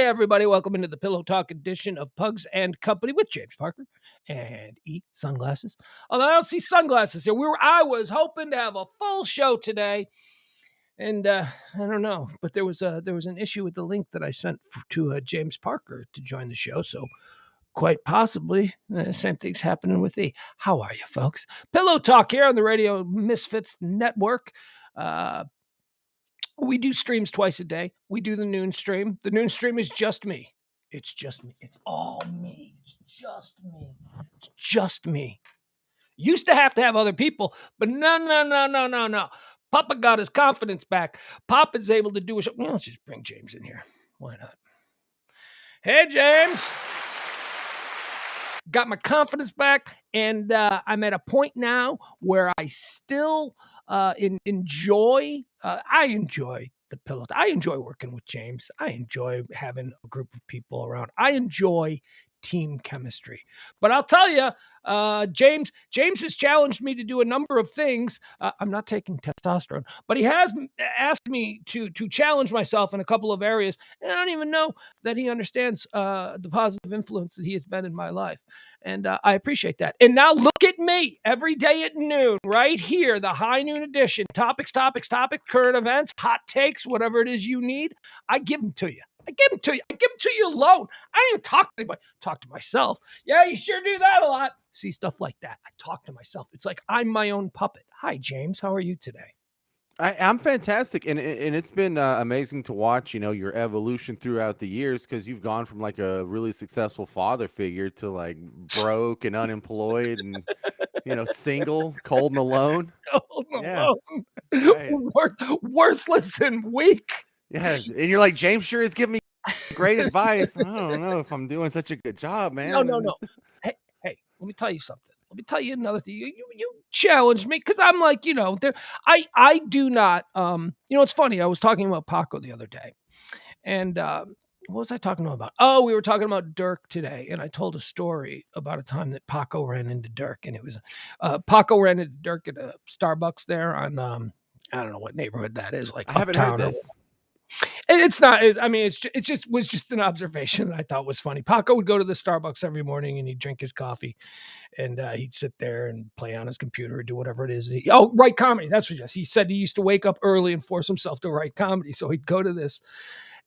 everybody. Welcome into the Pillow Talk edition of Pugs and Company with James Parker and Sunglasses. Although I don't see sunglasses here. I was hoping to have a full show today, and I don't know, but there was an issue with the link that I sent to James Parker to join the show, so quite possibly same thing's happening with E. How are you, folks? Pillow Talk here on the Radio Misfits Network. We do streams twice a day. We do the noon stream. The noon stream is just me. It's just me. It's all me. It's just me. It's just me. Used to have other people, but no. Papa got his confidence back. Papa's able to do a show. Well, let's just bring James in here. Why not? Hey, James. Got my confidence back, and I'm at a point now where I still enjoy. I enjoy the pillow. I enjoy working with James. I enjoy having a group of people around. I enjoy team chemistry. But I'll tell you, James has challenged me to do a number of things. I'm not taking testosterone, but he has asked me to challenge myself in a couple of areas. And I don't even know that he understands the positive influence that he has been in my life. And I appreciate that. And now look at me every day at noon, right here, the high noon edition. Topics, current events, hot takes, whatever it is you need. I give them to you. I give them to you. I give them to you alone. I don't even talk to anybody. Talk to myself. Yeah, you sure do that a lot. See, stuff like that. I talk to myself. It's like I'm my own puppet. Hi, James. How are you today? I'm fantastic, and it's been amazing to watch, your evolution throughout the years, because you've gone from like a really successful father figure to like broke and unemployed and single, cold and alone. Cold and alone. Right. Worthless and weak. Yes, and you're like, James sure is giving me great advice. I don't know if I'm doing such a good job, man. No. Hey, let me tell you something. Let me tell you another thing. You challenged me because I'm like, I do not. It's funny. I was talking about Paco the other day, and what was I talking about? Oh, we were talking about Dirk today, and I told a story about a time that Paco ran into Dirk, and it was Paco ran into Dirk at a Starbucks there on I don't know what neighborhood that is, like I haven't heard this. It's not. It was just an observation that I thought was funny. Paco would go to the Starbucks every morning and he'd drink his coffee, and he'd sit there and play on his computer or do whatever it is. Write comedy. That's what he said. He used to wake up early and force himself to write comedy. So he'd go to this,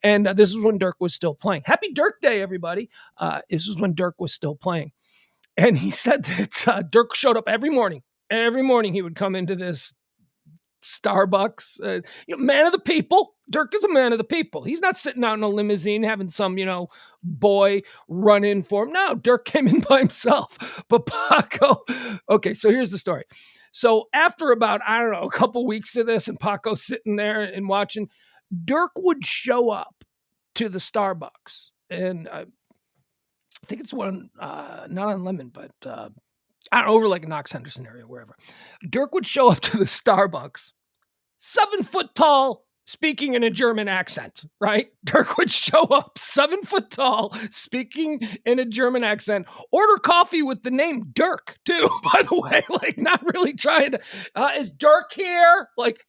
and this is when Dirk was still playing. Happy Dirk Day, everybody! This is when Dirk was still playing, and he said that Dirk showed up every morning. Every morning he would come into this Starbucks, man of the people. Dirk is a man of the people. He's not sitting out in a limousine having some, boy run in for him. No, Dirk came in by himself. But Paco, okay, so here's the story. So after about, I don't know, a couple weeks of this and Paco sitting there and watching, Dirk would show up to the Starbucks. And I think it's one, not on Lemon, but I don't know, over like Knox Henderson area, wherever. Dirk would show up to the Starbucks, 7 foot tall, speaking in a German accent, right? Dirk would show up 7 foot tall, speaking in a German accent, order coffee with the name Dirk too, by the way, like not really trying to, is Dirk here? Like,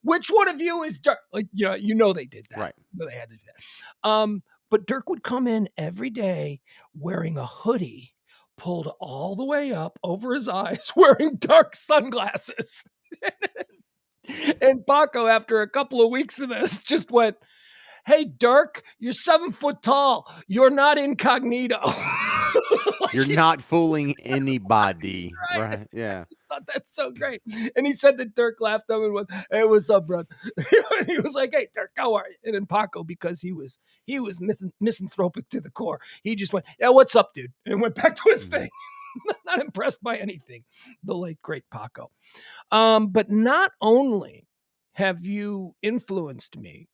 which one of you is Dirk? Like, they did that. Right. They had to do that. But Dirk would come in every day wearing a hoodie pulled all the way up over his eyes, wearing dark sunglasses. And Paco, after a couple of weeks of this, just went, hey, Dirk, you're 7 foot tall. You're not incognito. You're not fooling anybody. Right. Yeah. I thought that's so great. And he said that Dirk laughed at him and went, hey, what's up, bro? And he was like, hey, Dirk, how are you? And then Paco, because he was misanthropic to the core, he just went, yeah, what's up, dude? And went back to his thing. Not impressed by anything. The late, great Paco. But not only have you influenced me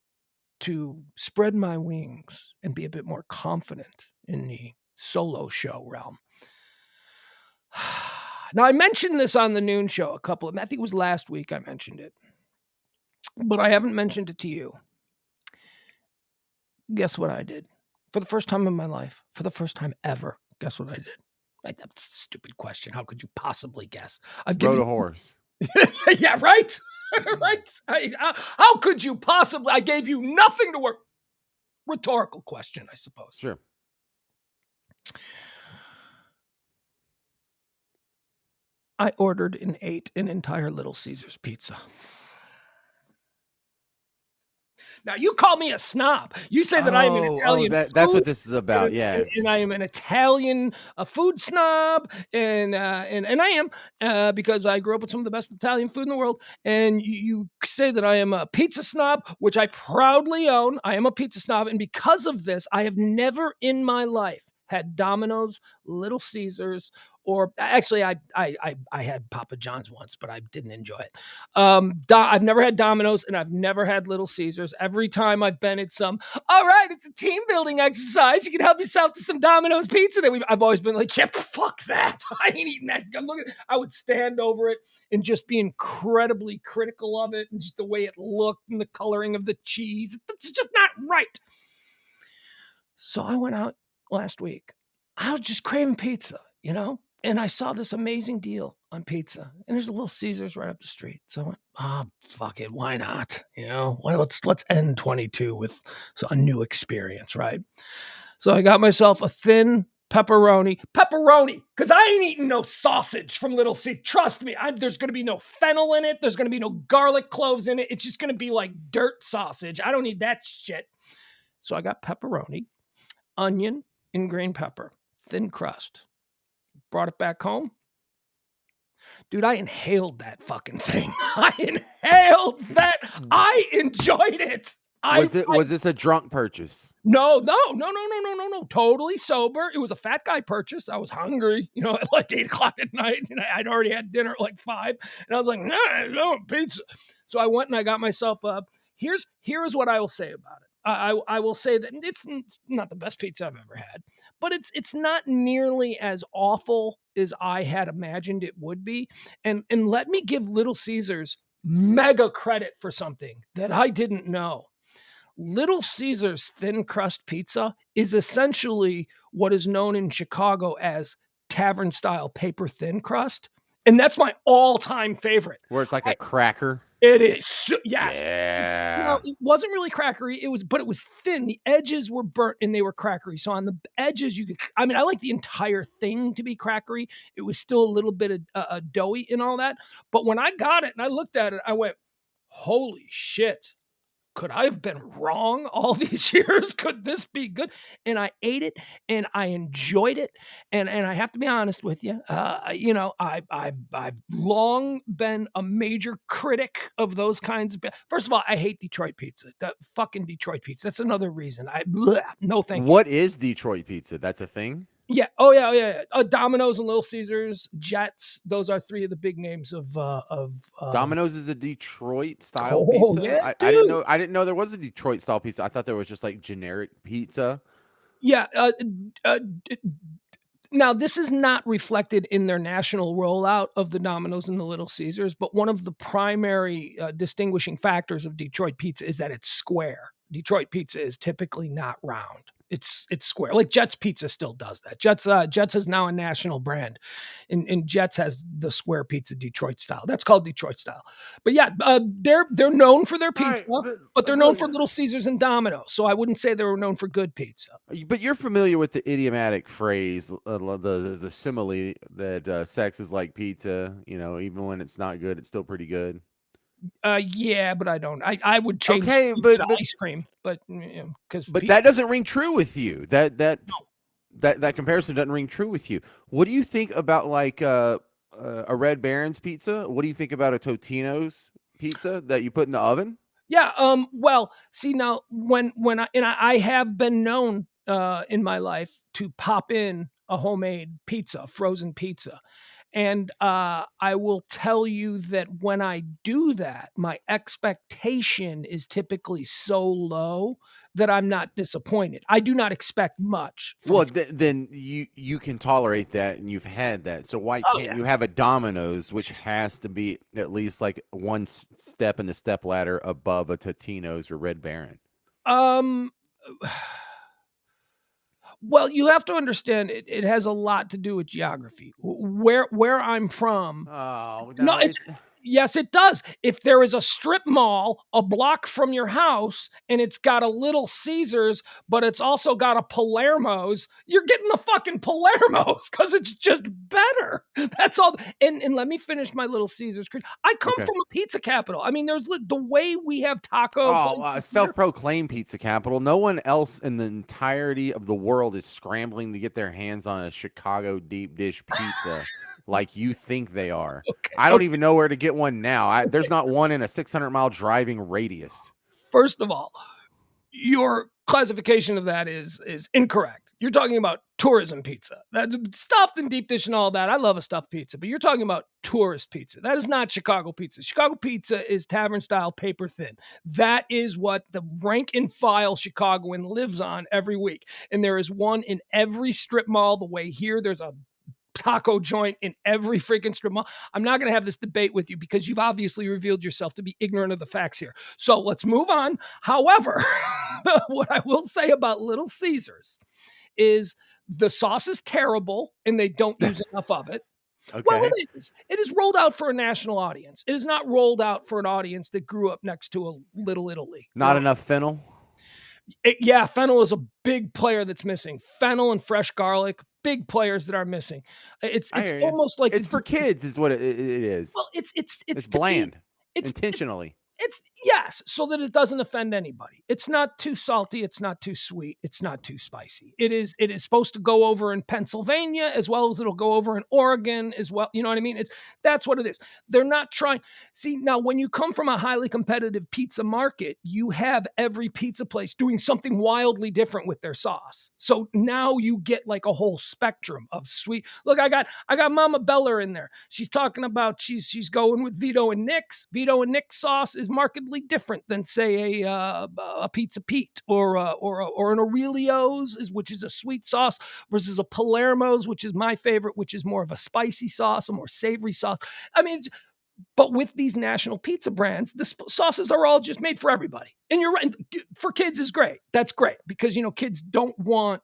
to spread my wings and be a bit more confident in the solo show realm. Now, I mentioned this on the noon show I think it was last week I mentioned it, but I haven't mentioned it to you. Guess what I did? For the first time in my life, for the first time ever, guess what I did? That's a stupid question. How could you possibly guess? Rode a horse. Yeah, right? Right? How could you possibly? I gave you nothing to work. Rhetorical question, I suppose. Sure. I ordered and ate an entire Little Caesars pizza. Now, you call me a snob. You say that I am an Italian that's what this is about. Yeah. and I am an Italian food snob, and I am because I grew up with some of the best Italian food in the world. And you say that I am a pizza snob, which I proudly own. I am a pizza snob, and because of this, I have never in my life had Domino's, Little Caesars, or actually, I had Papa John's once, but I didn't enjoy it. I've never had Domino's, and I've never had Little Caesars. Every time I've been at some, all right, it's a team building exercise. You can help yourself to some Domino's pizza. I've always been like, yeah, fuck that. I ain't eating that. I would stand over it and just be incredibly critical of it, and just the way it looked and the coloring of the cheese. It's just not right. So I went out last week. I was just craving pizza, and I saw this amazing deal on pizza, and there's a Little Caesars right up the street. So I went, fuck it, why not? Let's end 22 with a new experience, right? So I got myself a thin pepperoni, because I ain't eating no sausage from Little Caesars. Trust me, there's going to be no fennel in it. There's going to be no garlic cloves in it. It's just going to be like dirt sausage. I don't need that shit. So I got pepperoni, onion, and green pepper, thin crust. Brought it back home. Dude, I inhaled that fucking thing. I inhaled that. I enjoyed it. Was this a drunk purchase? No. Totally sober. It was a fat guy purchase. I was hungry, at like 8:00 at night, and I'd already had dinner at like 5, and I was like, no pizza. So I went and I got myself up. Here's what I will say about it. I will say that it's not the best pizza I've ever had, but it's not nearly as awful as I had imagined it would be. And let me give Little Caesars mega credit for something that I didn't know. Little Caesars thin crust pizza is essentially what is known in Chicago as tavern style paper thin crust. And that's my all-time favorite. Where it's like a cracker. It is. Yes. Yeah. It wasn't really crackery. But it was thin. The edges were burnt and they were crackery. So on the edges, I like the entire thing to be crackery. It was still a little bit of doughy and all that. But when I got it and I looked at it, I went, holy shit. Could I have been wrong all these years? Could this be good? And I ate it and I enjoyed it. And I have to be honest with you. I've long been a major critic of those kinds of. First of all, I hate Detroit pizza. That fucking Detroit pizza. That's another reason. No thank you. What is Detroit pizza? That's a thing? Yeah. Oh yeah. Domino's and Little Caesars, Jets. Those are 3 of the big names of. Domino's is a Detroit style pizza. Yeah, I didn't know there was a Detroit style pizza. I thought there was just like generic pizza. Yeah. Now this is not reflected in their national rollout of the Domino's and the Little Caesars, but one of the primary distinguishing factors of Detroit pizza is that it's square. Detroit pizza is typically not round. It's square. Like Jets Pizza still does that. Jets is now a national brand, and Jets has the square pizza Detroit style. That's called Detroit style. But yeah, they're known for their pizza, but they're known for Little Caesars and Domino's. So I wouldn't say they were known for good pizza. But you're familiar with the idiomatic phrase, the simile that sex is like pizza. Even when it's not good, it's still pretty good. Yeah, but I don't. I would change but ice cream, but that doesn't ring true with you. That comparison doesn't ring true with you. What do you think about like a Red Baron's pizza? What do you think about a Totino's pizza that you put in the oven? Yeah. Well, see now when I have been known in my life to pop in a homemade pizza, frozen pizza. And I will tell you that when I do that, my expectation is typically so low that I'm not disappointed. I do not expect much. Well, then you can tolerate that, and you've had that. So why can't you have a Domino's, which has to be at least like one step in the step ladder above a Totino's or Red Baron? Well, you have to understand it has a lot to do with geography. Where I'm from. Oh no! Yes, it does. If there is a strip mall a block from your house and it's got a Little Caesars, but it's also got a Palermo's, you're getting the fucking Palermo's because it's just better. That's all. And let me finish my Little Caesars. I come Okay. from a pizza capital. I mean, there's the way we have taco. Self-proclaimed pizza capital. No one else in the entirety of the world is scrambling to get their hands on a Chicago deep dish pizza like you think they are. Okay. I don't even know where to get one now. There's not one in a 600-mile driving radius. First of all, your classification of that is incorrect. You're talking about tourism pizza. That stuffed and deep dish and all that. I love a stuffed pizza, but you're talking about tourist pizza. That is not Chicago pizza. Chicago pizza is tavern style, paper thin. That is what the rank and file Chicagoan lives on every week. And there is one in every strip mall. The way here, there's a taco joint in every freaking strip mall. I'm not going to have this debate with you because you've obviously revealed yourself to be ignorant of the facts here. So let's move on. However, what I will say about Little Caesars is the sauce is terrible and they don't use enough of it. Okay. Well, it is. It is rolled out for a national audience. It is not rolled out for an audience that grew up next to a Little Italy. Not enough fennel? Yeah, fennel is a big player that's missing. Fennel and fresh garlic, big players that are missing. It's almost like it's for kids, is what it is. Well, it's bland, it's intentionally. It's yes, so that it doesn't offend anybody. It's not too salty, it's not too sweet, it's not too spicy. It is supposed to go over in Pennsylvania as well as it'll go over in Oregon as well. You know what I mean? That's what it is. They're not trying. See, now when you come from a highly competitive pizza market, you have every pizza place doing something wildly different with their sauce. So now you get like a whole spectrum of sweet. Look, I got Mama Bella in there. She's talking about she's going with Vito and Nick's. Vito and Nick's sauce is markedly different than, say, a Pizza Pete or an Aurelio's, which is a sweet sauce, versus a Palermo's, which is my favorite, which is more of a spicy sauce, a more savory sauce. I mean, but with these national pizza brands, the sauces are all just made for everybody. And you're right, for kids is great. That's great because, kids don't want,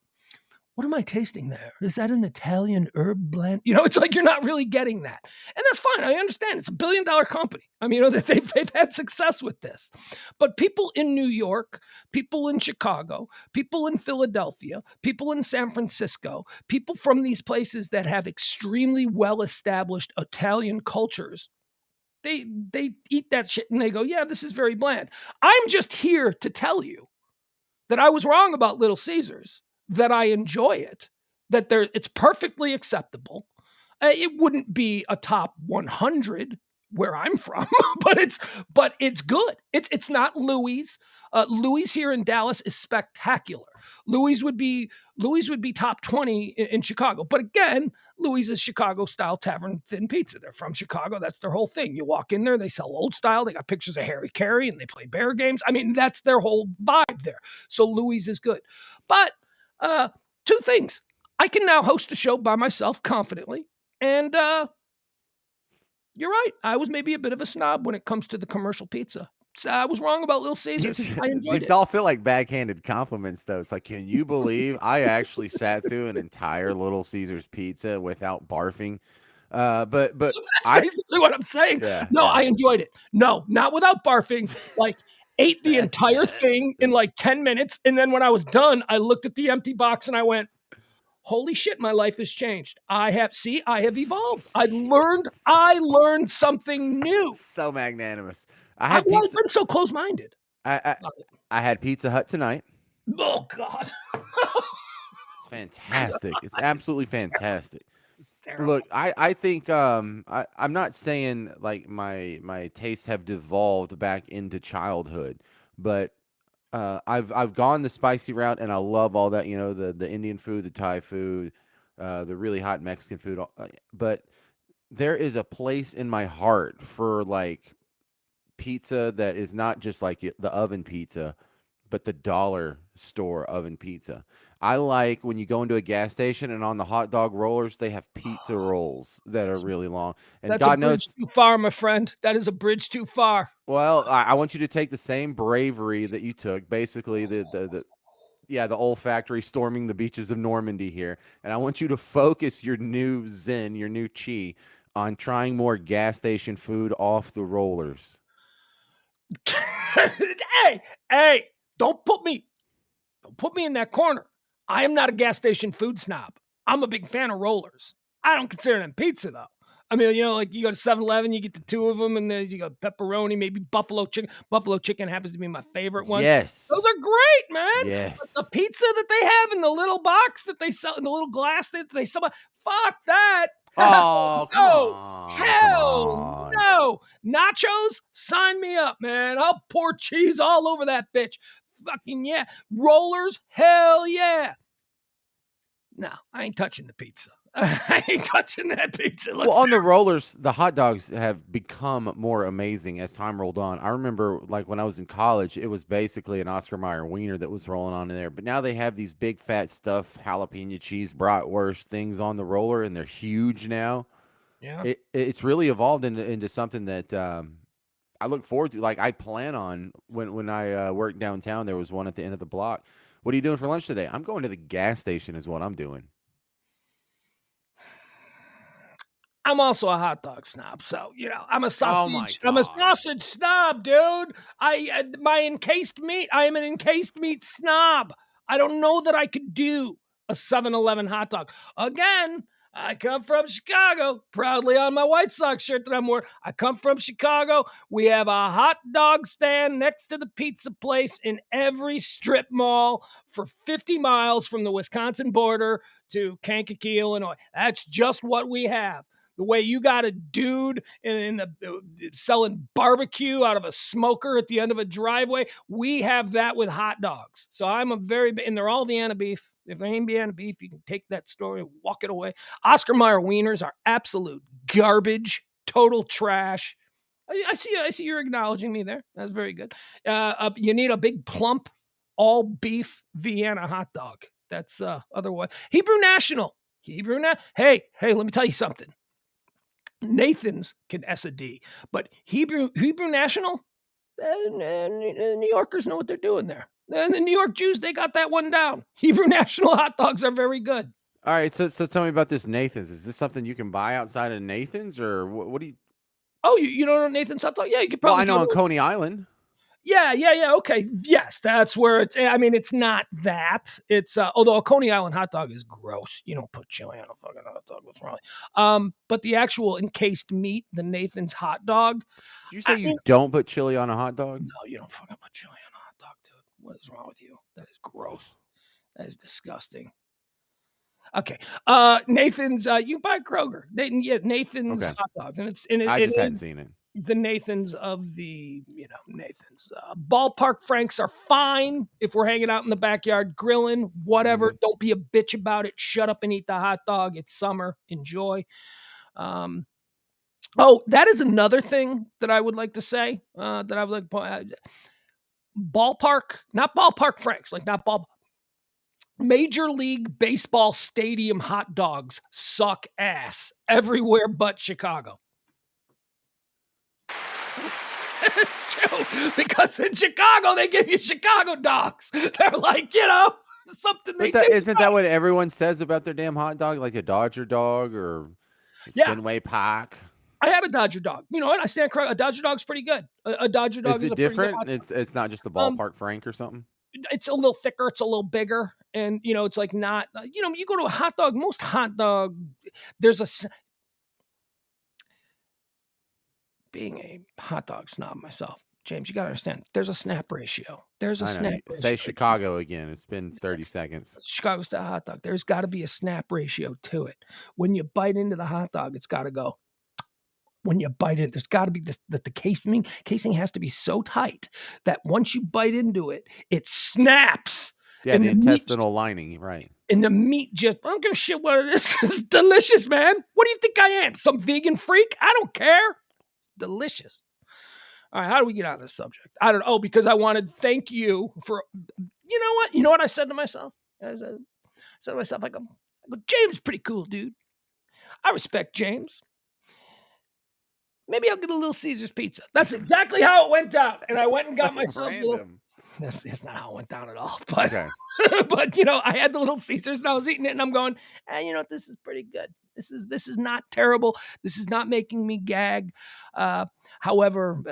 what am I tasting there? Is that an Italian herb blend? It's like you're not really getting that. And that's fine. I understand. It's $1 billion company. I mean, that they've had success with this. But people in New York, people in Chicago, people in Philadelphia, people in San Francisco, people from these places that have extremely well-established Italian cultures, they eat that shit and they go, yeah, this is very bland. I'm just here to tell you that I was wrong about Little Caesars, that I enjoy it, that it's perfectly acceptable. It wouldn't be a top 100 where I'm from, but it's good. It's not Louis. Louis here in Dallas is spectacular. Louis would be top 20 in Chicago. But again, Louis is Chicago style tavern thin pizza. They're from Chicago. That's their whole thing. You walk in there, they sell old style. They got pictures of Harry Carey and they play bear games. I mean, that's their whole vibe there. So Louis is good. But two things. I can now host a show by myself confidently. And you're right. I was maybe a bit of a snob when it comes to the commercial pizza. So I was wrong about Little Caesars. I enjoyed These all feel like backhanded compliments, though. It's like, can you believe I actually sat through an entire Little Caesars pizza without barfing? But that's basically what I'm saying. Yeah, no, yeah. I enjoyed it. No, not without barfing. Like, ate the entire thing in like 10 minutes. And then when I was done, I looked at the empty box and I went, holy shit, my life has changed. I have evolved. I learned something new. So magnanimous. I've been so close-minded. I had Pizza Hut tonight. Oh God. It's fantastic. It's absolutely fantastic. Look, I think I'm not saying like my tastes have devolved back into childhood, but I've gone the spicy route and I love all that, the Indian food, the Thai food, the really hot Mexican food, but there is a place in my heart for like pizza that is not just like the oven pizza, but the dollar store oven pizza. I like when you go into a gas station and on the hot dog rollers, they have pizza rolls that are really long. And that's God a bridge knows too far, my friend. That is a bridge too far. Well, I want you to take the same bravery that you took, basically the olfactory storming the beaches of Normandy here. And I want you to focus your new zen, your new chi on trying more gas station food off the rollers. Hey, don't put me in that corner. I am not a gas station food snob. I'm a big fan of rollers. I don't consider them pizza though. I mean, like you go to 7-Eleven, you get the two of them, and then you got pepperoni, maybe buffalo chicken. Buffalo chicken happens to be my favorite one. Those Yes. are great, man. But the Yes. pizza that they have in the little box that they sell, in the little glass that they sell, fuck that. Oh, come No. on. Come Hell on. no. Nachos, sign me up, man. I'll pour cheese all over that bitch. Fucking yeah. Rollers, hell yeah. No, I ain't touching the pizza. I ain't touching that pizza. Well, on the rollers, the hot dogs have become more amazing as time rolled on. I remember, like, when I was in college, it was basically an Oscar Mayer wiener that was rolling on in there. But now they have these big fat stuffed jalapeno cheese bratwurst things on the roller, and they're huge now. Yeah. It's really evolved into something that I look forward to. Like, I plan on when I work downtown, there was one at the end of the block. What are you doing for lunch today? I'm going to the gas station is what I'm doing. I'm also a hot dog snob, so I'm a sausage. Oh my I'm a God. sausage snob, dude. I am an encased meat snob. I don't know that I could do a 7-Eleven hot dog. Again, I come from Chicago, proudly on my White Sox shirt that I'm wearing. I come from Chicago. We have a hot dog stand next to the pizza place in every strip mall for 50 miles from the Wisconsin border to Kankakee, Illinois. That's just what we have. The way you got a dude in the selling barbecue out of a smoker at the end of a driveway, we have that with hot dogs. So I'm and they're all Vienna beef. If they ain't Vienna beef, you can take that story, walk it away. Oscar Mayer wieners are absolute garbage, total trash. I see you're acknowledging me there. That's very good. You need a big plump, all beef Vienna hot dog. That's otherwise Hebrew National. Hey, let me tell you something. Nathan's can S a D, but Hebrew National, New Yorkers know what they're doing there. And the New York Jews, they got that one down. Hebrew National hot dogs are very good. All right, so tell me about this Nathan's. Is this something you can buy outside of Nathan's, or what do you? Oh, you don't know Nathan's hot dog? Yeah, you could Well, probably. I know on Coney Island. Yeah. Okay. Yes, that's where it's. I mean, it's not that. It's although a Coney Island hot dog is gross. You don't put chili on a fucking hot dog. What's wrong? But the actual encased meat, the Nathan's hot dog. Did you say you don't put chili on a hot dog? No, you don't fucking put chili on a hot dog, dude. What is wrong with you? That is gross. That is disgusting. Okay. Nathan's. You buy Kroger. Nathan's Okay. hot dogs, and I just hadn't seen it. The Nathans of the, Nathans. Ballpark Franks are fine if we're hanging out in the backyard grilling, whatever. Mhm. Don't be a bitch about it. Shut up and eat the hot dog. It's summer. Enjoy. That is another thing that I would like to say, that I would like to point out. Ballpark, not Ballpark Franks, like not ball. Major League Baseball stadium hot dogs suck ass everywhere but Chicago. It's true, because in Chicago they give you Chicago dogs. They're like, something they do. Isn't that what everyone says about their damn hot dog? Like a Dodger dog or Fenway Park? I have a Dodger dog. You know what? I stand corrected. A Dodger dog's pretty good. A Dodger dog is it different? It's not just a ballpark Frank or something? It's a little thicker. It's a little bigger. And, it's like not, you go to a hot dog, most hot dog, being a hot dog snob myself, James, you got to understand, there's a snap ratio. There's a snap ratio. Say Chicago again. It's been 30 seconds. Chicago style hot dog. There's got to be a snap ratio to it. When you bite into the hot dog, it's got to go. When you bite it, there's got to be that the casing has to be so tight that once you bite into it, it snaps. Yeah, the intestinal lining, right. And the meat just, I don't give a shit what it is. It's delicious, man. What do you think I am? Some vegan freak? I don't care. It's delicious. All right, how do we get out of this subject? I don't know, because I wanted to thank you for, you know what? You know what I said to myself? I said to myself, I go, James is pretty cool, dude. I respect James. Maybe I'll get a Little Caesars pizza. That's exactly how it went down. And I went and got myself a little. That's not how it went down at all. But, okay. But I had the Little Caesars and I was eating it and I'm going, this is pretty good. This is not terrible. This is not making me gag. However,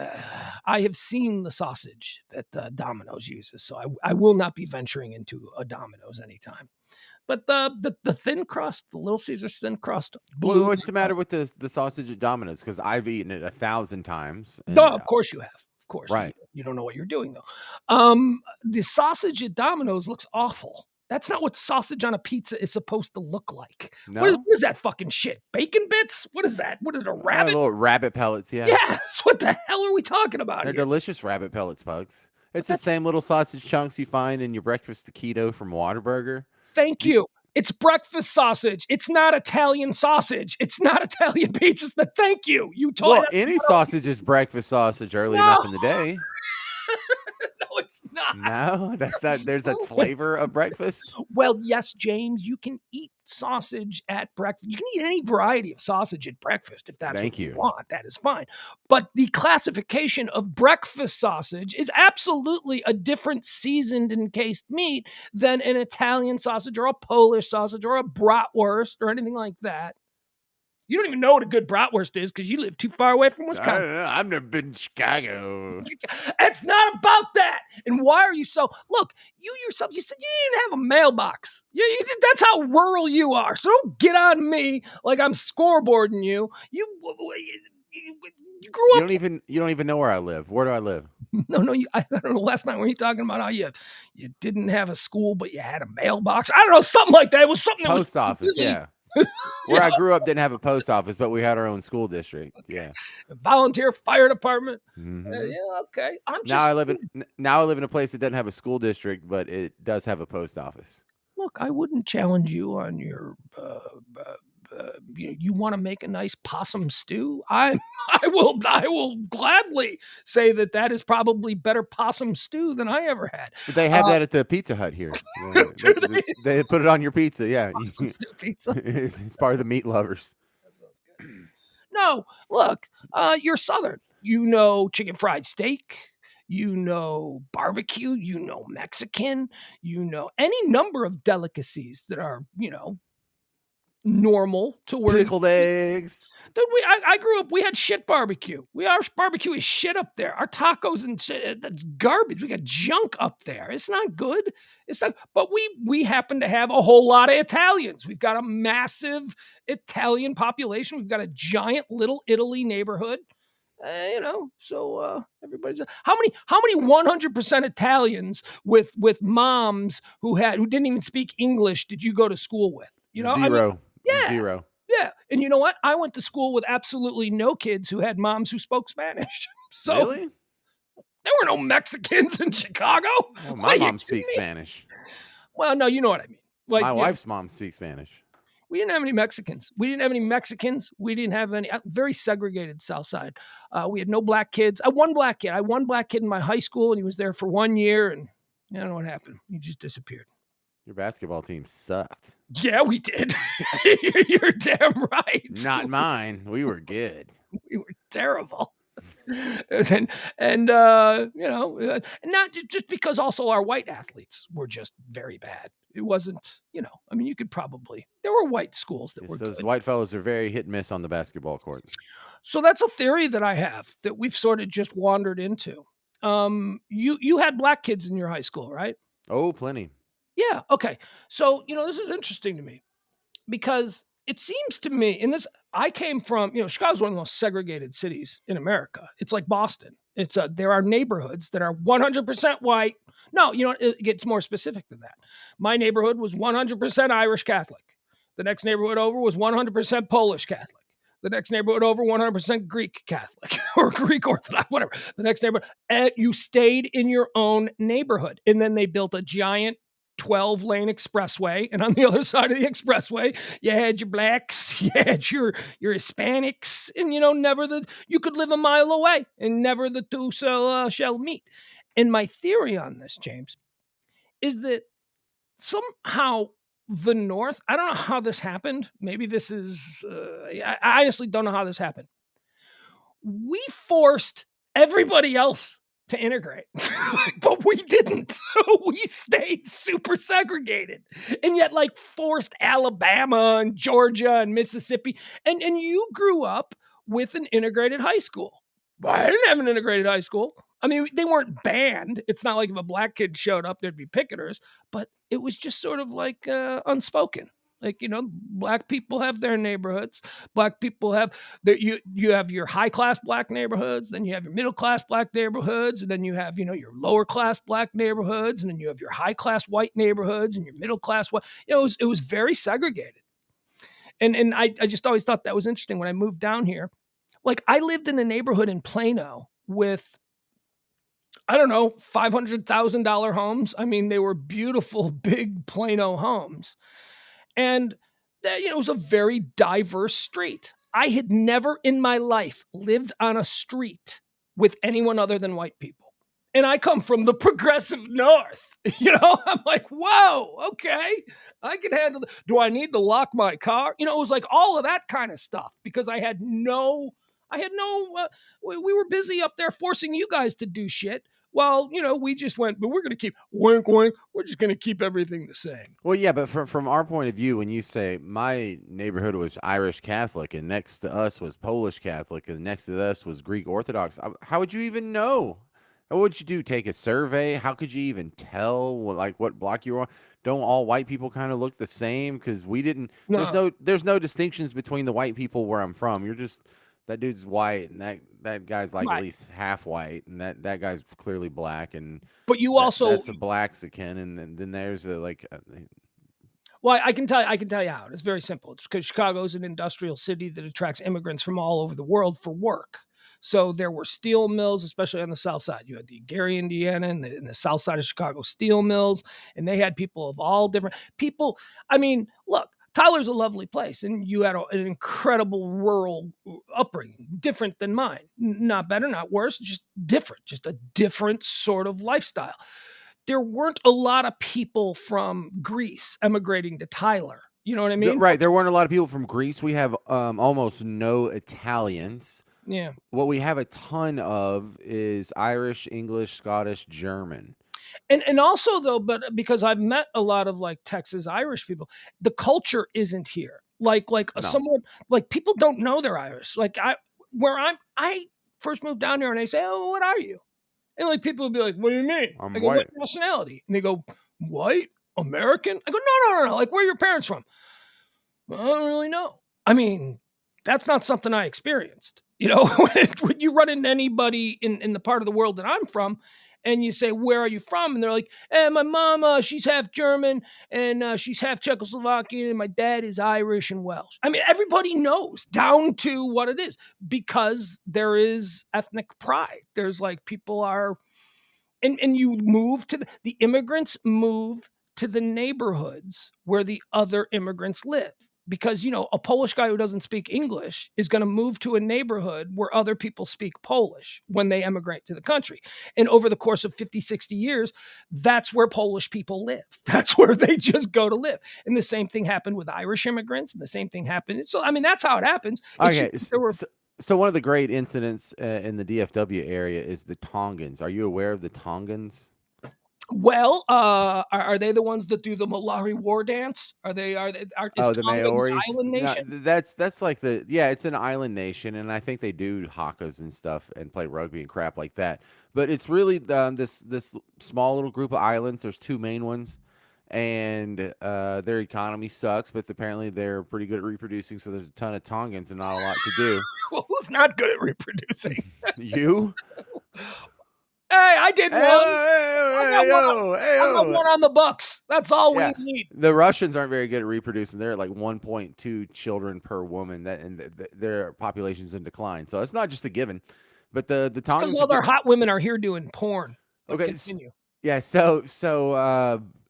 I have seen the sausage that Domino's uses, so I will not be venturing into a Domino's anytime. But the thin crust, the Little Caesars thin crust, blew What's the my matter with the sausage at Domino's? Because I've eaten it 1,000 times. No, And of course you have. Of course. right. You don't know what you're doing, though. The sausage at Domino's looks awful. That's not what sausage on a pizza is supposed to look like. What No? is that fucking shit? Bacon bits? What is that? What is it, a rabbit? Little rabbit pellets, yeah. Yes. What the hell are we talking about They're here? delicious rabbit pellets, Pugs. It's the same little sausage chunks you find in your breakfast taquito from Whataburger. Thank you. It's breakfast sausage. It's not Italian sausage. It's not Italian pizzas, but thank you. You told Well, any sausage is breakfast sausage early enough in the day. No, it's not. No, that's not. There's that flavor of breakfast. Well, yes, James, you can eat sausage at breakfast. You can eat any variety of sausage at breakfast if that's what you want. That is fine. But the classification of breakfast sausage is absolutely a different seasoned and cased meat than an Italian sausage or a Polish sausage or a bratwurst or anything like that. You don't even know what a good bratwurst is because you live too far away from Wisconsin. I've never been to Chicago. It's not about that. And why are you so? Look, you yourself, you said you didn't have a mailbox. That's how rural you are. So don't get on me like I'm scoreboarding you. You grew up. You don't even know where I live. Where do I live? No. I don't know. Last night, were you talking about how you didn't have a school, but you had a mailbox? I don't know, something like that. It was something. Post office, yeah. Where I grew up didn't have a post office, but we had our own school district. Okay. Yeah, volunteer fire department. Mm-hmm. Yeah, okay. Now I live in a place that doesn't have a school district, but it does have a post office. Look, I wouldn't challenge you on your. You want to make a nice possum stew? I will gladly say that is probably better possum stew than I ever had. But they have that at the Pizza Hut here. They put it on your pizza. Yeah, possum stew pizza. It's part of the meat lovers. That sounds good. No, look, you're Southern. You know chicken fried steak. You know barbecue. You know Mexican. You know any number of delicacies that are normal to where pickled eggs. Dude, I grew up. We had shit barbecue. Our barbecue is shit up there. Our tacos and shit, that's garbage. We got junk up there. It's not good. It's not. But we happen to have a whole lot of Italians. We've got a massive Italian population. We've got a giant Little Italy neighborhood. So everybody's how many 100% Italians with moms who didn't even speak English did you go to school with? Zero. Yeah. Zero. Yeah. And you know what? I went to school with absolutely no kids who had moms who spoke Spanish. So really? There were no Mexicans in Chicago. Well, my mom speaks Spanish. Well, no, you know what I mean. Like, my wife's mom speaks Spanish. We didn't have any Mexicans. We didn't have any very segregated South Side. We had no black kids. I had one black kid in my high school, and he was there for 1 year, and I don't know what happened. He just disappeared. Your basketball team sucked. Yeah, we did. You're damn right. Not mine. We were good. We were terrible. and not just because also our white athletes were just very bad. It wasn't, you could probably, there were white schools that were those good. white fellows are very hit and miss on the basketball court. So that's a theory that I have that we've sort of just wandered into. You had black kids in your high school, right? Oh, plenty. Yeah. Okay. So, this is interesting to me because it seems to me I came from, Chicago's one of the most segregated cities in America. It's like Boston. There are neighborhoods that are 100% white. No, it gets more specific than that. My neighborhood was 100% Irish Catholic. The next neighborhood over was 100% Polish Catholic. The next neighborhood over, 100% Greek Catholic or Greek Orthodox, whatever. The next neighborhood, you stayed in your own neighborhood. And then they built a giant 12-lane expressway, and on the other side of the expressway, you had your blacks, you had your Hispanics, and you could live a mile away, and never the two shall meet. And my theory on this, James, is that somehow the North, I don't know how this happened. Maybe this is, I honestly don't know how this happened. We forced everybody else to integrate, but we didn't. We stayed super segregated, and yet like forced Alabama and Georgia and Mississippi, and you grew up with an integrated high school. Well, I didn't have an integrated high school. I mean, they weren't banned. It's not like if a black kid showed up, there'd be picketers, but it was just sort of like unspoken. Like, black people have their neighborhoods. Black people have you have your high class black neighborhoods, then you have your middle class black neighborhoods, and then you have your lower class black neighborhoods, and then you have your high class white neighborhoods and your middle class white. It was very segregated, and I just always thought that was interesting when I moved down here. Like I lived in a neighborhood in Plano with, I don't know, $500,000 homes. I mean, they were beautiful, big Plano homes. And it was a very diverse street. I had never in my life lived on a street with anyone other than white people. And I come from the progressive North. I'm like, whoa, okay, I can handle it. Do I need to lock my car? It was like all of that kind of stuff because I had no, we were busy up there forcing you guys to do shit. Well, we just went, but we're going to keep wink, wink. We're just going to keep everything the same. Well, yeah, but from our point of view, when you say my neighborhood was Irish Catholic and next to us was Polish Catholic and next to us was Greek Orthodox, how would you even know? What would you do? Take a survey? How could you even tell what block you were on? Don't all white people kind of look the same? Because we didn't. No. There's no distinctions between the white people where I'm from. You're just that dude's white and that guy's like Right. at least half white and that guy's clearly black and but you also that's a Blaxican and then there's well, I can tell you how. It's very simple. It's because Chicago is an industrial city that attracts immigrants from all over the world for work. So there were steel mills, especially on the south side. You had the Gary, Indiana, and the south side of Chicago steel mills, and they had people of all different people. I mean, look, Tyler's a lovely place, and you had an incredible rural upbringing, different than mine. Not better, not worse, just different, just a different sort of lifestyle. There weren't a lot of people from Greece emigrating to Tyler. You know what I mean? Right. There weren't a lot of people from Greece. We have almost no Italians. Yeah. What we have a ton of is Irish, English, Scottish, German. And also though, but because I've met a lot of like Texas Irish people, the culture isn't here. Like No. someone like people don't know they're Irish. Like I first moved down here and they say, "Oh, what are you?" And like people would be like, "What do you mean?" I'm I go, white. "What nationality?" And they go, "White? American?" I go, No. Like, where are your parents from?" "Well, I don't really know." I mean, that's not something I experienced. When you run into anybody in the part of the world that I'm from, and you say, "Where are you from?" and they're like, my mom, she's half German and she's half Czechoslovakian, and my dad is Irish and Welsh. I mean, everybody knows down to what it is because there is ethnic pride. There's like people are, and you move to the immigrants move to the neighborhoods where the other immigrants live because a Polish guy who doesn't speak English is going to move to a neighborhood where other people speak Polish when they emigrate to the country. And over the course of 50, 60 years, that's where Polish people live. That's where they just go to live. And the same thing happened with Irish immigrants, and the same thing happened. So I mean, that's how it happens. Okay. So one of the great incidents in the DFW area is the Tongans. Are you aware of the Tongans? Well, are they the ones that do the Malari war dance? Is The Tonga an Maoris. island No, nation? that's like it's an island nation, and I think they do hakas and stuff and play rugby and crap like that. But it's really this small little group of islands. There's two main ones, and their economy sucks, but apparently they're pretty good at reproducing. So there's a ton of Tongans and not a lot to do. Well, who's not good at reproducing? You? Hey, I did one. I got one Hey, on the books. That's all yeah. we need. The Russians aren't very good at reproducing. They're at like 1.2 children per woman. Their population's in decline. So it's not just a given. But the Tongans. Because all their hot women are here doing porn. But Okay. continue. Yeah.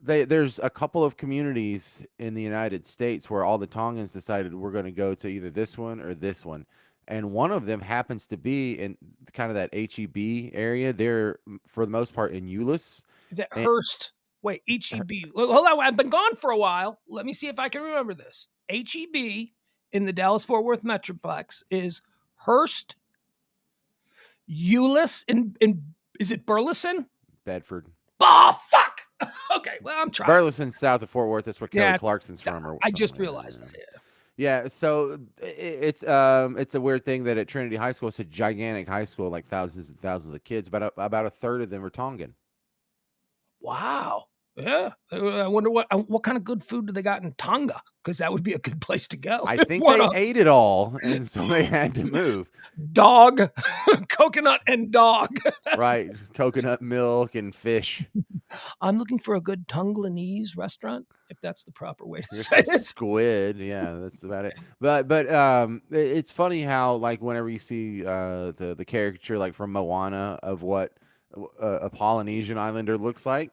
There's a couple of communities in the United States where all the Tongans decided we're going to go to either this one or this one. And one of them happens to be in kind of that HEB area. They're, for the most part, in Euless. Is it Hearst? Wait, HEB. Hold on. I've been gone for a while. Let me see if I can remember this. HEB in the Dallas-Fort Worth Metroplex is Hearst, Euless, and Is it Burleson? Bedford. Oh, fuck. Okay, well, I'm trying. Burleson's south of Fort Worth. That's where Kelly Yeah, Clarkson's from. Or I just something. realized that. Yeah. Yeah, so it's a weird thing that at Trinity High School, it's a gigantic high school, like thousands and thousands of kids, but about a third of them are Tongan. Wow. Yeah. I wonder what kind of good food do they got in Tonga? Because that would be a good place to go. I think they ate it all, and so they had to move. Dog, coconut and dog. Right, coconut milk and fish. I'm looking for a good Tonglanese restaurant, if that's the proper way to say it. Squid, yeah, that's about it. But it's funny how, like, whenever you see the caricature, like from Moana, of what a Polynesian islander looks like,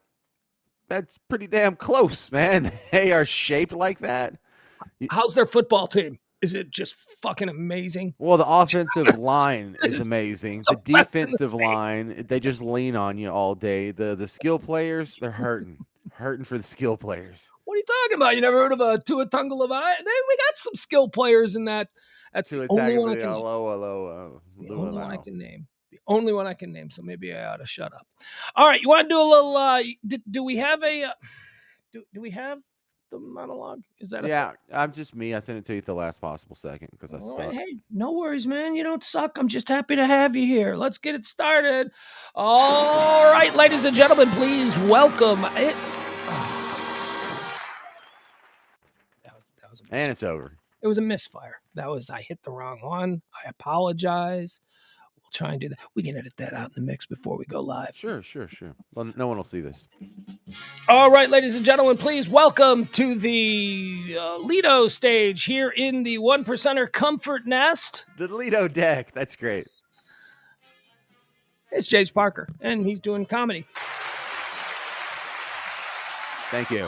that's pretty damn close, man. They are shaped like that. How's their football team? Is it just fucking amazing? Well, the offensive line is amazing. The defensive line, they just lean on you all day. The skill players, they're hurting for the skill players. What are you talking about? You never heard of a Tua Tagovailoa? We got some skill players in that. That's the only one I can name. The only one I can name. So maybe I ought to shut up. All right, you want to do a little? Do we have a? Do we have the monologue? Is that? Yeah, I'm just me. I sent it to you at the last possible second because I suck. Hey, no worries, man. You don't suck. I'm just happy to have you here. Let's get it started. All right, ladies and gentlemen, please welcome it. And it's over. It was a misfire. I hit the wrong one. I apologize. We'll try and do that. We can edit that out in the mix before we go live. Sure. Well, no one will see this. All right, ladies and gentlemen, please welcome to the Lido stage here in the One Percenter Comfort Nest. The Lido deck. That's great. It's James Parker, and he's doing comedy. Thank you.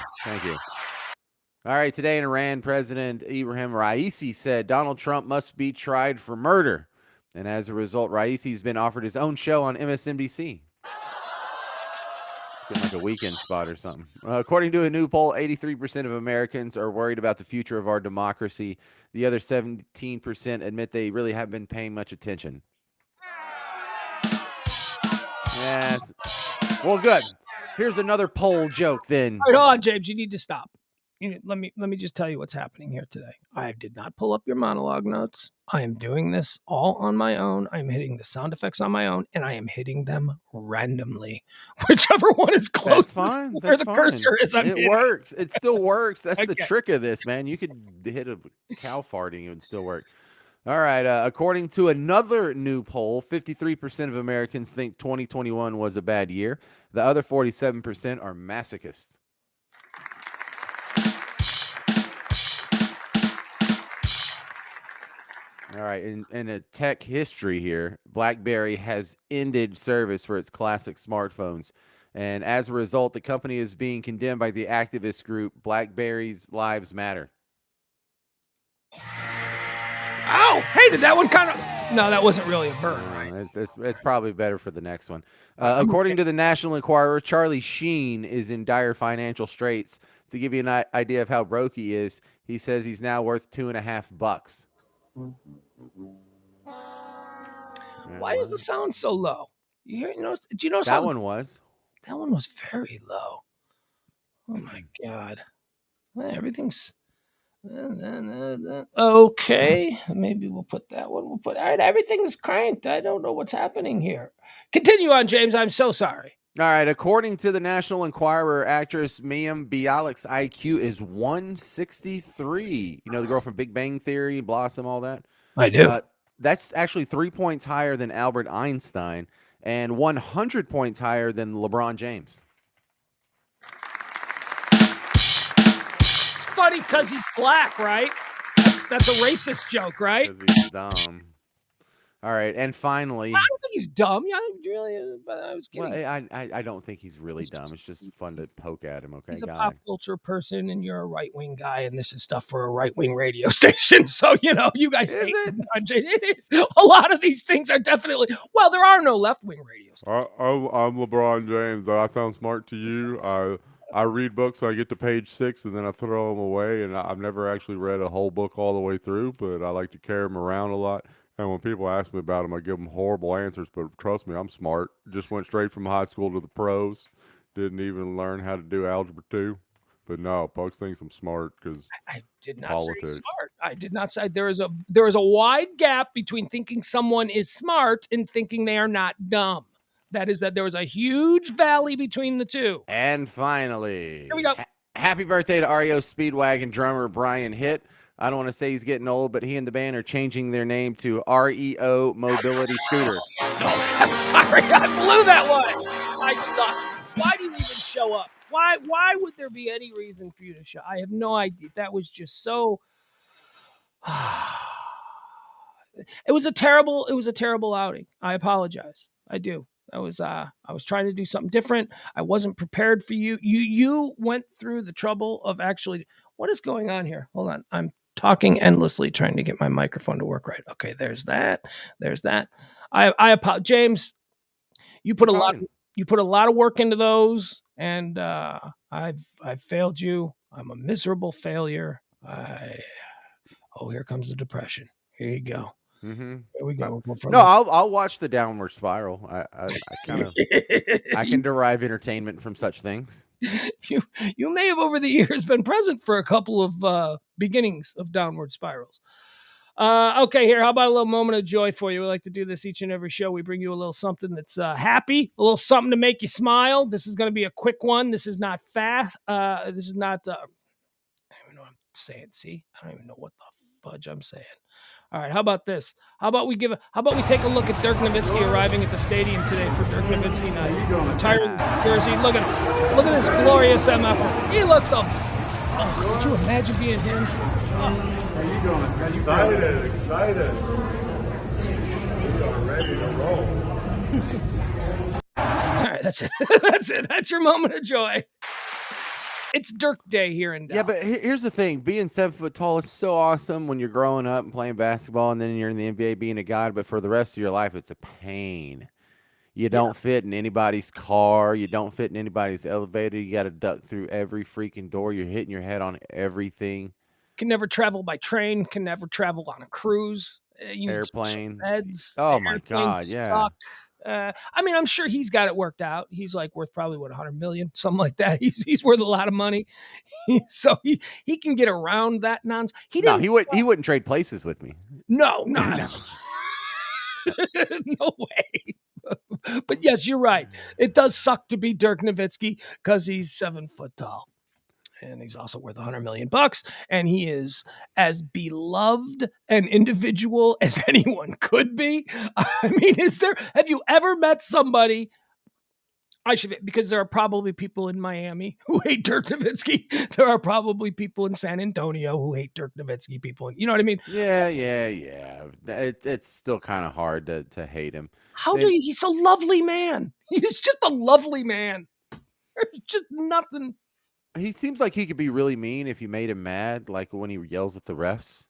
All right, today in Iran, President Ibrahim Raisi said Donald Trump must be tried for murder. And as a result, Raisi's been offered his own show on MSNBC. It's been like a weekend spot or something. According to a new poll, 83% of Americans are worried about the future of our democracy. The other 17% admit they really haven't been paying much attention. Yes. Well, good. Here's another poll joke then. All right, hold on, James. You need to stop. Let me just tell you what's happening here today. I did not pull up your monologue notes. I am doing this all on my own. I'm hitting the sound effects on my own, and I am hitting them randomly. Whichever one is close. That's fine. Where the cursor is. It works. It still works. That's the trick of this, man. You could hit a cow farting, it would still work. All right. According to another new poll, 53% of Americans think 2021 was a bad year. The other 47% are masochists. All right, in a tech history here, Blackberry has ended service for its classic smartphones. And as a result, the company is being condemned by the activist group Blackberry's Lives Matter. Oh, hey, did that one kind of... No, that wasn't really a burn, right? It's probably better for the next one. According to the National Enquirer, Charlie Sheen is in dire financial straits. To give you an idea of how broke he is, he says he's now worth $2.50. Why is the sound so low? You hear? Did you know that one was? That one was very low. Oh my god! Well, everything's okay. Maybe we'll put that one. All right. Everything's cranked. I don't know what's happening here. Continue on, James. I'm so sorry. All right. According to the National Enquirer, actress Mayim Bialik's IQ is 163. You know, the girl from Big Bang Theory, Blossom, all that? I do. That's actually 3 points higher than Albert Einstein and 100 points higher than LeBron James. It's funny because he's black, right? That's a racist joke, right? Because he's dumb. All right, and finally, I don't think he's dumb. Yeah, really, but I was kidding. Well, I don't think he's really dumb. It's just fun to poke at him. Okay, he's a pop culture person, and you're a right wing guy, and this is stuff for a right wing radio station. So you guys is hate it? It is. A lot of these things are definitely. Well, there are no left wing radio stations. I'm LeBron James. Does that sound smart to you? I read books. I get to page 6 and then I throw them away. And I've never actually read a whole book all the way through, but I like to carry them around a lot. And when people ask me about them, I give them horrible answers. But trust me, I'm smart. Just went straight from high school to the pros. Didn't even learn how to do algebra 2. But no, Pugs thinks I'm smart because I did not say politics. smart. I did not say there is a wide gap between thinking someone is smart and thinking they are not dumb. That there was a huge valley between the two. And finally, Here we go. Happy birthday to REO Speedwagon drummer Brian Hitt. I don't want to say he's getting old, but he and the band are changing their name to REO Mobility Scooter. Oh, I'm sorry. I blew that one. I suck. Why do you even show up? Why would there be any reason for you to show? I have no idea. That was just so. It was a terrible outing. I apologize. I do. I was trying to do something different. I wasn't prepared for you. You went through the trouble of actually. What is going on here? Hold on. I'm talking endlessly trying to get my microphone to work right. Okay, there's that. I apologize. James, you put a lot of work into those, and I've failed you. I'm a miserable failure. Here comes the depression. Here you go. Mm-hmm. Here we go. No, I'll watch the downward spiral. I kind of I can derive entertainment from such things. You may have over the years been present for a couple of beginnings of downward spirals. Okay, here. How about a little moment of joy for you? We like to do this each and every show. We bring you a little something that's happy, a little something to make you smile. This is going to be a quick one. This is not fast. This is not. I don't even know what I'm saying. See, I don't even know what the fudge I'm saying. All right, how about this? How about we take a look at Dirk Nowitzki arriving at the stadium today for Dirk Nowitzki night? Retired jersey. Look at this glorious MF. He looks so. Oh, could you imagine being him? How you doing? Excited. We are ready to roll. All right, that's it. That's your moment of joy. It's Dirk Day here in Dallas. Yeah, but here's the thing. Being 7 foot tall is so awesome when you're growing up and playing basketball, and then you're in the NBA being a god, but for the rest of your life, it's a pain. You don't fit in anybody's car. You don't fit in anybody's elevator. You got to duck through every freaking door. You're hitting your head on everything. Can never travel by train. Can never travel on a cruise. Airplane. Beds. Oh, my God, yeah. Suck. I mean, I'm sure he's got it worked out. He's like worth probably $100 million, something like that. He's worth a lot of money, so he can get around that nonsense. He wouldn't trade places with me. No. No way. But yes, you're right. It does suck to be Dirk Nowitzki because he's 7 foot tall. And he's also worth $100 million, and he is as beloved an individual as anyone could be. I mean, have you ever met somebody? Because there are probably people in Miami who hate Dirk Nowitzki. There are probably people in San Antonio who hate Dirk Nowitzki. You know what I mean? Yeah. It's still kind of hard to hate him. He's a lovely man. He's just a lovely man. There's just nothing. He seems like he could be really mean if you made him mad, like when he yells at the refs.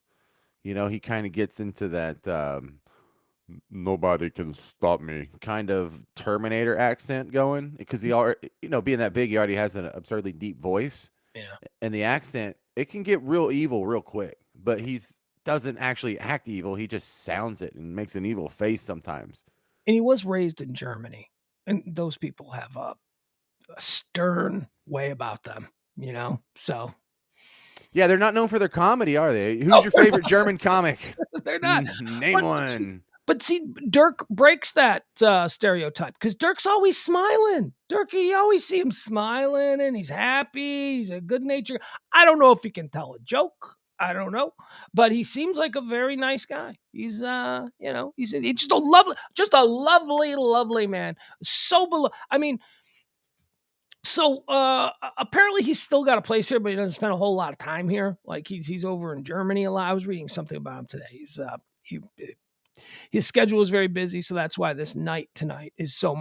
You know, he kind of gets into that Nobody can stop me kind of Terminator accent going because he already, being that big, he already has an absurdly deep voice. Yeah. And the accent, it can get real evil real quick, but doesn't actually act evil. He just sounds it and makes an evil face sometimes. And he was raised in Germany, and those people have a stern way about them, so. Yeah, they're not known for their comedy, are they? Who's your favorite German comic? They're not. Name one. But see, Dirk breaks that stereotype because Dirk's always smiling. You always see him smiling and he's happy. He's a good nature. I don't know if he can tell a joke. I don't know, but he seems like a very nice guy. He's he's just a lovely man. So So apparently he's still got a place here, but he doesn't spend a whole lot of time here. Like he's over in Germany a lot. I was reading something about him today. His schedule is very busy, so that's why this night tonight is so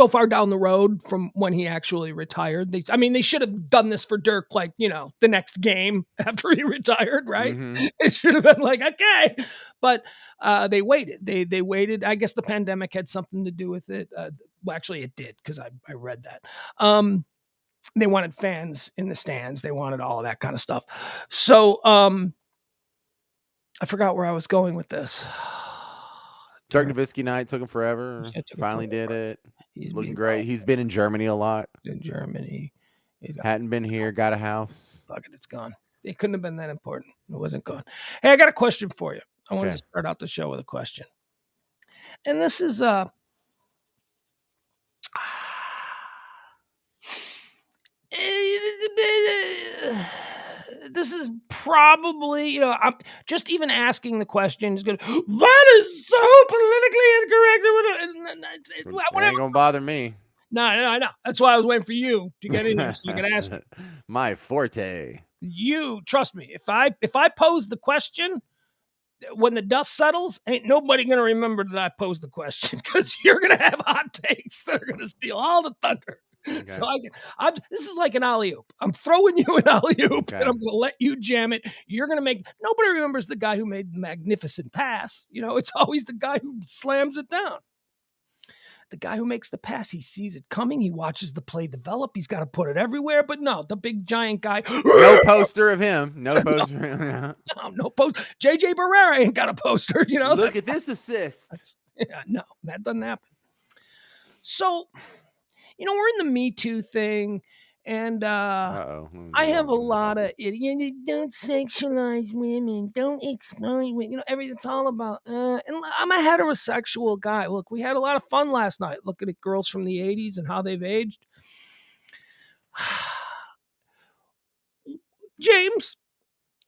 far down the road from when he actually retired. They should have done this for Dirk, like, the next game after he retired, right? Mm-hmm. It should have been like, okay. But they waited. They waited. I guess the pandemic had something to do with it. Well, actually, it did, because I read that. They wanted fans in the stands. They wanted all of that kind of stuff. So I forgot where I was going with this. Dirk Nowitzki night took him forever. It took him Finally did forever. it. He's Looking been great. He's been in Germany a lot. in Germany. He's got Hadn't been here. Got a house. fuck it, it's gone. It couldn't have been that important. It wasn't gone. Hey, I got a question for you. I wanted to Okay. start out the show with a question. And this is this is probably, you know, I'm just even asking the question is going to, that is so politically incorrect. It Whatever. ain't gonna bother me. No, I know. That's why I was waiting for you to get in here so I could ask you. My forte. You trust me. If I pose the question, when the dust settles, ain't nobody gonna remember that I posed the question because you're gonna have hot takes that are gonna steal all the thunder. Okay. So this is like an alley-oop. I'm throwing you an alley-oop, Okay. and I'm gonna let you jam it. You're gonna make nobody remembers the guy who made the magnificent pass. You know, it's always the guy who slams it down. The guy who makes the pass, he sees it coming. He watches the play develop. He's got to put it everywhere. But no, the big giant guy. No poster of him. No poster. Of him. No post. JJ Barrera ain't got a poster. You know. Look at this assist. Yeah, no, that doesn't happen. So, you know, we're in the Me Too thing, and I have a lot of idiots. Don't sexualize women. Don't exploit women. You know, it's all about. And I'm a heterosexual guy. Look, we had a lot of fun last night looking at girls from the '80s and how they've aged. James,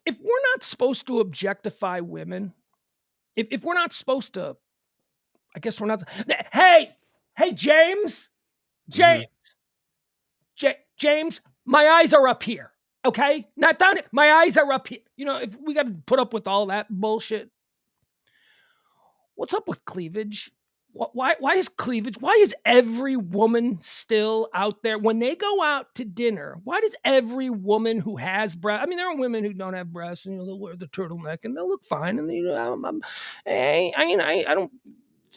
if we're not supposed to objectify women, if we're not supposed to, I guess we're not. Hey, James. James, my eyes are up here. Okay, not down here. My eyes are up here. You know, if we got to put up with all that bullshit. What's up with cleavage? Why is cleavage? Why is every woman still out there when they go out to dinner? Why does every woman who has breasts? I mean, there are women who don't have breasts, and they'll wear the turtleneck and they'll look fine. And I don't.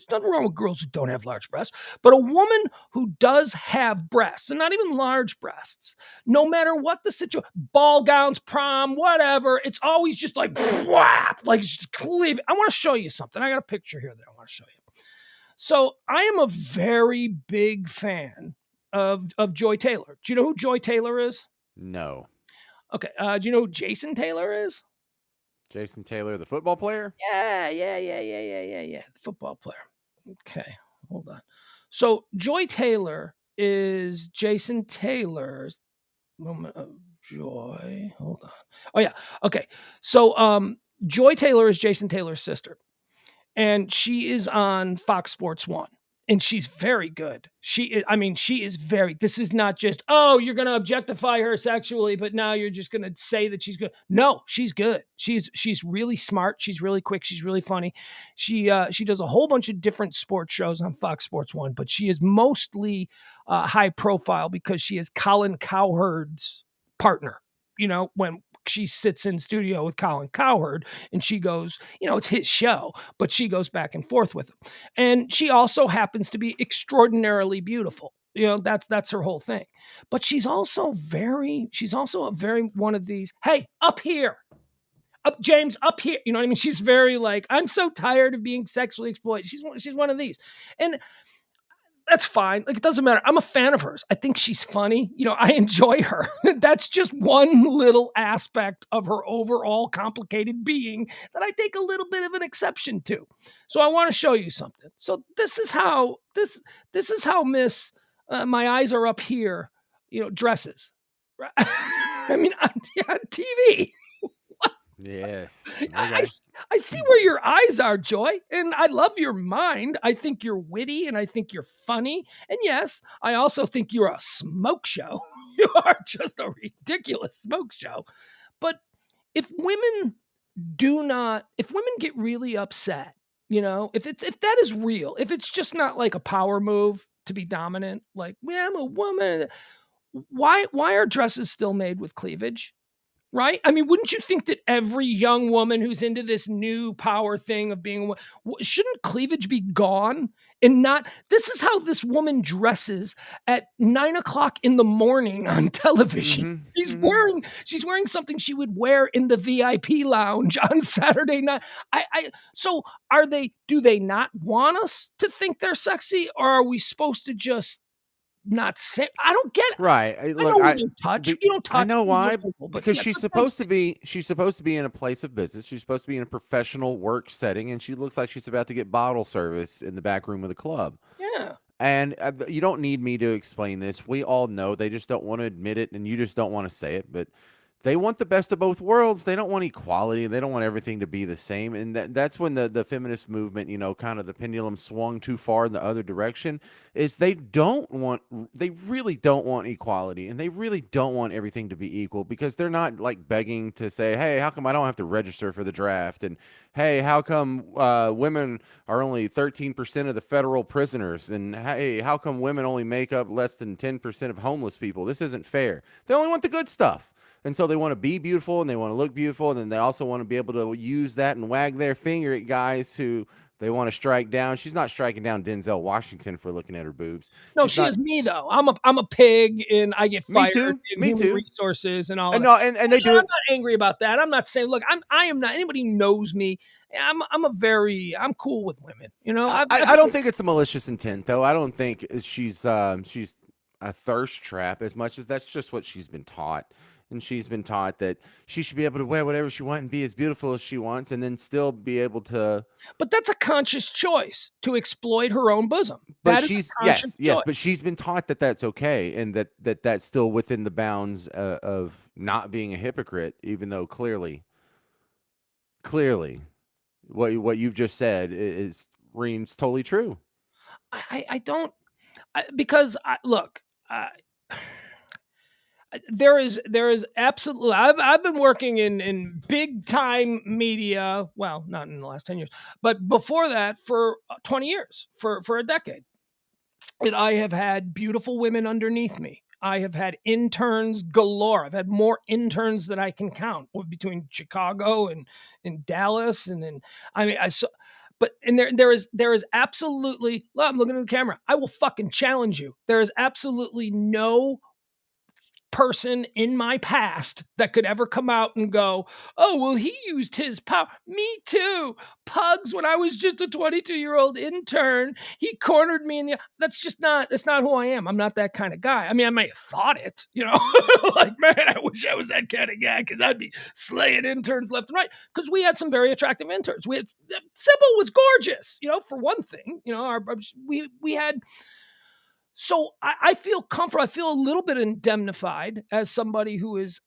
There's nothing wrong with girls who don't have large breasts, but a woman who does have breasts, and not even large breasts, no matter what the situation, ball gowns, prom, whatever, it's always just like, whap, like just cleave. I want to show you something. I got a picture here that I want to show you. So I am a very big fan of Joy Taylor. Do you know who Joy Taylor is? No. Okay. Do you know who Jason Taylor is? Jason Taylor, the football player? Yeah. The football player. Okay, hold on. So Joy Taylor is Jason Taylor's moment of joy. Hold on. Oh yeah. Okay. So Joy Taylor is Jason Taylor's sister, and she is on Fox Sports 1. And she's very good. She is very, this is not just, oh, you're going to objectify her sexually, but now you're just going to say that she's good. No, she's good. She's really smart. She's really quick. She's really funny. She does a whole bunch of different sports shows on Fox Sports 1, but she is mostly high profile because she is Colin Cowherd's partner. You know, when she sits in studio with Colin Cowherd and she goes, you know, it's his show, but she goes back and forth with him. And she also happens to be extraordinarily beautiful. You know, that's her whole thing. But she's also a very one of these, hey, up here. Up, James, up here. You know what I mean? She's very like, I'm so tired of being sexually exploited. She's one of these. And that's fine. Like, it doesn't matter. I'm a fan of hers. I think she's funny. You know, I enjoy her. That's just one little aspect of her overall complicated being that I take a little bit of an exception to. So I want to show you something. So this is how Miss My Eyes Are Up Here, you know, dresses. I mean, on TV. Yes. Okay. I see where your eyes are, Joy, and I love your mind. I think you're witty and I think you're funny. And yes, I also think you're a smoke show. You are just a ridiculous smoke show. But if women get really upset, you know, if that is real, if it's just not like a power move to be dominant, like, yeah, I'm a woman. Why are dresses still made with cleavage? right? I mean, wouldn't you think that every young woman who's into this new power thing of being shouldn't cleavage be gone? And not, this is how this woman dresses at 9 o'clock in the morning on television. She's wearing something she would wear in the VIP lounge on Saturday night. So do they not want us to think they're sexy, or are we supposed to just not say? I don't get it. Right. Look, you don't touch. I know why. But Because yeah, she's supposed to be in a place of business. She's supposed to be in a professional work setting, and she looks like she's about to get bottle service in the back room of the club. yeah. And you don't need me to explain this. We all know. They just don't want to admit it, and you just don't want to say it. But they want the best of both worlds. They don't want equality. They don't want everything to be the same. And that's when the feminist movement, kind of the pendulum swung too far in the other direction, is they really don't want equality. And they really don't want everything to be equal, because they're not like begging to say, hey, how come I don't have to register for the draft? And hey, how come women are only 13% of the federal prisoners? And hey, how come women only make up less than 10% of homeless people? This isn't fair. They only want the good stuff. And so they want to be beautiful, and they want to look beautiful, and then they also want to be able to use that and wag their finger at guys who they want to strike down. She's not striking down Denzel Washington for looking at her boobs. No, she is me though. I'm a pig, and I get fired. Me too. Resources and all. And no, and they do. I'm not angry about that. I'm not saying. Look, I am not. Anybody who knows me. I'm cool with women. I don't think it's a malicious intent, though. I don't think she's a thirst trap as much as that's just what she's been taught. And she's been taught that she should be able to wear whatever she wants and be as beautiful as she wants, and then still be able to. But that's a conscious choice to exploit her own bosom. But yes. But she's been taught that that's okay, and that's still within the bounds of not being a hypocrite, even though clearly, what you've just said reams totally true. I don't, because look. There is absolutely. I've been working in big time media. Well, not in the last 10 years, but before that for 20 years, for a decade. And I have had beautiful women underneath me. I have had interns galore. I've had more interns than I can count between Chicago and Dallas, and then But there is absolutely. Well, I'm looking at the camera. I will fucking challenge you. There is absolutely no person in my past that could ever come out and go, oh, well, he used his power. Me too. Pugs, when I was just a 22-year-old intern, he cornered me that's not who I am. I'm not that kind of guy. I mean, I might have thought it, like, man, I wish I was that kind of guy, because I'd be slaying interns left and right, because we had some very attractive interns. Sybil was gorgeous, for one thing, we had. So I feel comfortable. I feel a little bit indemnified as somebody who is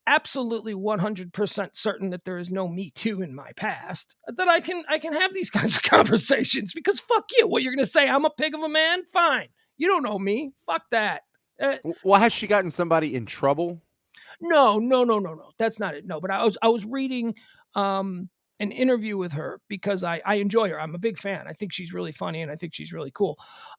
absolutely 100% certain that there is no Me Too in my past, that I can have these kinds of conversations, because fuck you. What you're going to say? I'm a pig of a man? Fine. You don't know me. Fuck that. Well, has she gotten somebody in trouble? No. That's not it. No, but I was reading an interview with her because I enjoy her. I'm a big fan. I think she's really funny, and I think she's really cool.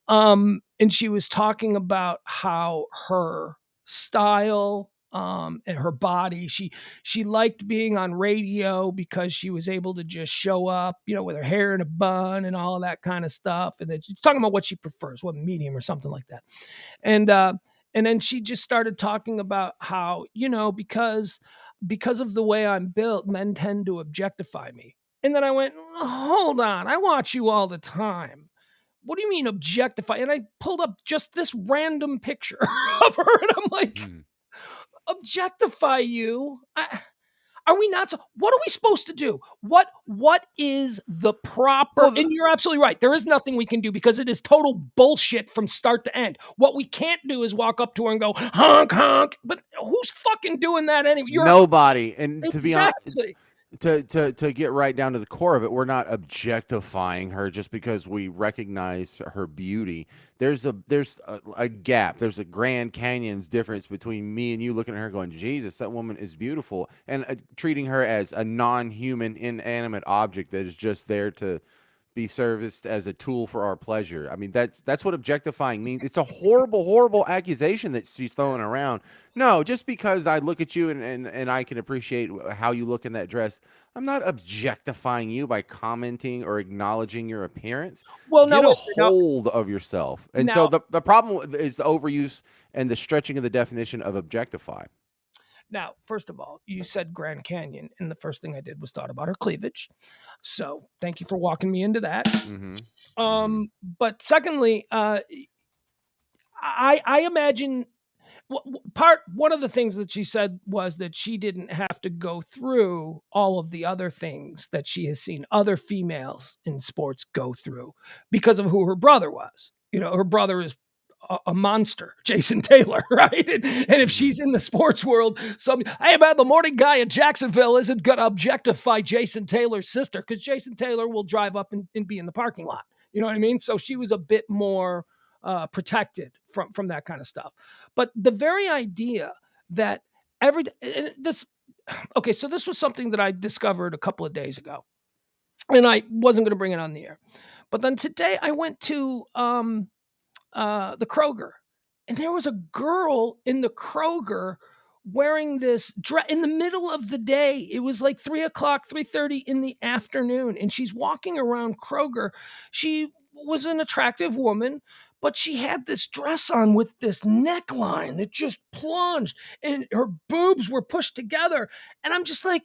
And she was talking about how her style and her body, she liked being on radio because she was able to just show up, with her hair in a bun and all of that kind of stuff. And then she's talking about what she prefers, what medium or something like that. And then she just started talking about how, because of the way I'm built, men tend to objectify me. And then I went, hold on, I watch you all the time. What do you mean objectify? And I pulled up just this random picture of her, and I'm like, objectify you? Are we not? What are we supposed to do? What is the proper? And you're absolutely right. There is nothing we can do, because it is total bullshit from start to end. What we can't do is walk up to her and go, honk, honk. But who's fucking doing that anyway? Nobody. And exactly. To be honest, to get right down to the core of it, we're not objectifying her just because we recognize her beauty. There's a gap. There's a Grand Canyon's difference between me and you looking at her going, Jesus, that woman is beautiful, and treating her as a non-human, inanimate object that is just there to be serviced as a tool for our pleasure. I mean, that's what objectifying means. It's a horrible, horrible accusation that she's throwing around. No, just because I look at you and I can appreciate how you look in that dress, I'm not objectifying you by commenting or acknowledging your appearance. Well, Get now, a wait, now, hold of yourself. And now so the problem is the overuse and the stretching of the definition of objectify. Now, first of all, you said Grand Canyon, and the first thing I did was thought about her cleavage. So thank you for walking me into that. Mm-hmm. But secondly, I imagine one of the things that she said was that she didn't have to go through all of the other things that she has seen other females in sports go through because of who her brother was. You know, her brother is a monster, Jason Taylor, right? And if she's in the sports world, hey man, the morning guy in Jacksonville isn't going to objectify Jason Taylor's sister because Jason Taylor will drive up and be in the parking lot. You know what I mean? So she was a bit more protected from that kind of stuff. But the very idea that this was something that I discovered a couple of days ago, and I wasn't going to bring it on the air. But then today I went to the Kroger, and there was a girl in the Kroger wearing this dress in the middle of the day. It was like 3:30 in the afternoon, and she's walking around Kroger. She was an attractive woman, but she had this dress on with this neckline that just plunged, and her boobs were pushed together. And I'm just like,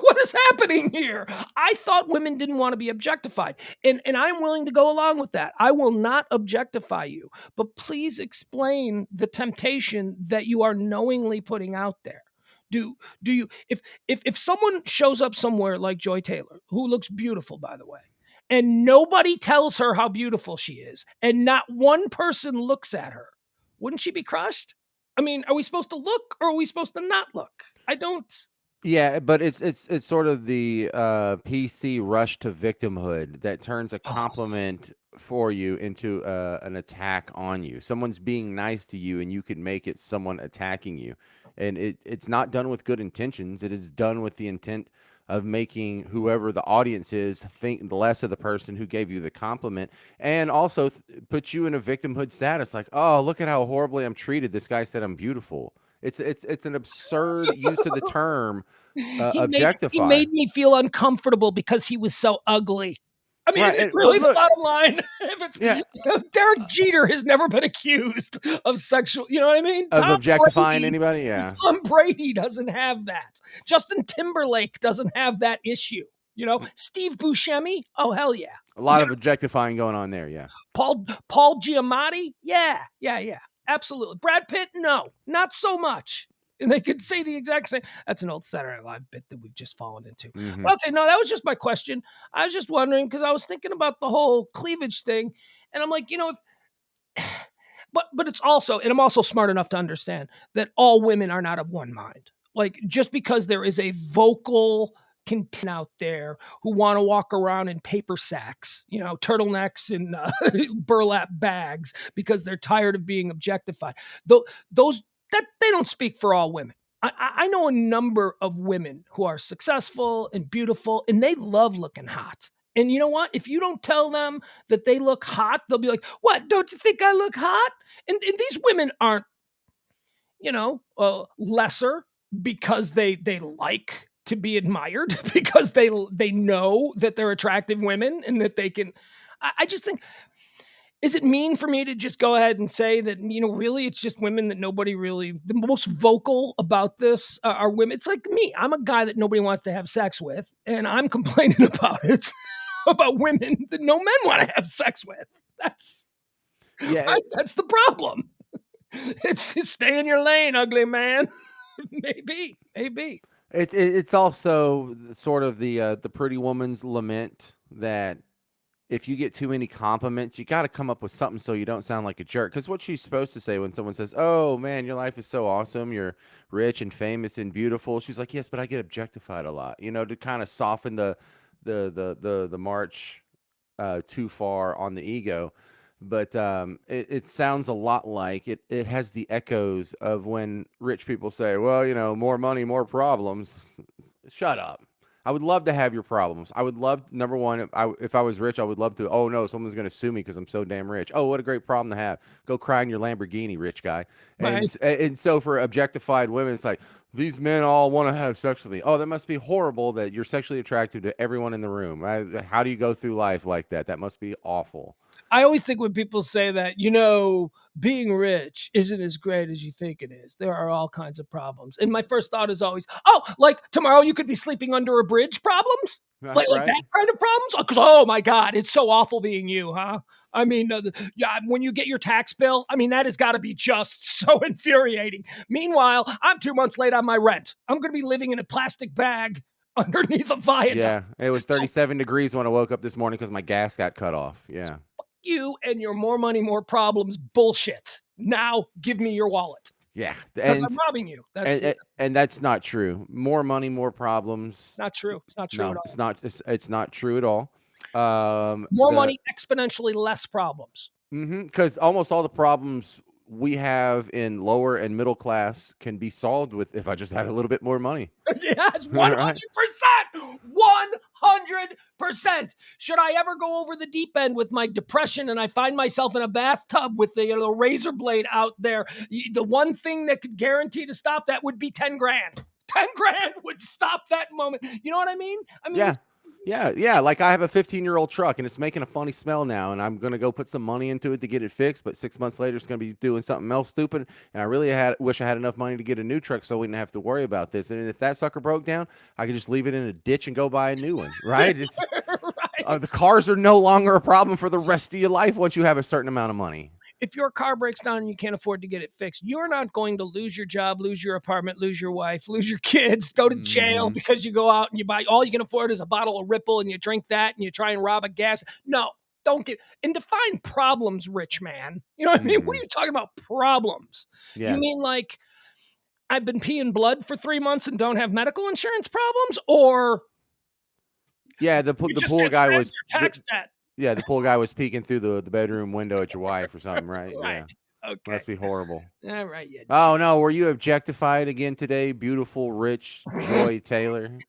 what is happening here? I thought women didn't want to be objectified, and I'm willing to go along with that. I will not objectify you, but please explain the temptation that you are knowingly putting out there. Do you, if someone shows up somewhere like Joy Taylor, who looks beautiful, by the way, and nobody tells her how beautiful she is, and not one person looks at her, wouldn't she be crushed? I mean, are we supposed to look or are we supposed to not look? I don't. Yeah, but it's sort of the PC rush to victimhood that turns a compliment for you into an attack on you. Someone's being nice to you, and you could make it someone attacking you, and it's not done with good intentions. It is done with the intent of making whoever the audience is think less of the person who gave you the compliment, and also put you in a victimhood status. Like, oh, look at how horribly I'm treated. This guy said I'm beautiful. It's an absurd use of the term objectify. He made me feel uncomfortable because he was so ugly. I mean, Right, is it and- really but the look- bottom line? Yeah. Derek Jeter has never been accused of sexual, you know what I mean? Of Tom objectifying Brady- anybody, yeah. Tom Brady doesn't have that. Justin Timberlake doesn't have that issue. You know, Steve Buscemi, oh hell yeah. A lot of objectifying going on there, yeah. Paul Giamatti, yeah. Absolutely. Brad Pitt, no, not so much. And they could say the exact same. That's an old Saturday Night Live bit that we've just fallen into. Mhm. Okay, no, that was just my question. I was just wondering because I was thinking about the whole cleavage thing, and I'm like, you know, but it's also, and I'm also smart enough to understand that all women are not of one mind. Like just because there is a vocal contingent out there who want to walk around in paper sacks, you know, turtlenecks and burlap bags because they're tired of being objectified. Those that they don't speak for all women. I know a number of women who are successful and beautiful, and they love looking hot. And you know what? If you don't tell them that they look hot, they'll be like, "What? Don't you think I look hot?" And these women aren't, you know, lesser because they like to be admired because they know that they're attractive women and that they can. I just think, is it mean for me to just go ahead and say that, you know, really it's just women that nobody really, the most vocal about this are women? It's like me. I'm a guy that nobody wants to have sex with, and I'm complaining about it, about women that no men want to have sex with. That's the problem. It's stay in your lane, ugly man. Maybe. It's also sort of the pretty woman's lament that if you get too many compliments, you got to come up with something so you don't sound like a jerk. Because what she's supposed to say when someone says, "Oh man, your life is so awesome, you're rich and famous and beautiful," she's like, "Yes, but I get objectified a lot," you know, to kind of soften the march too far on the ego. But it sounds a lot like it has the echoes of when rich people say, well, you know, more money, more problems. Shut up. I would love to have your problems. I would love, number one, if I was rich, I would love to, oh no, someone's going to sue me because I'm so damn rich. Oh, what a great problem to have. Go cry in your Lamborghini, rich guy. Right. And so for objectified women, it's like, these men all want to have sex with me. Oh, that must be horrible that you're sexually attracted to everyone in the room. How do you go through life like that? That must be awful. I always think when people say that, you know, being rich isn't as great as you think it is. There are all kinds of problems. And my first thought is always, oh, like tomorrow you could be sleeping under a bridge problems? Like Right. that kind of problems? Because, oh my God, it's so awful being you, huh? I mean, yeah, when you get your tax bill, I mean, that has got to be just so infuriating. Meanwhile, I'm 2 months late on my rent. I'm going to be living in a plastic bag underneath a viaduct. Yeah, it was 37 degrees when I woke up this morning because my gas got cut off. Yeah. You and your more money, more problems bullshit. Now give me your wallet. Yeah. Because I'm robbing you. And that's not true. More money, more problems. Not true. It's not true No, at all. it's not true at all. More money, exponentially less problems. Because almost all the problems we have in lower and middle class can be solved with if I just had a little bit more money. Yes, 100%. 100%. Should I ever go over the deep end with my depression and I find myself in a bathtub with the razor blade out there, the one thing that could guarantee to stop that would be 10 grand. 10 grand would stop that moment. You know what I mean? I mean, Yeah. Like I have a 15-year-old truck and it's making a funny smell now, and I'm gonna go put some money into it to get it fixed. But 6 months later, it's gonna be doing something else stupid. And I really wish I had enough money to get a new truck so we didn't have to worry about this. And if that sucker broke down, I could just leave it in a ditch and go buy a new one. Right? It's right. The cars are no longer a problem for the rest of your life once you have a certain amount of money. If your car breaks down and you can't afford to get it fixed, you're not going to lose your job, lose your apartment, lose your wife, lose your kids, go to jail because you go out and you buy all you can afford is a bottle of Ripple and you drink that and you try and rob a gas. No, don't get and define problems, rich man. You know what I mean? What are you talking about? Problems. Yeah. You mean like I've been peeing blood for 3 months and don't have medical insurance problems? Or Yeah, the pool guy was tax debt. yeah, the pool guy was peeking through the bedroom window at your wife or something, right? Right. Yeah. Okay. Must be horrible. All right. Yeah. Oh no, were you objectified again today, beautiful, rich Joy Taylor?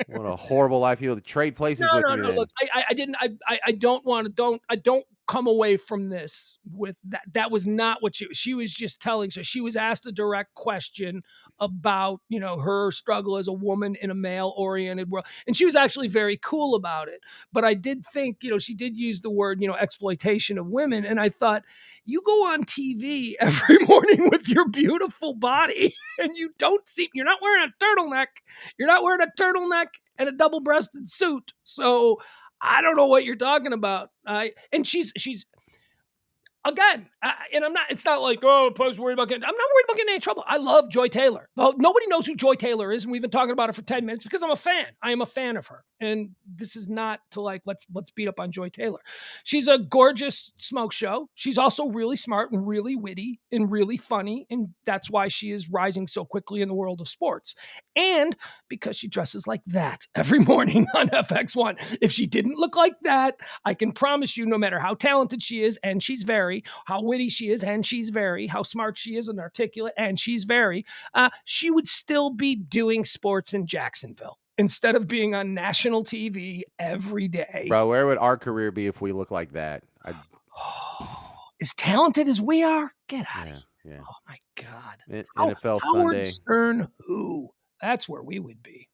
What a horrible life you trade places with me. No. Then. Look, I didn't. I don't want to. I don't come away from this with that. That was not what she was just telling. So she was asked a direct question about, you know, her struggle as a woman in a male-oriented world, and she was actually very cool about it. But I did think, you know, she did use the word, you know, exploitation of women, and I thought, you go on TV every morning with your beautiful body, and you're not wearing a turtleneck. You're not wearing a turtleneck and a double-breasted suit. So I don't know what you're talking about. And she's again, and I'm not. It's not like, oh, Pug's worried about getting. I'm not worried about getting in any trouble. I love Joy Taylor. Well, nobody knows who Joy Taylor is, and we've been talking about her for 10 minutes because I'm a fan. I am a fan of her, and this is not to like let's beat up on Joy Taylor. She's a gorgeous smoke show. She's also really smart and really witty and really funny, and that's why she is rising so quickly in the world of sports. And because she dresses like that every morning on FX1. If she didn't look like that, I can promise you, no matter how talented she is, and she's very, how witty she is, and she's very, how smart she is and articulate, and she's very, she would still be doing sports in Jacksonville instead of being on national TV every day. Bro, where would our career be if we look like that? As talented as we are, get out of here. Yeah. Oh my God. NFL Howard Sunday. Stern, who? That's where we would be.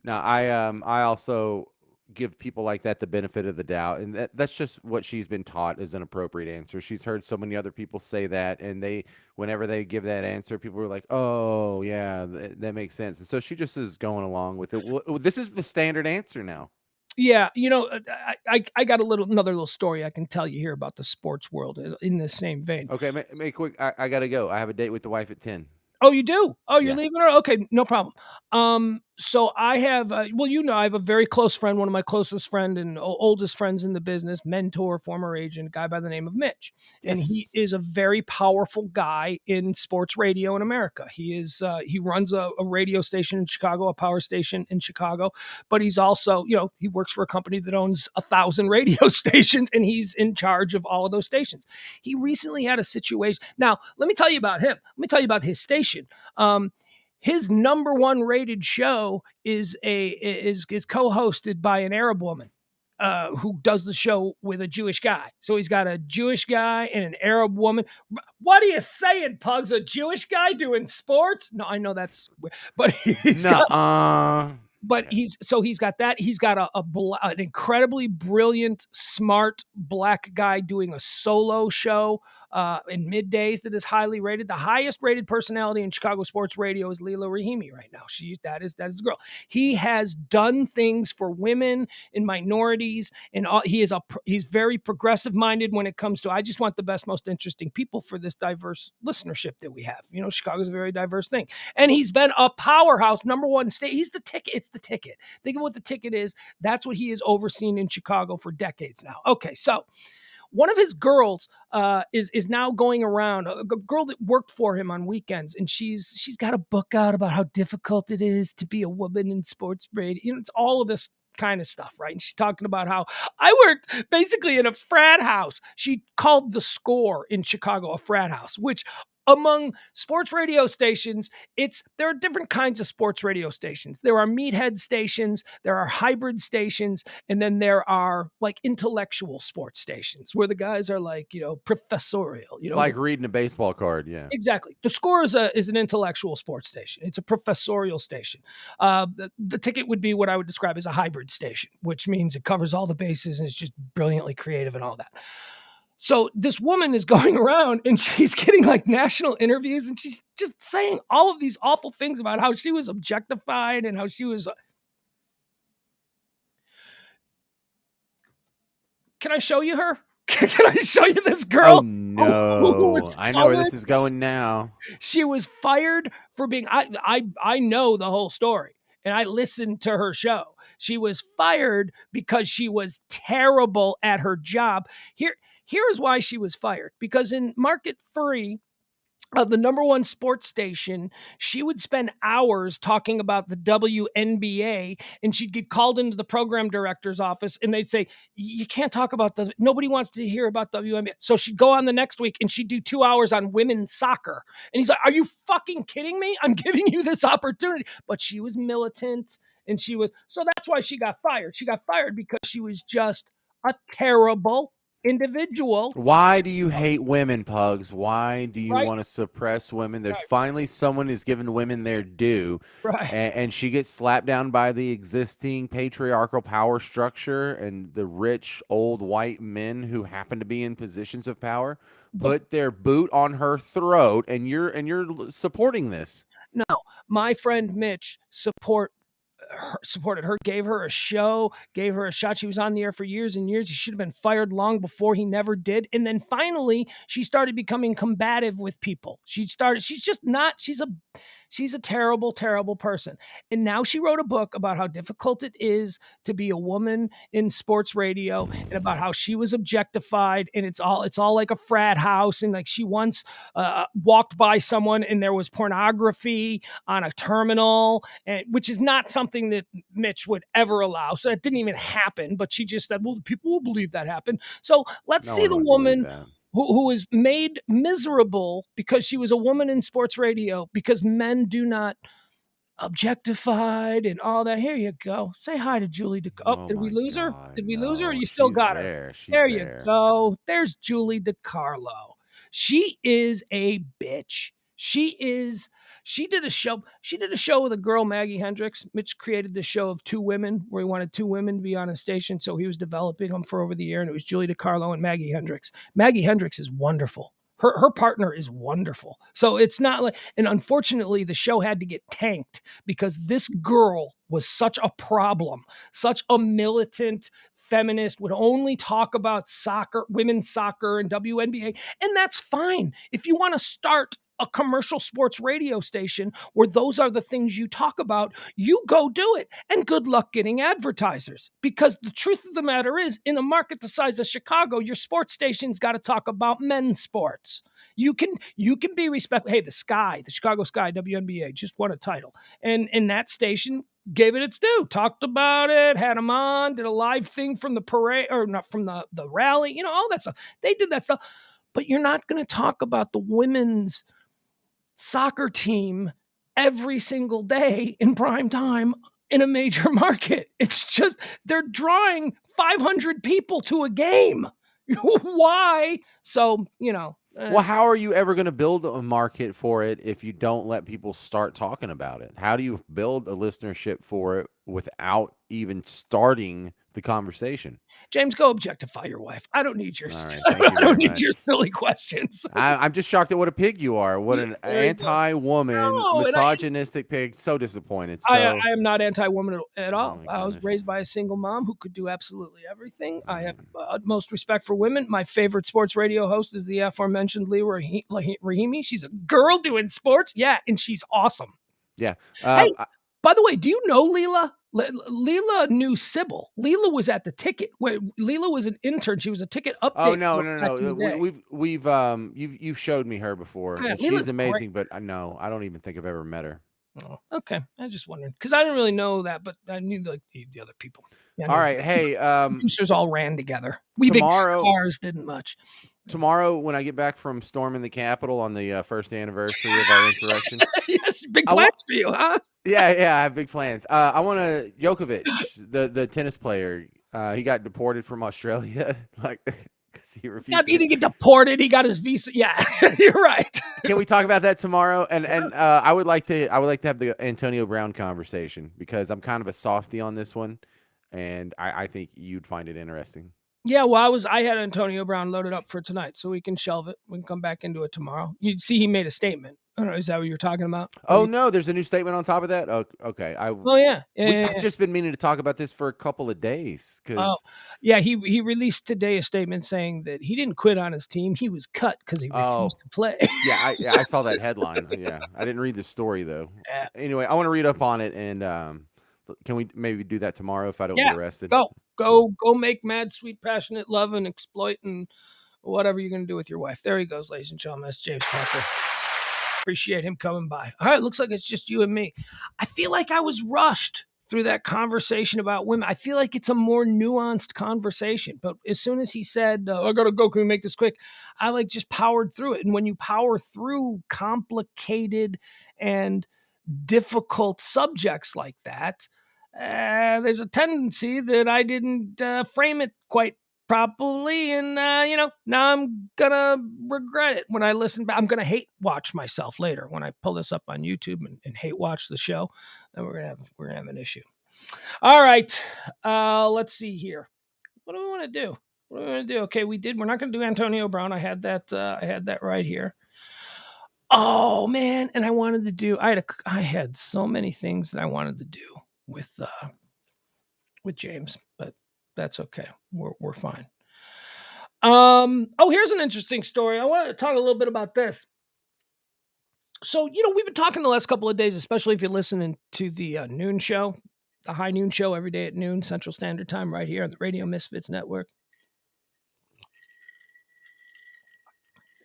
Now, I also give people like that the benefit of the doubt, and that's just what she's been taught is an appropriate answer. She's heard so many other people say that, and whenever they give that answer, people are like, "Oh, yeah, that makes sense." And so she just is going along with it. Well, this is the standard answer now. Yeah, you know, I got another little story I can tell you here about the sports world in this same vein. Okay, make quick. I gotta go. I have a date with the wife at 10. Oh, you do? Oh, you're Yeah. leaving her? Okay, no problem. so I have, I have a very close friend, one of my closest friend and oldest friends in the business, mentor, former agent, a guy by the name of Mitch. And Yes. he is a very powerful guy in sports radio in America. He runs a radio station in Chicago, a power station in Chicago, but he's also, he works for a company that owns 1,000 radio stations, and he's in charge of all of those stations. He recently had a situation. Now, let me tell you about him. Let me tell you about his station. His number one rated show is co-hosted by an Arab woman who does the show with a Jewish guy. So he's got a Jewish guy and an Arab woman. What are you saying, Pugs? A Jewish guy doing sports? No, I know that's, but he's got that. He's got an incredibly brilliant, smart black guy doing a solo show in middays that is highly rated. The highest rated personality in Chicago sports radio is Leela Rahimi right now. That is the girl. He has done things for women and minorities, and he's very progressive minded when it comes to, I just want the best, most interesting people for this diverse listenership that we have. Chicago's a very diverse thing, and he's been a powerhouse, number one state. He's the ticket. It's the ticket. Think of what the ticket is. That's what he has overseen in Chicago for decades now. Okay, so one of his girls is now going around, a girl that worked for him on weekends, and she's got a book out about how difficult it is to be a woman in sports radio. It's all of this kind of stuff, right? And she's talking about how I worked basically in a frat house. She called The Score in Chicago a frat house, which among sports radio stations, there are different kinds of sports radio stations. There are meathead stations, there are hybrid stations, and then there are like intellectual sports stations where the guys are like, professorial. It's like reading a baseball card, yeah. Exactly. The Score is an intellectual sports station. It's a professorial station. The ticket would be what I would describe as a hybrid station, which means it covers all the bases and it's just brilliantly creative and all that. So this woman is going around and she's getting like national interviews, and she's just saying all of these awful things about how she was objectified and how she was. Can I show you her? Can I show you this girl? Oh no! I know where this is going now. She was fired for being. I know the whole story, and I listened to her show. She was fired because she was terrible at her job. Here's why she was fired. Because in Market 3 of the number one sports station, she would spend hours talking about the WNBA, and she'd get called into the program director's office, and they'd say, you can't talk about nobody wants to hear about WNBA. So she'd go on the next week and she'd do 2 hours on women's soccer. And he's like, are you fucking kidding me? I'm giving you this opportunity. But she was militant, and so that's why she got fired. She got fired because she was just a terrible individual. Why do you hate women, Pugs? Why do you want to suppress women? There's finally someone who's given women their due, and she gets slapped down by the existing patriarchal power structure, and the rich old white men who happen to be in positions of power put their boot on her throat, and you're supporting this. No, my friend Mitch supported her, gave her a show, gave her a shot. She was on the air for years and years. He should have been fired long before he never did. And then finally, she started becoming combative with people. She's a terrible, terrible person. And now she wrote a book about how difficult it is to be a woman in sports radio, and about how she was objectified, and it's all like a frat house. And like she once walked by someone and there was pornography on a terminal, which is not something that Mitch would ever allow. So that didn't even happen, but she just said, well, people will believe that happened. So let's see the woman who was made miserable because she was a woman in sports radio, because men do not objectified and all that. Here you go. Say hi to Julie DeCarlo. Did we lose her? Did we lose her? Or you still got her? There you go. There's Julie DeCarlo. She is a bitch. She did a show with a girl, Maggie Hendricks. Mitch created this show of 2 women where he wanted 2 women to be on a station. So he was developing them for over the year. And it was Julie DeCarlo and Maggie Hendricks. Maggie Hendricks is wonderful. Her partner is wonderful. So it's not like, and unfortunately the show had to get tanked because this girl was such a problem, such a militant feminist, would only talk about soccer, women's soccer and WNBA. And that's fine. If you want to start a commercial sports radio station where those are the things you talk about, you go do it. And good luck getting advertisers. Because the truth of the matter is, in a market the size of Chicago, your sports station's got to talk about men's sports. You can be respectful. Hey, the Chicago Sky, WNBA, just won a title. And that station gave it its due, talked about it, had them on, did a live thing from the parade, or not from the rally, all that stuff. They did that stuff. But you're not going to talk about the women's soccer team every single day in prime time in a major market. It's just, they're drawing 500 people to a game. Why? So, Well, how are you ever going to build a market for it if you don't let people start talking about it? How do you build a listenership for it without even starting the conversation? James, go objectify your wife. I don't need your, Right, I don't need your silly questions. I'm just shocked at what a pig you are. What an anti-woman, misogynistic pig. So disappointed. So I am not anti-woman at all. Oh, I was raised by a single mom who could do absolutely everything. I have utmost respect for women. My favorite sports radio host is the aforementioned Leela Rahimi. She's a girl doing sports. Yeah, and she's awesome. Yeah. Hey, by the way, do you know Leela? Leela knew Sybil. Leela was at the ticket. Leela was an intern. She was a ticket update. Oh no. You've showed me her before. Yeah, and she's amazing, great. But no, I don't even think I've ever met her. Oh, okay. I just wondered because I didn't really know that, but I knew the other people. Yeah, all right. Hey, producers all ran together. We big stars didn't much. Tomorrow, when I get back from storming the Capitol on the first anniversary of our insurrection, yes, big plans for you, huh? Yeah, I have big plans. I want to Djokovic, the tennis player. He got deported from Australia, because he refused. He didn't get deported. He got his visa. Yeah, you're right. Can we talk about that tomorrow? And I would like to have the Antonio Brown conversation because I'm kind of a softie on this one, and I think you'd find it interesting. Yeah, well, I had Antonio Brown loaded up for tonight, so we can shelve it. We can come back into it tomorrow. You'd see he made a statement. I don't know, is that what you're talking about? Oh, no, there's a new statement on top of that? Oh, okay. I've just been meaning to talk about this for a couple of days. He released today a statement saying that he didn't quit on his team. He was cut because he refused to play. I saw that headline. Yeah, I didn't read the story, though. Yeah. Anyway, I want to read up on it, and can we maybe do that tomorrow if I don't get arrested? Go make mad, sweet, passionate love and exploit and whatever you're going to do with your wife. There he goes, ladies and gentlemen. That's James Parker. Appreciate him coming by. All right, looks like it's just you and me. I feel like I was rushed through that conversation about women. I feel like it's a more nuanced conversation. But as soon as he said, I got to go, can we make this quick? I just powered through it. And when you power through complicated and difficult subjects like that, there's a tendency that I didn't frame it quite properly, and now I'm gonna regret it when I listen back. I'm gonna hate watch myself later when I pull this up on YouTube and hate watch the show. Then we're gonna have an issue. All right, let's see here. What do we want to do? Okay, we're not gonna do Antonio Brown. I had that right here. Oh man, and I had so many things that I wanted to do with James, but that's okay. We're fine. Here's an interesting story. I want to talk a little bit about this. So, we've been talking the last couple of days, especially if you're listening to the noon show, the high noon show every day at noon Central Standard Time right here on the Radio Misfits Network.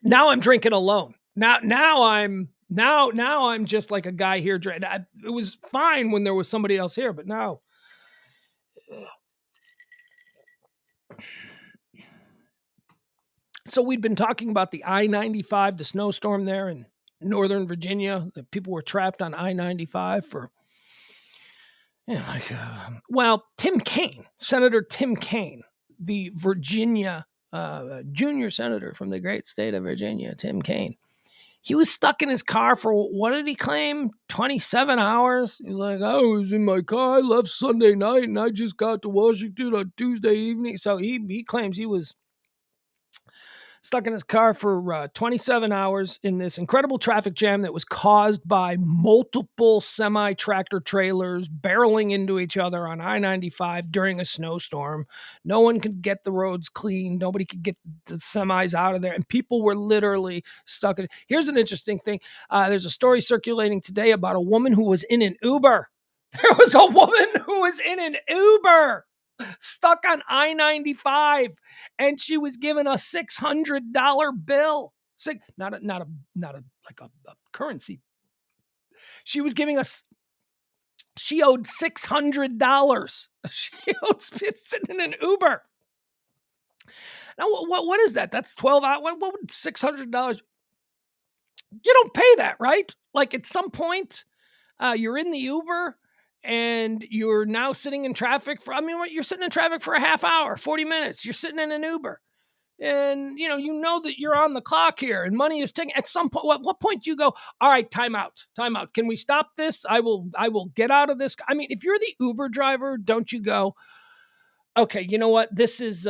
Now I'm drinking alone. Now I'm just like a guy here. It was fine when there was somebody else here, but now. So we'd been talking about the I-95, the snowstorm there in Northern Virginia. The people were trapped on I-95 for, Tim Kaine, Senator Tim Kaine, the Virginia junior senator from the great state of Virginia, Tim Kaine. He was stuck in his car for, what did he claim? 27 hours. He's like, I was in my car. I left Sunday night and I just got to Washington on Tuesday evening. So he claims he was stuck in his car for 27 hours in this incredible traffic jam that was caused by multiple semi-tractor trailers barreling into each other on I-95 during a snowstorm. No one could get the roads clean. Nobody could get the semis out of there. And people were literally stuck in. Here's an interesting thing. There's a story circulating today about a woman who was in an Uber. There was a woman who was in an Uber stuck on I-95, and she was given a $600 bill. Not a currency. She was giving us. She owed $600. She owed sitting in an Uber. Now, what is that? That's 12 hours. What would $600? You don't pay that, right? Like at some point, you're in the Uber. And you're now sitting in traffic you're sitting in traffic for a half hour, 40 minutes. You're sitting in an Uber. And, you know that you're on the clock here and money is ticking. At some point, what point do you go, all right, time out. Can we stop this? I will get out of this. I mean, if you're the Uber driver, don't you go, okay, you know what? This is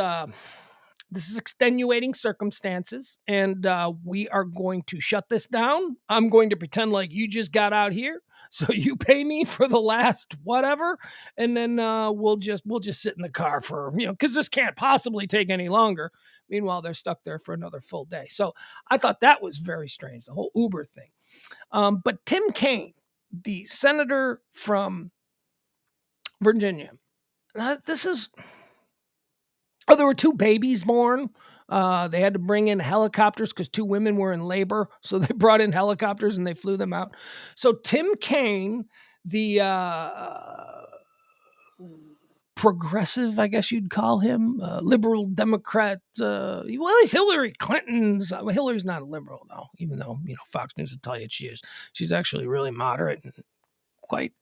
extenuating circumstances, and we are going to shut this down. I'm going to pretend like you just got out here. So you pay me for the last whatever, and then we'll just sit in the car for, because this can't possibly take any longer. Meanwhile, they're stuck there for another full day. So I thought that was very strange, the whole Uber thing. But Tim Kaine, the senator from Virginia, there were 2 babies born. They had to bring in helicopters because 2 women were in labor. So they brought in helicopters and they flew them out. So Tim Kaine, the progressive, I guess you'd call him, liberal Democrat. He's Hillary Clinton's. Hillary's not a liberal, though, even though, Fox News will tell you she is. She's actually really moderate and quite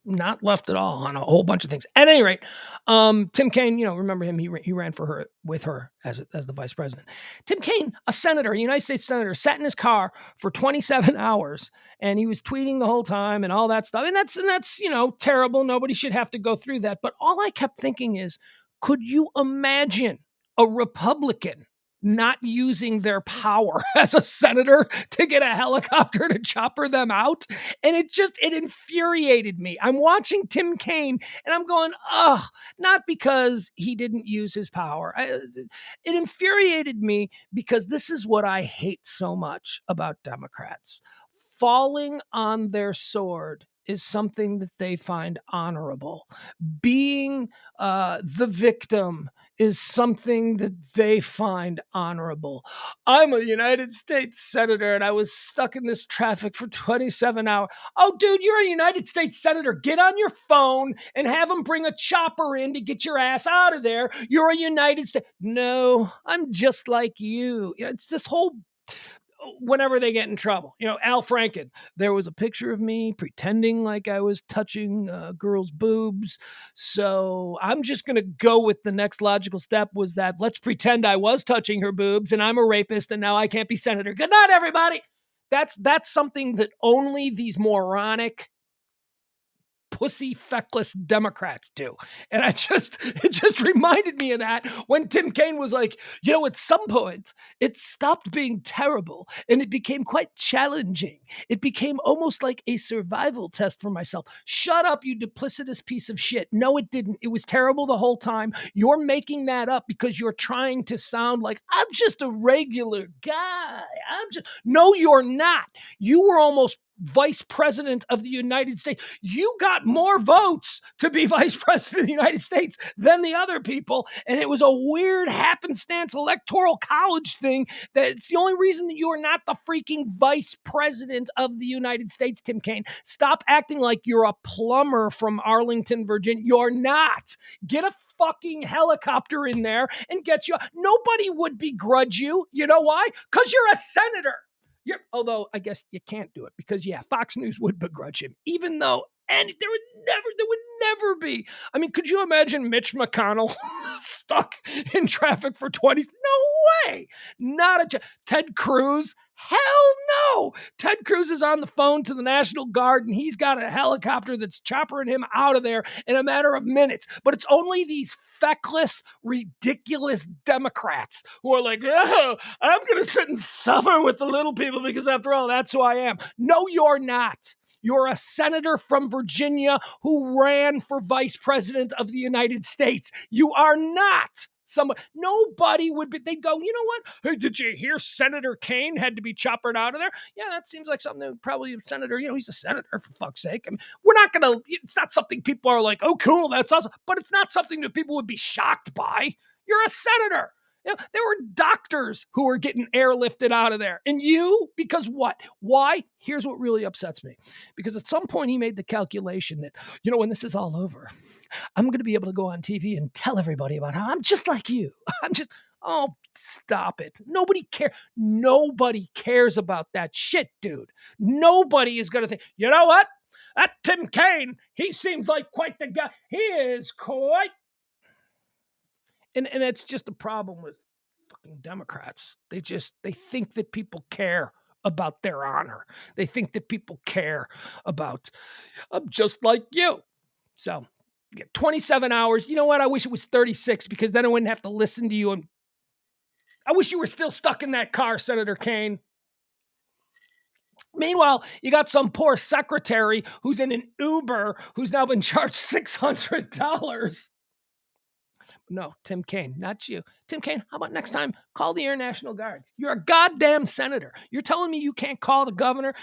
not left at all on a whole bunch of things. At any rate, Tim Kaine, remember him? He ran for her with her as the vice president. Tim Kaine, a senator, a United States senator, sat in his car for 27 hours, and he was tweeting the whole time and all that stuff. And that's terrible. Nobody should have to go through that. But all I kept thinking is, could you imagine a Republican not using their power as a senator to get a helicopter to chopper them out? And it infuriated me. I'm watching Tim Kaine and I'm going, not because he didn't use his power. It infuriated me because this is what I hate so much about Democrats. Falling on their sword is something that they find honorable. Being the victim is something that they find honorable. I'm a United States senator and I was stuck in this traffic for 27 hours. Oh, dude, you're a United States senator. Get on your phone and have them bring a chopper in to get your ass out of there. You're a United States. No, I'm just like you. It's this whole... Whenever they get in trouble, Al Franken, there was a picture of me pretending like I was touching a girl's boobs. So I'm just going to go with the next logical step was that let's pretend I was touching her boobs and I'm a rapist and now I can't be senator. Good night, everybody. That's something that only these moronic, pussy feckless Democrats do. And it just reminded me of that when Tim Kaine was like, at some point it stopped being terrible and it became quite challenging. It became almost like a survival test for myself. Shut up, you duplicitous piece of shit. No, it didn't. It was terrible the whole time. You're making that up because you're trying to sound like I'm just a regular guy. No, you're not. You were almost vice president of the United States. You got more votes to be vice president of the United States than the other people. And it was a weird happenstance electoral college thing that it's the only reason that you are not the freaking vice president of the United States, Tim Kaine. Stop acting like you're a plumber from Arlington, Virginia. You're not. Get a fucking helicopter in there and get you. Nobody would begrudge you. You know why? Because you're a senator. Although I guess you can't do it because Fox News would begrudge him, even though there would never be. I mean, could you imagine Mitch McConnell stuck in traffic for 20? No way. Ted Cruz Hell no. Ted Cruz is on the phone to the National Guard, and he's got a helicopter that's choppering him out of there in a matter of minutes. But it's only these feckless, ridiculous Democrats who are like, oh, I'm going to sit and suffer with the little people because, after all, that's who I am. No, you're not. You're a senator from Virginia who ran for vice president of the United States. You are not nobody would be, they'd go, you know what? Hey, did you hear Senator Kane had to be choppered out of there? Yeah, that seems like something that probably a senator, he's a senator, for fuck's sake. I mean, we're not going to, it's not something people are like, oh, cool, that's awesome. But it's not something that people would be shocked by. You're a senator. There were doctors who were getting airlifted out of there. And you, because what? Why? Here's what really upsets me. Because at some point he made the calculation that, when this is all over, I'm going to be able to go on TV and tell everybody about how I'm just like you. Oh, stop it. Nobody cares about that shit, dude. Nobody is going to think, you know what? That Tim Kaine, he seems like quite the guy. He is quite. And it's just a problem with fucking Democrats. They think that people care about their honor. They think that people care about, I'm just like you. So 27 hours. You know what? I wish it was 36 because then I wouldn't have to listen to you. And I wish you were still stuck in that car, Senator Kane. Meanwhile, you got some poor secretary who's in an Uber who's now been charged $600. No, Tim Kaine, not you. Tim Kaine, how about next time, call the Air National Guard? You're a goddamn senator. You're telling me you can't call the governor?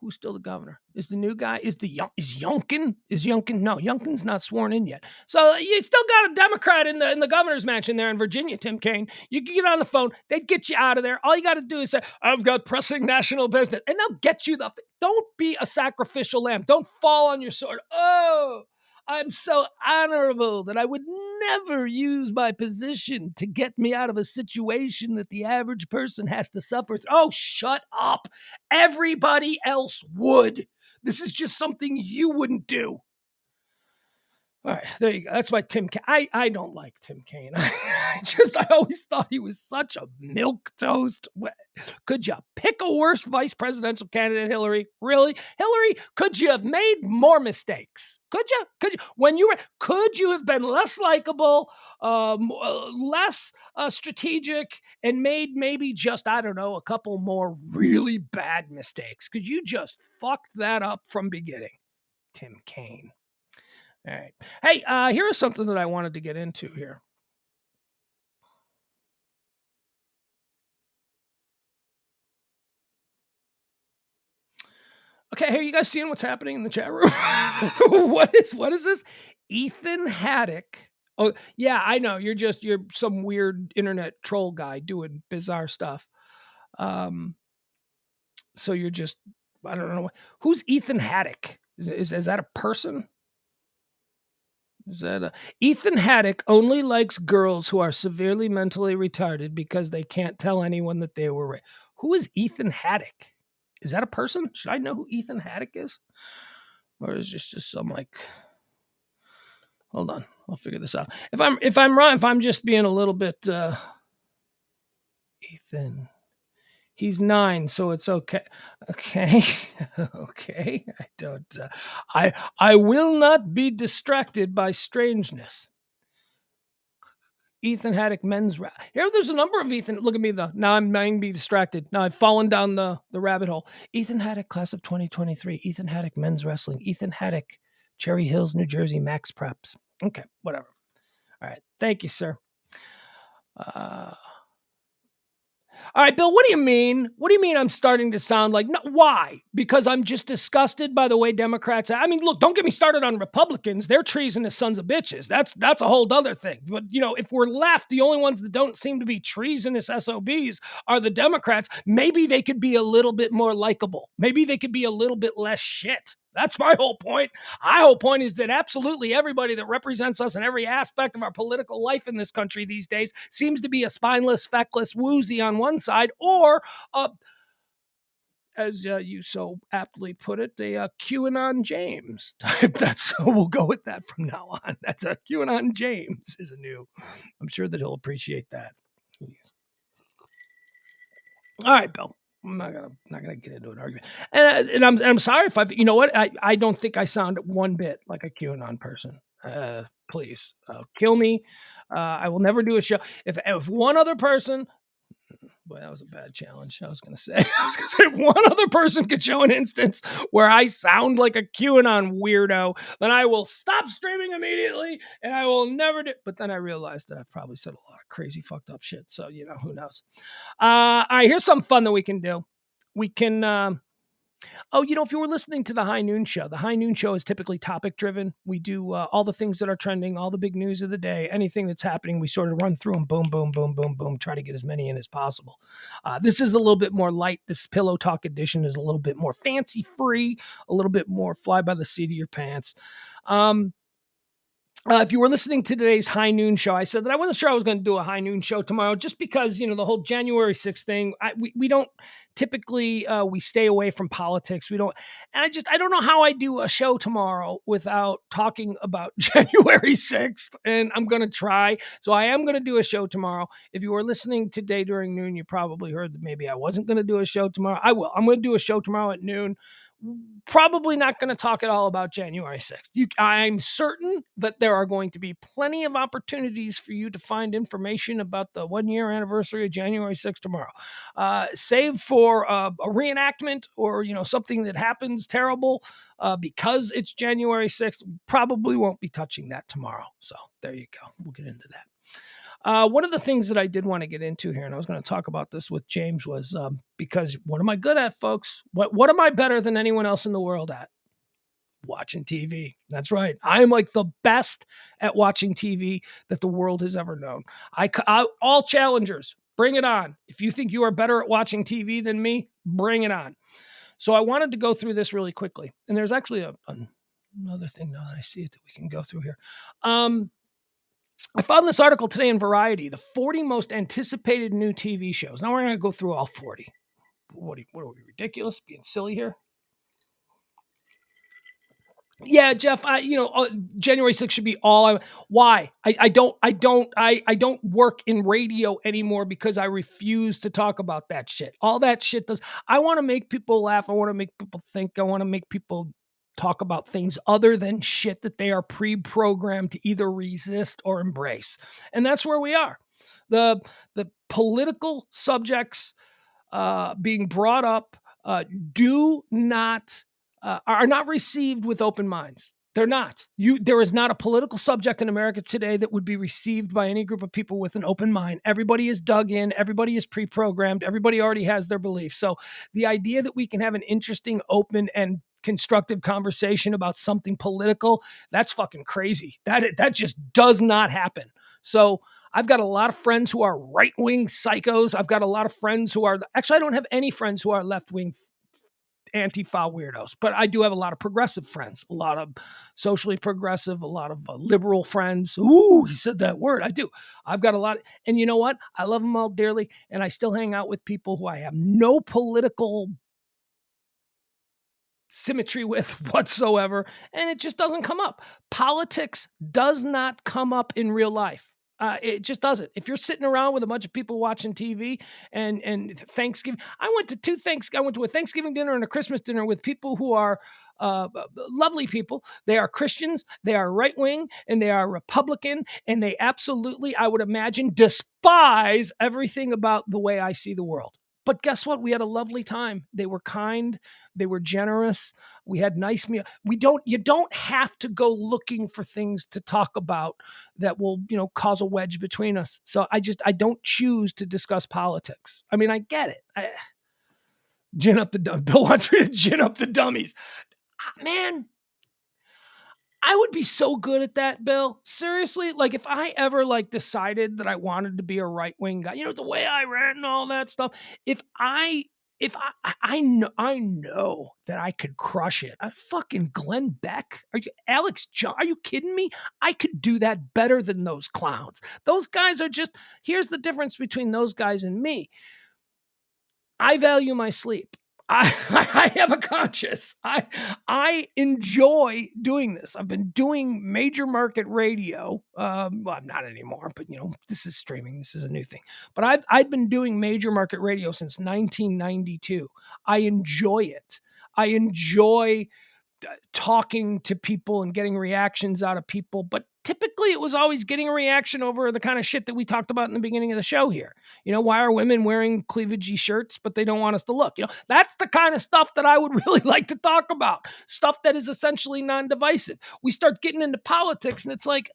Who's still the governor? Is the new guy? Is Youngkin? No, Youngkin's not sworn in yet. So you still got a Democrat in the governor's mansion there in Virginia, Tim Kaine. You can get on the phone. They'd get you out of there. All you got to do is say, I've got pressing national business. And they'll get you don't be a sacrificial lamb. Don't fall on your sword. Oh, I'm so honorable that I would never use my position to get me out of a situation that the average person has to suffer through. Oh, shut up. Everybody else would. This is just something you wouldn't do. All right, there you go. That's why Tim Kaine. I don't like Tim Kaine. I always thought he was such a milquetoast. Could you pick a worse vice presidential candidate, Hillary? Really? Hillary, could you have made more mistakes? Could you? Could you have been less likable, less strategic, and made maybe just, I don't know, a couple more really bad mistakes? Could you just fuck that up from beginning? Tim Kaine. All right. Hey, here's something that I wanted to get into here. Okay, are you guys seeing what's happening in the chat room? What is this? Ethan Haddock. Oh, yeah, I know. You're some weird internet troll guy doing bizarre stuff. So you're just, I don't know. Who's Ethan Haddock? Is that a person? Ethan Haddock only likes girls who are severely mentally retarded because they can't tell anyone that they were raped. Who is Ethan Haddock? Is that a person? Should I know who Ethan Haddock is? Or is this just some hold on, I'll figure this out. If I'm wrong, if I'm just being a little bit Ethan. He's 9, so it's okay. Okay. Okay. I don't, I will not be distracted by strangeness. Ethan Haddock men's here. There's a number of Ethan. Look at me though. Now I'm going to be distracted. Now I've fallen down the rabbit hole. Ethan Haddock, class of 2023. Ethan Haddock, men's wrestling. Ethan Haddock, Cherry Hills, New Jersey, Max Preps. Okay, whatever. All right. Thank you, sir. All right, Bill, what do you mean? What do you mean I'm starting to sound like, no, why? Because I'm just disgusted by the way Democrats, I mean, look, don't get me started on Republicans. They're treasonous sons of bitches. That's a whole other thing. But, if we're left, the only ones that don't seem to be treasonous SOBs are the Democrats. Maybe they could be a little bit more likable. Maybe they could be a little bit less shit. That's my whole point. My whole point is that absolutely everybody that represents us in every aspect of our political life in this country these days seems to be a spineless, feckless woozy on one side, or, as you so aptly put it, a QAnon James. We'll go with that from now on. That's a QAnon James is a new. I'm sure that he'll appreciate that. All right, Bill. I'm not gonna get into an argument, and I'm sorry if you know what, I don't think I sound one bit like a QAnon person. Please, kill me. I will never do a show. If one other person, boy, that was a bad challenge. I was gonna say if one other person could show an instance where I sound like a QAnon weirdo, then I will stop streaming immediately, and I will never do. But then I realized that I've probably said a lot of crazy, fucked up shit. So who knows. All right, here's something fun that we can do. We can, if you were listening to the High Noon Show is typically topic driven. We do all the things that are trending, all the big news of the day, anything that's happening. We sort of run through them, boom, boom, boom, boom, boom, try to get as many in as possible. This is a little bit more light. This Pillow Talk edition is a little bit more fancy free, a little bit more fly by the seat of your pants. If you were listening to today's High Noon Show, I said that I wasn't sure I was going to do a High Noon Show tomorrow, just because, the whole January 6th thing, we don't typically, we stay away from politics. We don't, and I don't know how I do a show tomorrow without talking about January 6th, and I'm going to try. So I am going to do a show tomorrow. If you were listening today during noon, you probably heard that maybe I wasn't going to do a show tomorrow. I will. I'm going to do a show tomorrow at noon. Probably not going to talk at all about January 6th. I'm certain that there are going to be plenty of opportunities for you to find information about the 1-year anniversary of January 6th tomorrow. Save for a reenactment or, something that happens terrible because it's January 6th. Probably won't be touching that tomorrow. So there you go. We'll get into that. One of the things that I did want to get into here, and I was going to talk about this with James, was because what am I good at, folks? What am I better than anyone else in the world at? Watching TV. That's right. I am like the best at watching TV that the world has ever known. All challengers, bring it on. If you think you are better at watching TV than me, bring it on. So I wanted to go through this really quickly. And there's actually another thing now that I see it that we can go through here. I found this article today in Variety, the 40 most anticipated new TV shows. Now we're going to go through all 40. What are we, ridiculous? Being silly here? Yeah, Jeff, January 6th should be all. Why? I don't work in radio anymore because I refuse to talk about that shit. All that shit does. I want to make people laugh. I want to make people think. I want to make people talk about things other than shit that they are pre-programmed to either resist or embrace. And that's where we are. The political subjects being brought up are not received with open minds. They're not. There is not a political subject in America today that would be received by any group of people with an open mind. Everybody is dug in. Everybody is pre-programmed. Everybody already has their beliefs. So the idea that we can have an interesting, open, and constructive conversation about something political, that's fucking crazy. That just does not happen. So I've got a lot of friends who are right-wing psychos. I've got a lot of friends who are, actually, I don't have any friends who are left-wing Antifa weirdos, but I do have a lot of progressive friends, a lot of socially progressive, a lot of liberal friends. Ooh, he said that word. I do. I've got a lot. And you know what? I love them all dearly. And I still hang out with people who I have no political symmetry with whatsoever. And it just doesn't come up. Politics does not come up in real life. It just doesn't. If you're sitting around with a bunch of people watching TV and Thanksgiving, I went to a Thanksgiving dinner and a Christmas dinner with people who are lovely people. They are Christians, they are right wing, and they are Republican, and they absolutely, I would imagine, despise everything about the way I see the world. But guess what? We had a lovely time. They were kind. They were generous. We had nice meals. You don't have to go looking for things to talk about that will, cause a wedge between us. So I don't choose to discuss politics. I mean, I get it. Bill wants me to gin up the dummies. Man, I would be so good at that, Bill. Seriously, like if I ever decided that I wanted to be a right-wing guy, the way I ran and all that stuff, I know that I could crush it. Fucking Glenn Beck. Alex Jones? Are you kidding me? I could do that better than those clowns. Those guys are just, here's the difference between those guys and me. I value my sleep. I have a conscience. I enjoy doing this. I've been doing major market radio. Well, I'm not anymore, but this is streaming. This is a new thing. But I've been doing major market radio since 1992. I enjoy it. I enjoy talking to people and getting reactions out of people, but typically it was always getting a reaction over the kind of shit that we talked about in the beginning of the show here. Why are women wearing cleavagey shirts, but they don't want us to look? That's the kind of stuff that I would really like to talk about. Stuff that is essentially non-divisive. We start getting into politics and it's like,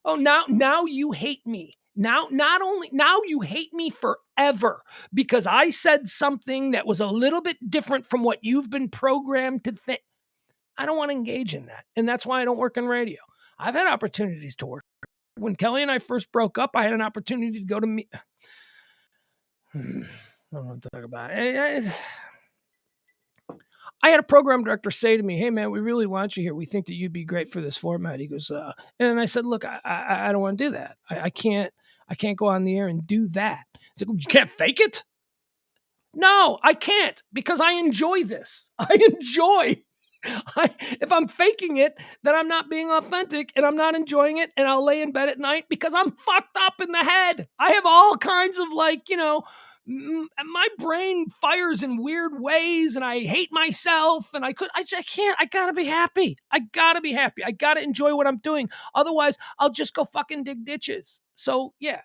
now you hate me. Now you hate me forever because I said something that was a little bit different from what you've been programmed to think. I don't want to engage in that. And that's why I don't work in radio. I've had opportunities to work. When Kelly and I first broke up, I had an opportunity to go to me. I don't want to talk about it. I had a program director say to me, "Hey man, we really want you here. We think that you'd be great for this format." He goes, and I said, "Look, I don't want to do that. I can't go on the air and do that." He's like, "You can't fake it?" No, I can't because I enjoy this. If I'm faking it, then I'm not being authentic and I'm not enjoying it, and I'll lay in bed at night because I'm fucked up in the head. I have all kinds of my brain fires in weird ways and I hate myself and I can't. I gotta be happy. I gotta enjoy what I'm doing. Otherwise, I'll just go fucking dig ditches. So yeah.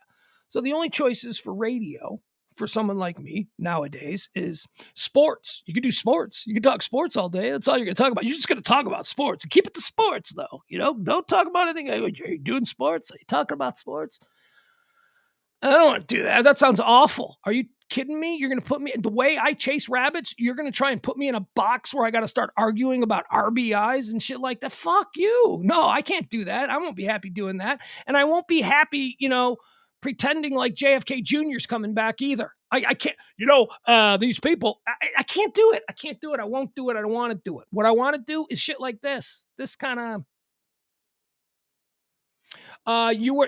So the only choices for radio for someone like me nowadays is sports. You can do sports. You can talk sports all day. That's all you're going to talk about. You're just going to talk about sports. Keep it to sports, though. Don't talk about anything. Are you doing sports? Are you talking about sports? I don't want to do that. That sounds awful. Are you kidding me? You're going to put me, the way I chase rabbits, you're going to try and put me in a box where I got to start arguing about RBIs and shit like that? Fuck you. No, I can't do that. I won't be happy doing that. And I won't be happy, pretending like JFK Jr.'s coming back either. I can't, these people, I can't do it. I can't do it. I won't do it. I don't want to do it. What I want to do is shit like this. This kind of,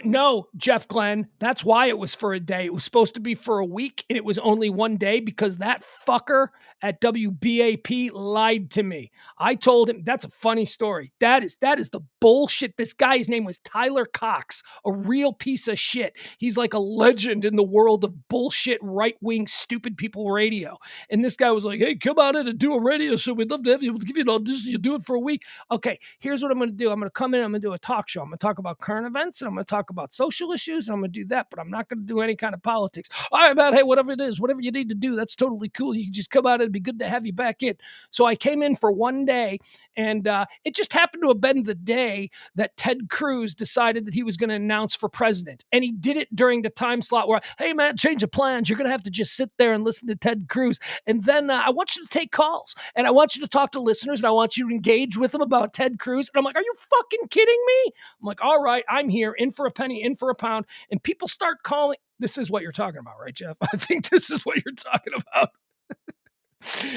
no, Jeff Glenn. That's why it was for a day. It was supposed to be for a week, and it was only one day because that fucker at WBAP lied to me. I told him, that's a funny story. That is the bullshit. This guy's name was Tyler Cox, a real piece of shit. He's like a legend in the world of bullshit, right-wing, stupid people radio. And this guy was like, "Hey, come on in and do a radio show. We'd love to have you. We'll give you an audition. You do it for a week." Okay, here's what I'm going to do. I'm going to come in. I'm going to do a talk show. I'm going to talk about current events, and I'm going to talk about social issues, and I'm going to do that, but I'm not going to do any kind of politics. All right, man, hey, whatever it is, whatever you need to do, that's totally cool. You can just come out. It'd be good to have you back in. So I came in for one day, and it just happened to have been the day that Ted Cruz decided that he was going to announce for president. And he did it during the time slot where, "Hey, man, change of plans. You're going to have to just sit there and listen to Ted Cruz. And then I want you to take calls, and I want you to talk to listeners, and I want you to engage with them about Ted Cruz." And I'm like, "Are you fucking kidding me?" I'm like, "All right, I'm here, in for a penny, in for a pound." And people start calling. This is what you're talking about, right, Jeff? I think this is what you're talking about.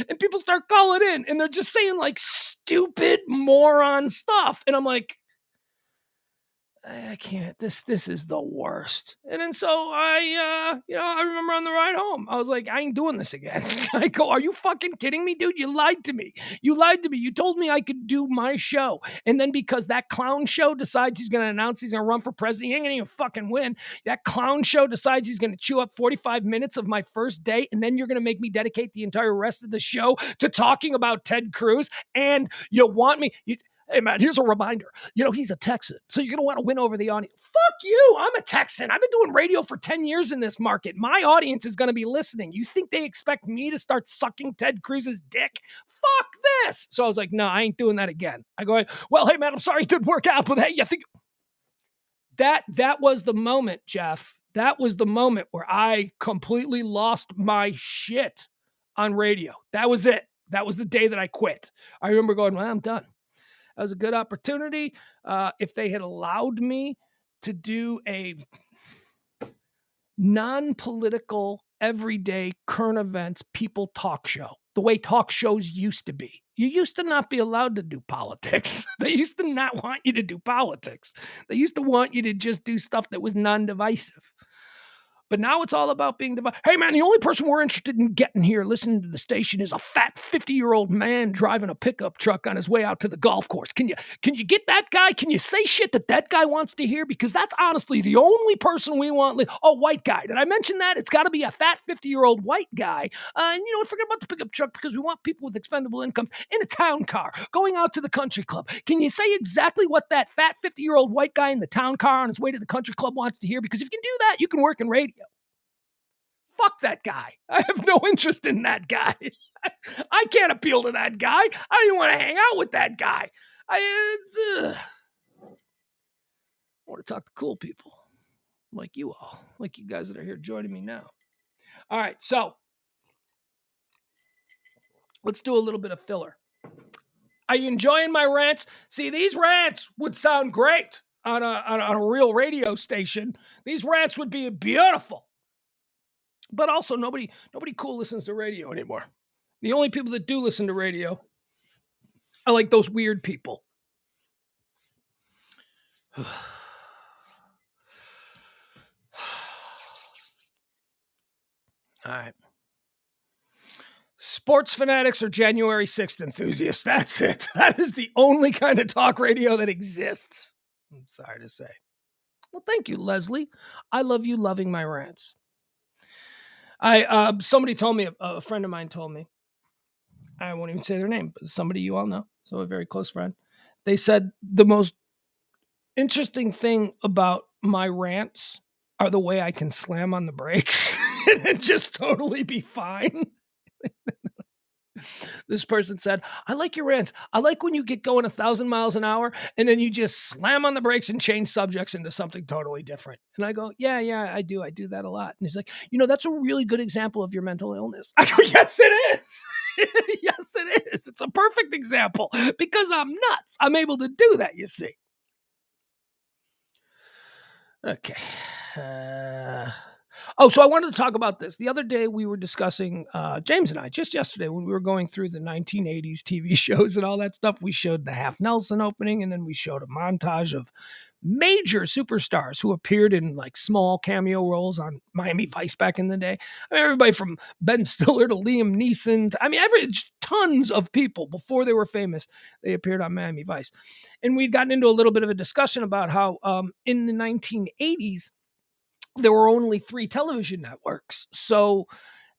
And people start calling in, and they're just saying like stupid moron stuff. And I'm like, I can't, this is the worst. And then so I remember on the ride home, I was like, I ain't doing this again. I go, "Are you fucking kidding me, dude? You lied to me. You told me I could do my show. And then because that clown show decides he's going to announce he's going to run for president, he ain't going to even fucking win. That clown show decides he's going to chew up 45 minutes of my first day. And then you're going to make me dedicate the entire rest of the show to talking about Ted Cruz. And you want me, hey, man, here's a reminder. He's a Texan, so you're going to want to win over the audience." Fuck you. I'm a Texan. I've been doing radio for 10 years in this market. My audience is going to be listening. You think they expect me to start sucking Ted Cruz's dick? Fuck this. So I was like, no, I ain't doing that again. I go, "Well, hey, man, I'm sorry it didn't work out, but hey, you think..." That was the moment, Jeff. That was the moment where I completely lost my shit on radio. That was it. That was the day that I quit. I remember going, "Well, I'm done." That was a good opportunity. If they had allowed me to do a non-political, everyday, current events, people talk show, the way talk shows used to be. You used to not be allowed to do politics. They used to not want you to do politics. They used to want you to just do stuff that was non-divisive. But now it's all about being divided. Hey, man, the only person we're interested in getting here listening to the station is a fat 50-year-old man driving a pickup truck on his way out to the golf course. Can you get that guy? Can you say shit that guy wants to hear? Because that's honestly the only person we want. Oh, white guy. Did I mention that? It's got to be a fat 50-year-old white guy. And, forget about the pickup truck because we want people with expendable incomes in a town car going out to the country club. Can you say exactly what that fat 50-year-old white guy in the town car on his way to the country club wants to hear? Because if you can do that, you can work in radio. Fuck that guy. I have no interest in that guy. I can't appeal to that guy. I don't even want to hang out with that guy. I want to talk to cool people like you all, like you guys that are here joining me now. All right, so let's do a little bit of filler. Are you enjoying my rants? See, these rants would sound great on a real radio station. These rants would be beautiful. But also, nobody cool listens to radio anymore. The only people that do listen to radio are like those weird people. All right. Sports fanatics or January 6th enthusiasts. That's it. That is the only kind of talk radio that exists. I'm sorry to say. Well, thank you, Leslie. I love you loving my rants. Somebody told me, a friend of mine told me, I won't even say their name, but somebody you all know, so a very close friend. They said the most interesting thing about my rants are the way I can slam on the brakes and just totally be fine. This person said, I like your rants. I like when you get going 1,000 miles an hour and then you just slam on the brakes and change subjects into something totally different. And I go, yeah, I do. I do that a lot. And he's like, that's a really good example of your mental illness. I go, yes, it is. Yes, it is. It's a perfect example because I'm nuts. I'm able to do that, you see. Okay. So I wanted to talk about this. The other day we were discussing, James and I, just yesterday when we were going through the 1980s TV shows and all that stuff, we showed the Half Nelson opening and then we showed a montage of major superstars who appeared in like small cameo roles on Miami Vice back in the day. I mean, everybody from Ben Stiller to Liam Neeson. Tons of people before they were famous, they appeared on Miami Vice. And we'd gotten into a little bit of a discussion about how in the 1980s, there were only 3 television networks. So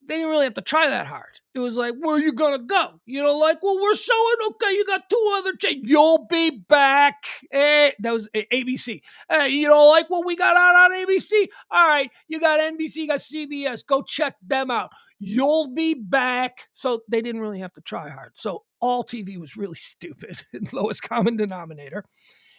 they didn't really have to try that hard. It was like, where are you going to go? We're showing, okay, you got 2 other you'll be back. That was ABC. You don't like what we got out on ABC? All right, you got NBC, you got CBS. Go check them out. You'll be back. So they didn't really have to try hard. So all TV was really stupid, lowest common denominator.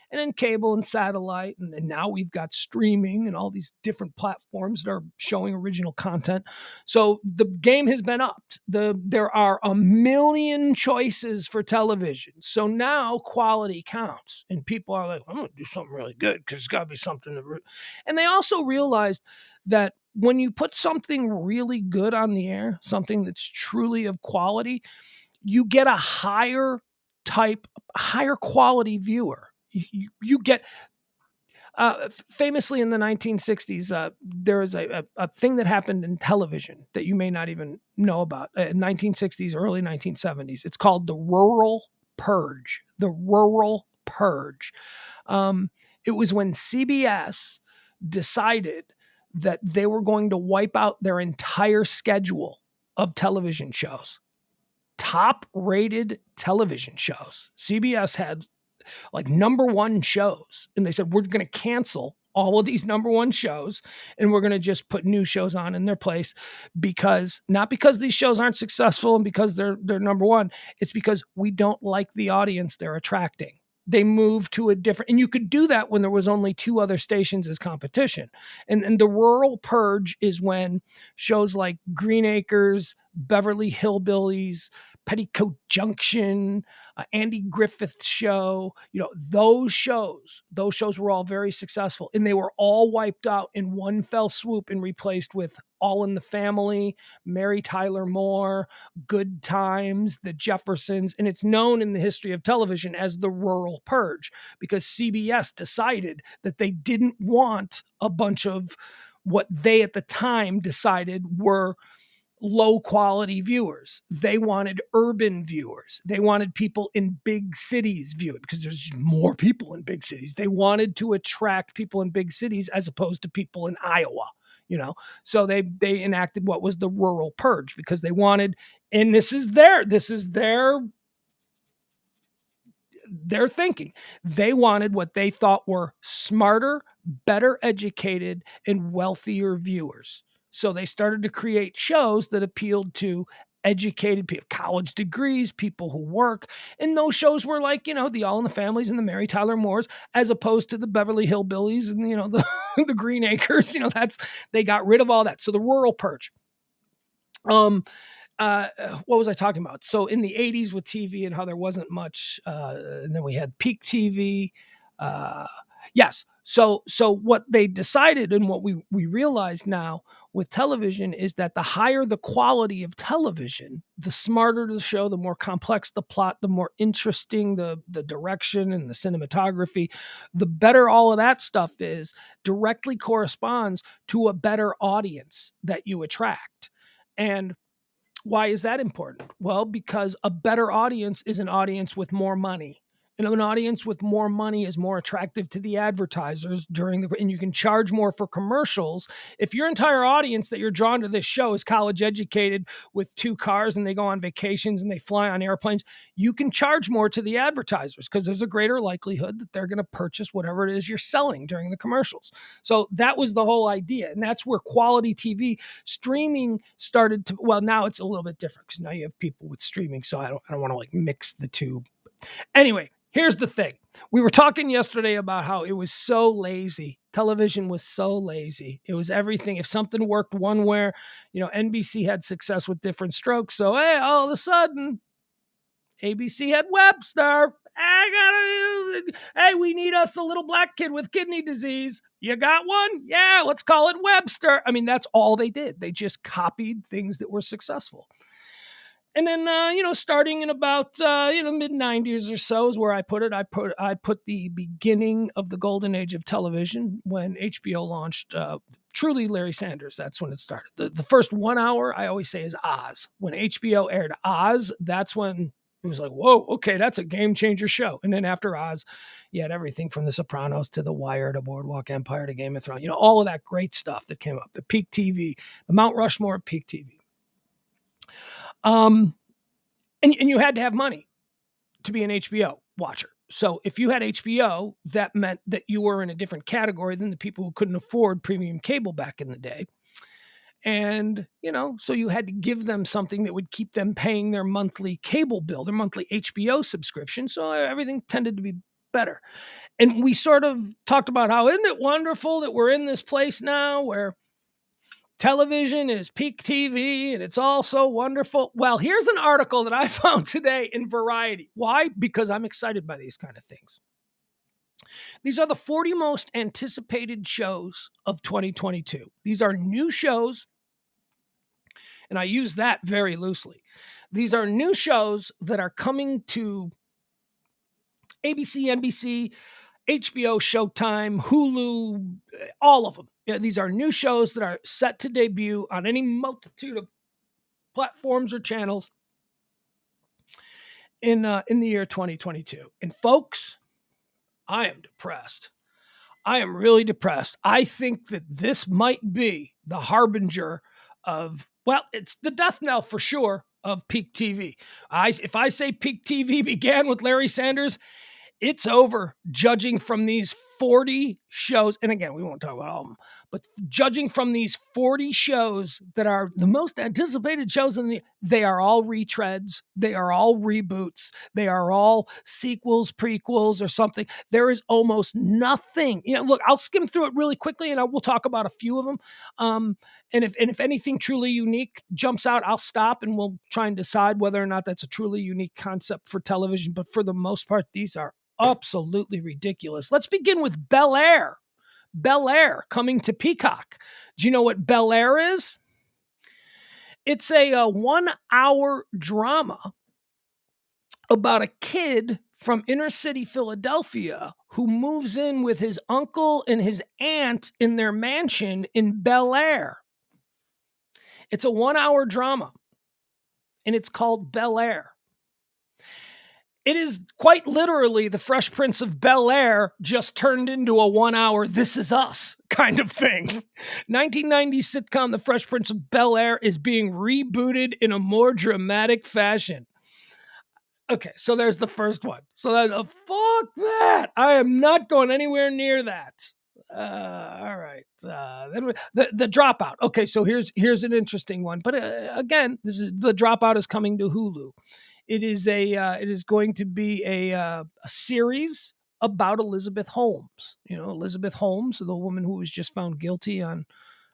And then cable and satellite, and now we've got streaming and all these different platforms that are showing original content. So the game has been upped. There are a million choices for television. So now quality counts. And people are like, I'm going to do something really good because it's got to be something. And they also realized that when you put something really good on the air, something that's truly of quality, you get a higher quality viewer. You get, famously in the 1960s, there was a thing that happened in television that you may not even know about, 1960s, early 1970s. It's called the Rural Purge. The Rural Purge. It was when CBS decided that they were going to wipe out their entire schedule of television shows. Top-rated television shows. CBS had like number 1 shows. And they said, we're going to cancel all of these number 1 shows and we're going to just put new shows on in their place not because these shows aren't successful and because they're number 1. It's because we don't like the audience they're attracting. They moved to a different, and you could do that when there was only 2 other stations as competition. And the Rural Purge is when shows like Green Acres, Beverly Hillbillies, Petticoat Junction, Andy Griffith Show, those shows were all very successful and they were all wiped out in one fell swoop and replaced with All in the Family, Mary Tyler Moore, Good Times, The Jeffersons. And it's known in the history of television as the Rural Purge because CBS decided that they didn't want a bunch of what they at the time decided were low quality viewers. They wanted urban viewers. They wanted people in big cities view it because there's more people in big cities. They wanted to attract people in big cities as opposed to people in Iowa, So they enacted what was the rural purge because they wanted, and this is their thinking. They wanted what they thought were smarter, better educated, and wealthier viewers. So they started to create shows that appealed to educated people, college degrees, people who work. And those shows were like, the All in the Families and the Mary Tyler Moores, as opposed to the Beverly Hillbillies and, the Green Acres. They got rid of all that. So the rural purge. What was I talking about? So in the 80s with TV and how there wasn't much, and then we had peak TV. Yes. So what they decided and what we realize now with television is that the higher the quality of television, the smarter the show, the more complex the plot, the more interesting the direction and the cinematography, the better all of that stuff is, directly corresponds to a better audience that you attract. And why is that important? Well, because a better audience is an audience with more money. And an audience with more money is more attractive to the advertisers and you can charge more for commercials. If your entire audience that you're drawn to this show is college educated with 2 cars and they go on vacations and they fly on airplanes, you can charge more to the advertisers because there's a greater likelihood that they're going to purchase whatever it is you're selling during the commercials. So that was the whole idea. And that's where quality TV streaming started to, well, now it's a little bit different because now you have people with streaming. So I don't want to like mix the two. Anyway, here's the thing. We were talking yesterday about how it was so lazy. Television was so lazy. It was everything. If something worked one way, NBC had success with Different Strokes. So, hey, all of a sudden, ABC had Webster. Hey, we need us a little black kid with kidney disease. You got one? Yeah, let's call it Webster. I mean, that's all they did. They just copied things that were successful. And then, starting in about, mid 90s or so is where I put it. I put the beginning of the golden age of television when HBO launched truly Larry Sanders. That's when it started. The first 1 hour, I always say, is Oz. When HBO aired Oz, that's when it was like, whoa, okay, that's a game changer show. And then after Oz, you had everything from The Sopranos to The Wire to Boardwalk Empire to Game of Thrones. All of that great stuff that came up. The peak TV, the Mount Rushmore of peak TV. And you had to have money to be an HBO watcher. So if you had HBO, that meant that you were in a different category than the people who couldn't afford premium cable back in the day. And, so you had to give them something that would keep them paying their monthly cable bill, their monthly HBO subscription. So everything tended to be better. And we sort of talked about how, isn't it wonderful that we're in this place now where television is peak TV and it's all so wonderful. Well, here's an article that I found today in Variety. Why? Because I'm excited by these kind of things. These are the 40 most anticipated shows of 2022. These are new shows, and I use that very loosely. These are new shows that are coming to ABC, NBC, HBO, Showtime, Hulu, all of them. These are new shows that are set to debut on any multitude of platforms or channels in the year 2022. And folks, I am depressed. I am really depressed. I think that this might be the harbinger of, well, it's the death knell for sure of peak TV. If I say peak TV began with Larry Sanders, it's over, judging from these 40 shows. And again, we won't talk about all of them, but judging from these 40 shows that are the most anticipated shows they are all retreads. They are all reboots. They are all sequels, prequels, or something. There is almost nothing. Look, I'll skim through it really quickly and we'll talk about a few of them. And if anything truly unique jumps out, I'll stop and we'll try and decide whether or not that's a truly unique concept for television. But for the most part, these are absolutely ridiculous. Let's begin with Bel Air. Bel Air coming to Peacock. Do you know what Bel Air is? It's a 1-hour drama about a kid from inner city Philadelphia who moves in with his uncle and his aunt in their mansion in Bel Air. It's a 1-hour drama, and it's called Bel Air. It is quite literally the Fresh Prince of Bel Air just turned into a 1-hour This Is Us kind of thing. 1990 sitcom The Fresh Prince of Bel Air is being rebooted in a more dramatic fashion. Okay, so there's the first one. So fuck that. I am not going anywhere near that. All right. Then the Dropout. Okay, so here's an interesting one. But again, The Dropout is coming to Hulu. It is going to be a series about Elizabeth Holmes. Elizabeth Holmes, the woman who was just found guilty on,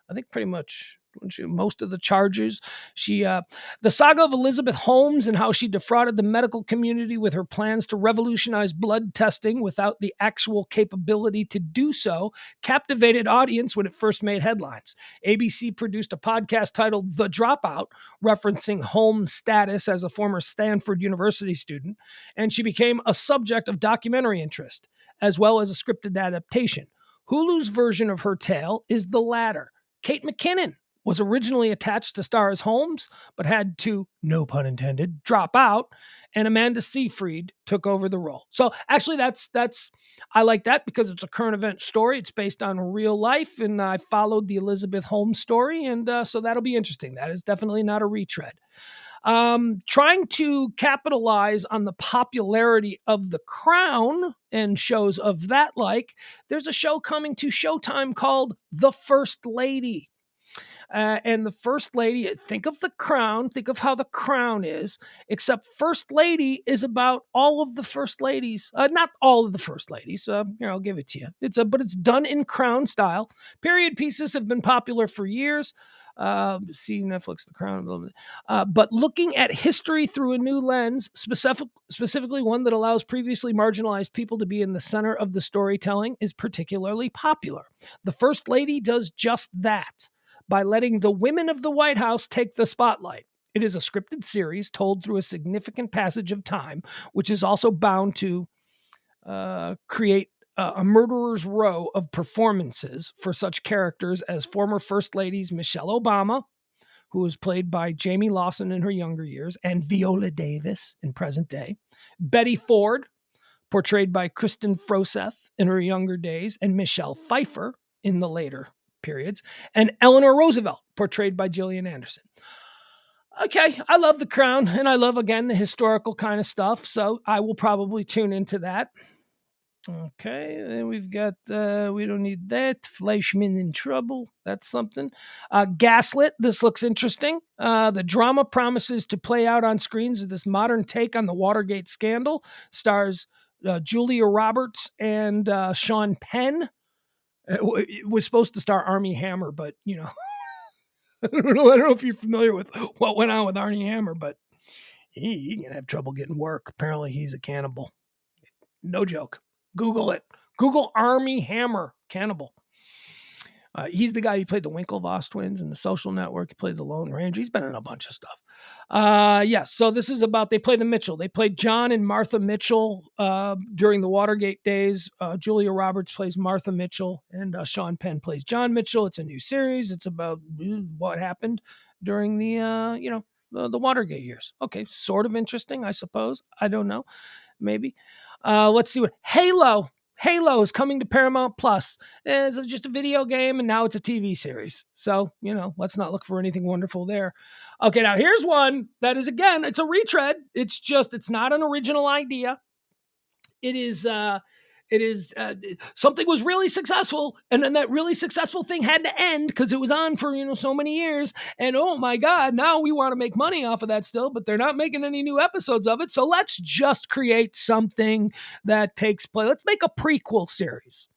I think, pretty much most of the charges. The saga of Elizabeth Holmes and how she defrauded the medical community with her plans to revolutionize blood testing without the actual capability to do so captivated audience when it first made headlines. ABC produced a podcast titled The Dropout, referencing Holmes' status as a former Stanford University student, and she became a subject of documentary interest, as well as a scripted adaptation. Hulu's version of her tale is the latter. Kate McKinnon was originally attached to star as Holmes, but had to, no pun intended, drop out, and Amanda Seyfried took over the role. So actually that's I like that because it's a current event story. It's based on real life, and I followed the Elizabeth Holmes story, and so that'll be interesting. That is definitely not a retread. Trying to capitalize on the popularity of The Crown and shows of that like, there's a show coming to Showtime called The First Lady. And the First Lady, think of The Crown, think of how The Crown is, except First Lady is about all of the First Ladies. Not all of the First Ladies. Here, I'll give it to you. But it's done in Crown style. Period pieces have been popular for years. See Netflix, The Crown. But looking at history through a new lens, specifically one that allows previously marginalized people to be in the center of the storytelling, is particularly popular. The First Lady does just that by letting the women of the White House take the spotlight. It is a scripted series told through a significant passage of time, which is also bound to create a murderer's row of performances for such characters as former First Ladies Michelle Obama, who was played by Jamie Lawson in her younger years, and Viola Davis in present day, Betty Ford, portrayed by Kristen Froseth in her younger days, and Michelle Pfeiffer in the later periods, and Eleanor Roosevelt, portrayed by Gillian Anderson. Okay, I love The Crown, and I love, again, the historical kind of stuff, so I will probably tune into that. Okay, then we've got, we don't need that. Fleischman in Trouble, that's something. Gaslit, this looks interesting. The drama promises to play out on screens as this modern take on the Watergate scandal. Stars Julia Roberts and Sean Penn. It was supposed to star Armie Hammer, but, I don't know if you're familiar with what went on with Armie Hammer, but he can have trouble getting work. Apparently, he's a cannibal. No joke. Google it. Google Armie Hammer cannibal. He's the guy who played the Winklevoss twins in The Social Network. He played the Lone Ranger. He's been in a bunch of stuff. Yes, so this is about, they play the Mitchell. They played John and Martha Mitchell during the Watergate days. Julia Roberts plays Martha Mitchell, and Sean Penn plays John Mitchell. It's a new series. It's about what happened during the Watergate years. Okay, sort of interesting, I suppose. I don't know. Maybe. Let's see what Halo is coming to Paramount Plus. It's just a video game, and now it's a TV series. So, let's not look for anything wonderful there. Okay, now here's one that is, again, it's a retread. It's not an original idea. It is something was really successful, and then that really successful thing had to end because it was on for so many years, and oh my god, now we want to make money off of that still, but they're not making any new episodes of it, so let's just create something that takes place. Let's make a prequel series,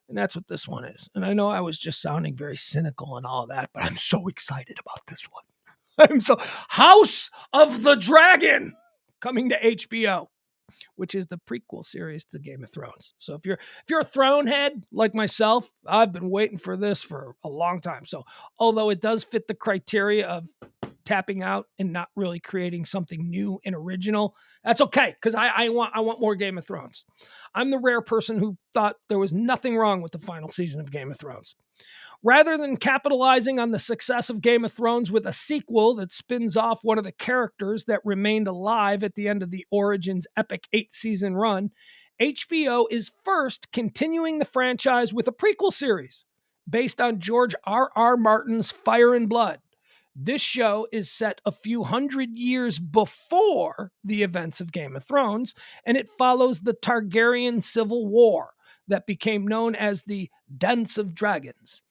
and that's what this one is. And I know I was just sounding very cynical and all of that, but I'm so excited about this one. House of the Dragon coming to HBO, which is the prequel series to Game of Thrones. So if you're a throne head like myself, I've been waiting for this for a long time. So although it does fit the criteria of tapping out and not really creating something new and original. That's okay, because I want more Game of Thrones. I'm the rare person who thought there was nothing wrong with the final season of Game of Thrones. Rather than capitalizing on the success of Game of Thrones with a sequel that spins off one of the characters that remained alive at the end of the Origins epic 8-season run, HBO is first continuing the franchise with a prequel series based on George R.R. Martin's Fire and Blood. This show is set a few hundred years before the events of Game of Thrones, and it follows the Targaryen Civil War that became known as the Dance of Dragons.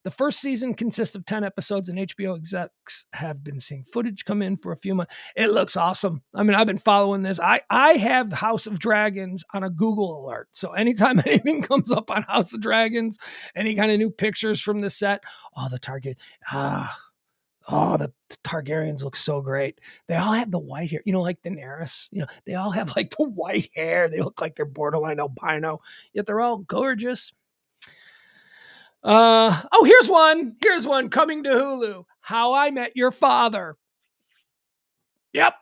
The first season consists of 10 episodes, and HBO execs have been seeing footage come in for a few months. It looks awesome. I mean, I've been following this. I have House of Dragons on a Google alert. So anytime anything comes up on House of Dragons, any kind of new pictures from the set, the Targaryens look so great. They all have the white hair, like Daenerys. They all have like the white hair. They look like they're borderline albino, yet they're all gorgeous. Here's one coming to Hulu. How I Met Your Father. Yep.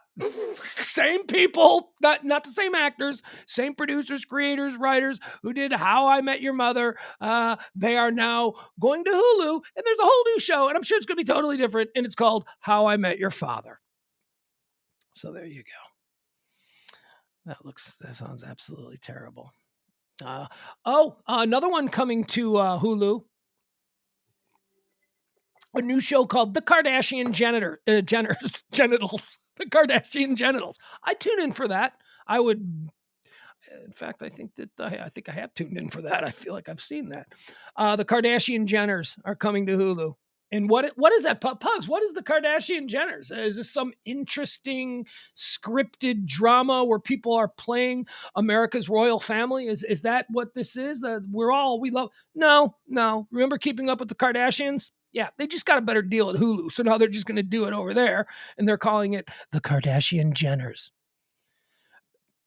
Same people, not the same actors, same producers, creators, writers who did How I Met Your Mother. They are now going to Hulu, and there's a whole new show, and I'm sure it's going to be totally different, and it's called How I Met Your Father. So there you go. That sounds absolutely terrible. Another one coming to Hulu. A new show called The Kardashian Genitals. The Kardashian Genitals. I tune in for that. In fact, I think I have tuned in for that. I feel like I've seen that. The Kardashian Jenners are coming to Hulu. And what is that? Pugs, what is the Kardashian Jenners? Is this some interesting scripted drama where people are playing America's royal family? Is that what this is? We love? No. Remember Keeping Up with the Kardashians? Yeah, they just got a better deal at Hulu. So now they're just going to do it over there. And they're calling it the Kardashian Jenners.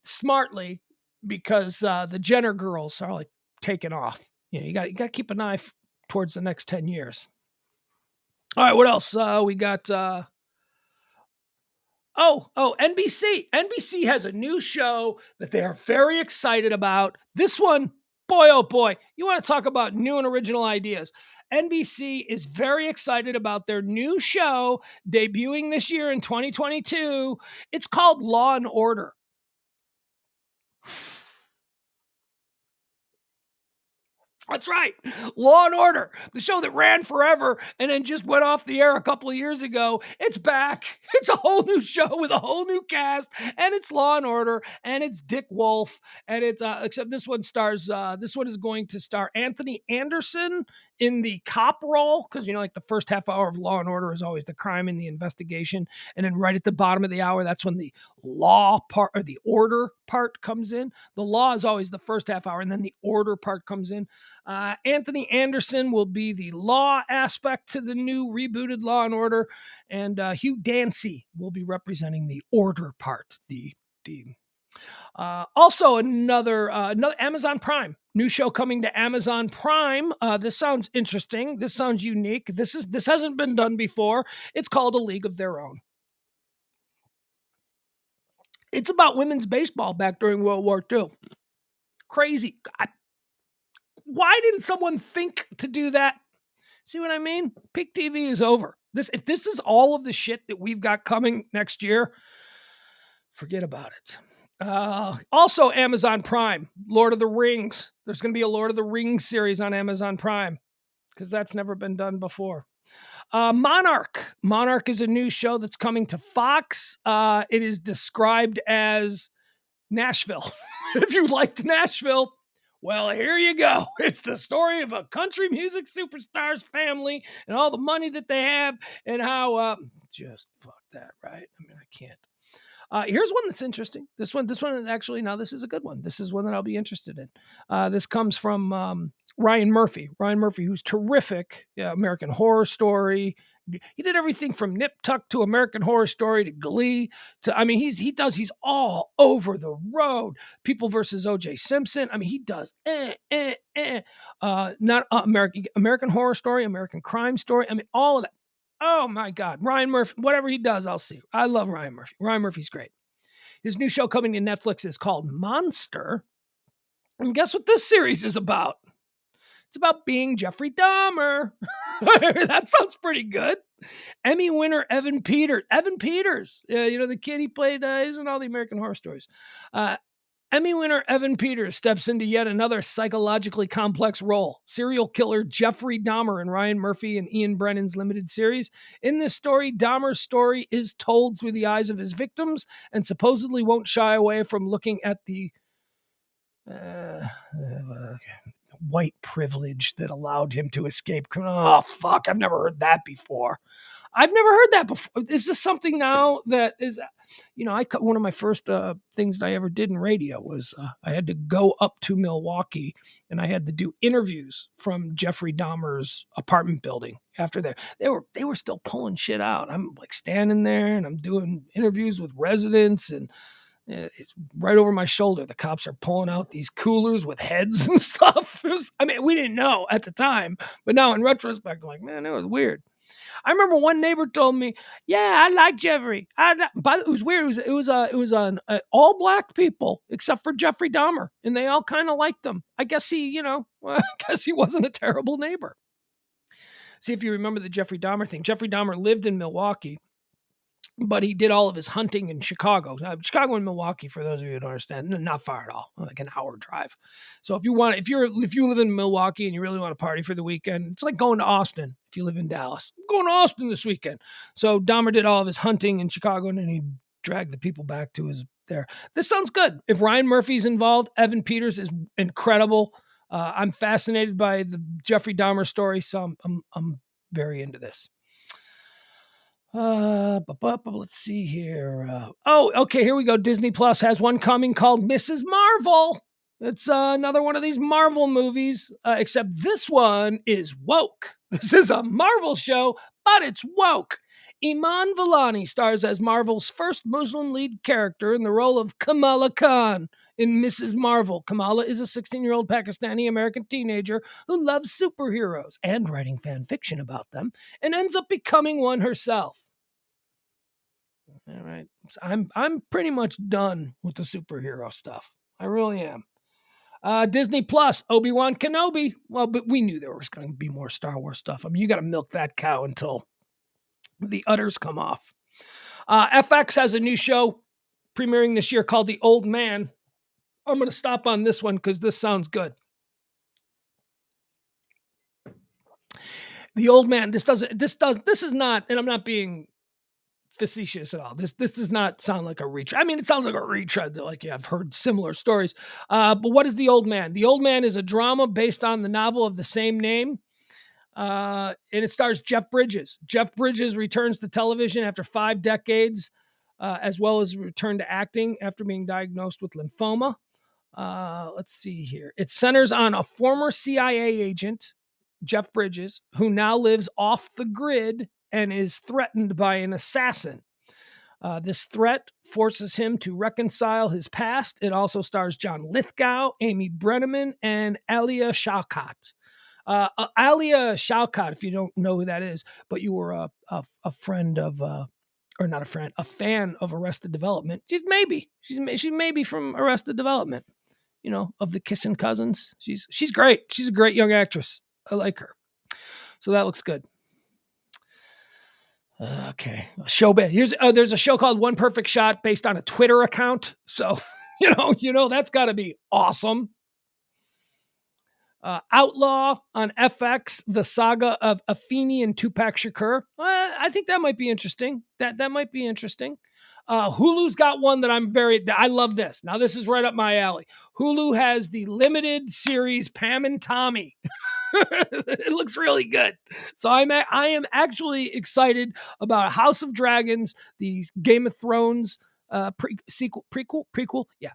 Smartly, because the Jenner girls are like taking off. You got to keep an eye towards the next 10 years. All right, what else? We got... NBC. NBC has a new show that they are very excited about. This one, boy, oh boy, you want to talk about new and original ideas. NBC is very excited about their new show debuting this year in 2022. It's called Law and Order. That's right. Law and Order, the show that ran forever and then just went off the air a couple of years ago. It's back. It's a whole new show with a whole new cast, and it's Law and Order, and it's Dick Wolf, and it's except this one is going to star Anthony Anderson in the cop role, because like the first half hour of Law and Order is always the crime and the investigation, and then right at the bottom of the hour, that's when the law part or the order part comes in. The law is always the first half hour, and then the order part comes in. Anthony Anderson will be the law aspect to the new rebooted Law and Order, and Hugh Dancy will be representing the order part. Also another Amazon Prime new show coming to Amazon Prime. This sounds interesting. This sounds unique. This hasn't been done before. It's called A League of Their Own. It's about women's baseball back during World War II. Crazy. Why didn't someone think to do that? See what I mean? Peak TV is over. If this is all of the shit that we've got coming next year, forget about it. Also, Amazon Prime, Lord of the Rings. There's going to be a Lord of the Rings series on Amazon Prime because that's never been done before. Monarch. Monarch is a new show that's coming to Fox. It is described as Nashville. If you liked Nashville, well, here you go. It's the story of a country music superstar's family and all the money that they have and how just fuck that, right? I mean, I can't. Here's one that's interesting. This one is actually, now this is a good one. This is one that I'll be interested in. This comes from Ryan Murphy. Ryan Murphy, who's terrific. American Horror Story. He did everything from Nip Tuck to American Horror Story to Glee he's all over the road. People versus O.J. Simpson. I mean, he does not American Horror Story, American Crime Story. I mean, all of that. Oh my God. Ryan Murphy, whatever he does, I'll see. I love Ryan Murphy. Ryan Murphy's great. His new show coming to Netflix is called Monster. And guess what this series is about? It's about being Jeffrey Dahmer. That sounds pretty good. Emmy winner Evan Peters. The kid he played, he's in all the American Horror Stories. Emmy winner Evan Peters steps into yet another psychologically complex role. Serial killer Jeffrey Dahmer in Ryan Murphy and Ian Brennan's limited series. In this story, Dahmer's story is told through the eyes of his victims and supposedly won't shy away from looking at the white privilege that allowed him to escape. Oh, fuck. I've never heard that before. Is this something now that is, one of my first things that I ever did in radio was I had to go up to Milwaukee and I had to do interviews from Jeffrey Dahmer's apartment building after that. They were still pulling shit out. I'm like standing there and I'm doing interviews with residents and it's right over my shoulder. The cops are pulling out these coolers with heads and stuff. We didn't know at the time, but now in retrospect, I'm like, man, it was weird. I remember one neighbor told me, "Yeah, I like Jeffrey." But it was weird. It was all black people except for Jeffrey Dahmer, and they all kind of liked him. I guess he wasn't a terrible neighbor. See if you remember the Jeffrey Dahmer thing. Jeffrey Dahmer lived in Milwaukee, but he did all of his hunting in Chicago. Chicago and Milwaukee, for those of you who don't understand, not far at all, like an hour drive. So if you live in Milwaukee and you really want to party for the weekend, it's like going to Austin. If you live in Dallas, I'm going to Austin this weekend. So Dahmer did all of his hunting in Chicago and then he dragged the people back to his there. This sounds good. If Ryan Murphy's involved, Evan Peters is incredible. I'm fascinated by the Jeffrey Dahmer story, so I'm very into this. Let's see here. Okay, here we go. Disney Plus has one coming called Mrs. Marvel. It's another one of these Marvel movies, except this one is woke. This is a Marvel show, but it's woke. Iman Vellani stars as Marvel's first Muslim lead character in the role of Kamala Khan in Mrs. Marvel. Kamala is a 16-year-old Pakistani-American teenager who loves superheroes and writing fan fiction about them and ends up becoming one herself. All right. I'm pretty much done with the superhero stuff. I really am. Disney Plus, Obi-Wan Kenobi. Well, but we knew there was going to be more Star Wars stuff. You got to milk that cow until the udders come off. FX has a new show premiering this year called The Old Man. I'm going to stop on this one because this sounds good. The Old Man. This is not, and I'm not being facetious at all. This does not sound like a retread. It sounds like a retread. I've heard similar stories. But what is The Old Man? The Old Man is a drama based on the novel of the same name. And it stars Jeff Bridges. Jeff Bridges returns to television after 5 decades, as well as return to acting after being diagnosed with lymphoma. Let's see here. It centers on a former CIA agent, Jeff Bridges, who now lives off the grid and is threatened by an assassin. This threat forces him to reconcile his past. It also stars John Lithgow, Amy Brenneman, and Alia Shawkat. Alia Shawkat, if you don't know who that is, but you were a friend of, or not a friend, a fan of Arrested Development. She's maybe from Arrested Development, of the Kissing Cousins. She's great. She's a great young actress. I like her. So that looks good. Okay. There's a show called One Perfect Shot based on a Twitter account. So, that's got to be awesome. Outlaw on FX, the saga of Afeni and Tupac Shakur. I think that might be interesting. That might be interesting. Hulu's got one that I love this. Now, this is right up my alley. Hulu has the limited series Pam and Tommy. It looks really good. So I am actually excited about House of Dragons, the Game of Thrones prequel. Yeah.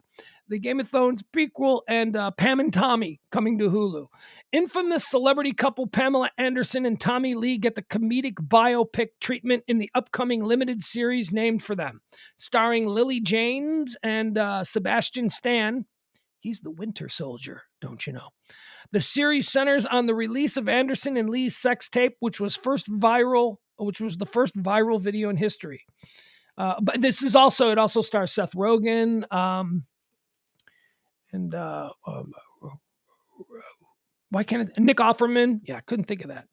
The Game of Thrones prequel and Pam and Tommy coming to Hulu. Infamous celebrity couple Pamela Anderson and Tommy Lee get the comedic biopic treatment in the upcoming limited series named for them. Starring Lily James and Sebastian Stan. He's the Winter Soldier, don't you know? The series centers on the release of Anderson and Lee's sex tape, which went viral which was the first viral video in history. But this is also, it also stars Seth Rogen, and why can't it? Nick Offerman. Yeah, I couldn't think of that.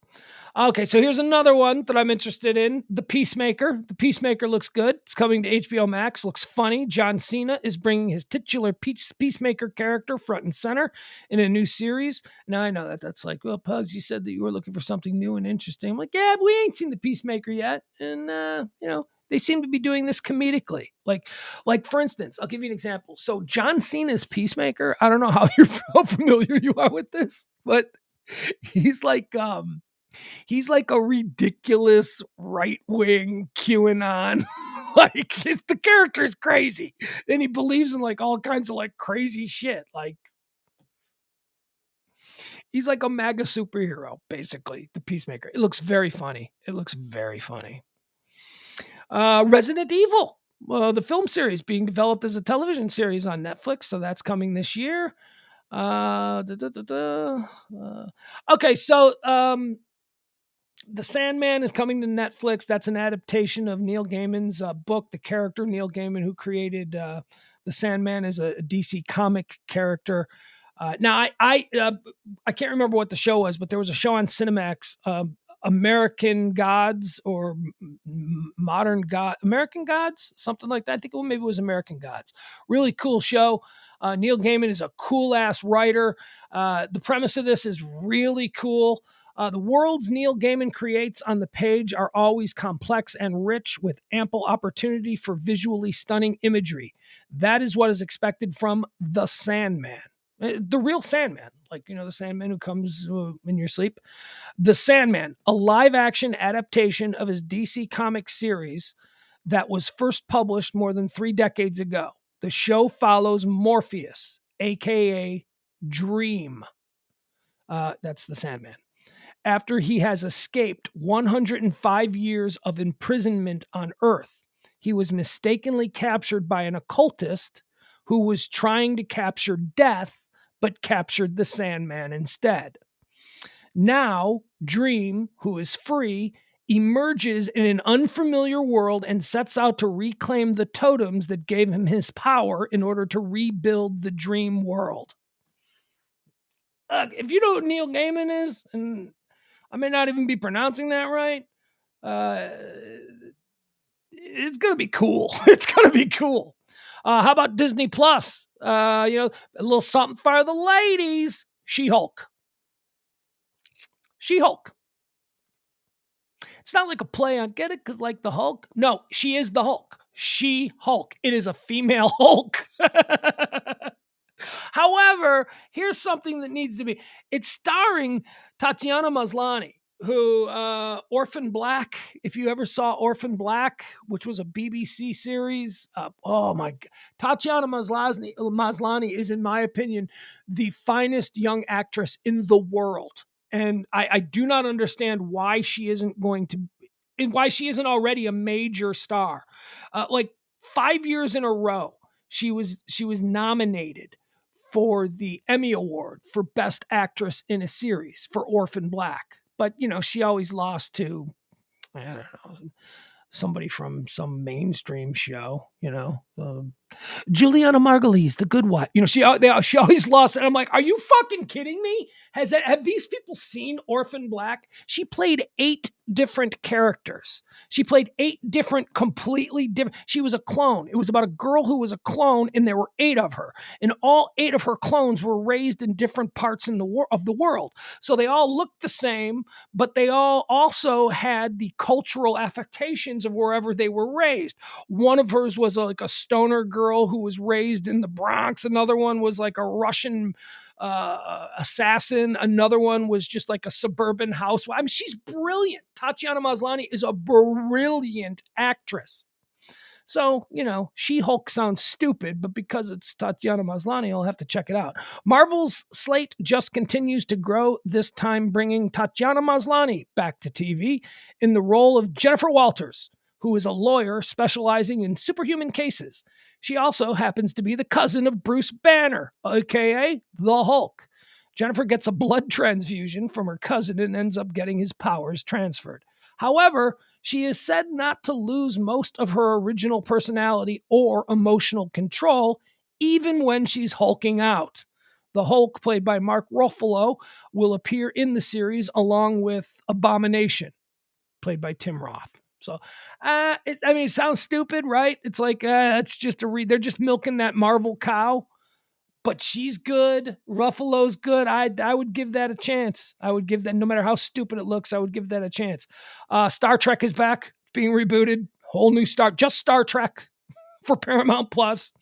Okay, so here's another one that I'm interested in. The Peacemaker. The Peacemaker looks good. It's coming to HBO Max. Looks funny. John Cena is bringing his titular Peacemaker character front and center in a new series. Now, I know that's like, well, Pugs, you said that you were looking for something new and interesting. I'm like, yeah, but we ain't seen the Peacemaker yet. And, they seem to be doing this comedically. Like for instance, I'll give you an example. So John Cena's Peacemaker, I don't know how familiar you are with this, but he's like a ridiculous right-wing QAnon. The character is crazy. And he believes in like all kinds of like crazy shit. Like he's like a MAGA superhero, basically, the Peacemaker. It looks very funny. Resident Evil, the film series being developed as a television series on Netflix. So that's coming this year. Okay, so The Sandman is coming to Netflix. That's an adaptation of Neil Gaiman's book. The character Neil Gaiman, who created The Sandman, is a DC comic character. Now, I can't remember what the show was, but there was a show on Cinemax, American Gods or American Gods, something like that. I think maybe it was American Gods. Really cool show. Neil Gaiman is a cool ass writer. The premise of this is really cool. The worlds Neil Gaiman creates on the page are always complex and rich, with ample opportunity for visually stunning imagery. That is what is expected from The Sandman. The real Sandman, the Sandman who comes in your sleep. The Sandman, a live-action adaptation of his DC comic series that was first published more than 3 decades ago. The show follows Morpheus, a.k.a. Dream. That's the Sandman. After he has escaped 105 years of imprisonment on Earth, he was mistakenly captured by an occultist who was trying to capture death, but captured the Sandman instead. Now, Dream, who is free, emerges in an unfamiliar world and sets out to reclaim the totems that gave him his power in order to rebuild the Dream world. If you know who Neil Gaiman is, and I may not even be pronouncing that right, it's going to be cool. It's going to be cool. How about Disney Plus? A little something for the ladies. She-Hulk. It's not like a play on, get it? Because like the Hulk? No, she is the Hulk. She-Hulk. It is a female Hulk. However, here's something that needs to be. It's starring Tatiana Maslany, who Orphan Black, if you ever saw Orphan Black, which was a BBC series, oh my God. Tatiana Maslany is, in my opinion, the finest young actress in the world. And I do not understand why she isn't already a major star. 5 years in a row, she was nominated for the Emmy Award for Best Actress in a Series for Orphan Black. But, she always lost to, I don't know, somebody from some mainstream show, Juliana Margulies, The Good Wife. She always lost. And I'm like, are you fucking kidding me? Have these people seen Orphan Black? She played 8 different characters. She played 8 different, completely different. She was a clone. It was about a girl who was a clone, and there were 8 of her. And all 8 of her clones were raised in different parts of the world. So they all looked the same, but they all also had the cultural affectations of wherever they were raised. One of hers was like a stoner girl who was raised in the Bronx. Another one was like a Russian assassin. Another one was just like a suburban housewife. I mean, she's brilliant. Tatiana Maslany is a brilliant actress. So, She-Hulk sounds stupid, but because it's Tatiana Maslany, I'll have to check it out. Marvel's slate just continues to grow, this time bringing Tatiana Maslany back to TV in the role of Jennifer Walters, who is a lawyer specializing in superhuman cases. She also happens to be the cousin of Bruce Banner, aka the Hulk. Jennifer gets a blood transfusion from her cousin and ends up getting his powers transferred. However, She is said not to lose most of her original personality or emotional control, even when she's hulking out. The Hulk, played by Mark Ruffalo, will appear in the series along with Abomination, played by Tim Roth. So, it sounds stupid, right? It's like, it's just they're just milking that Marvel cow, but she's good. Ruffalo's good. I would give that a chance. I would give that, no matter how stupid it looks, I would give that a chance. Star Trek is back, being rebooted. Whole new just Star Trek for Paramount Plus.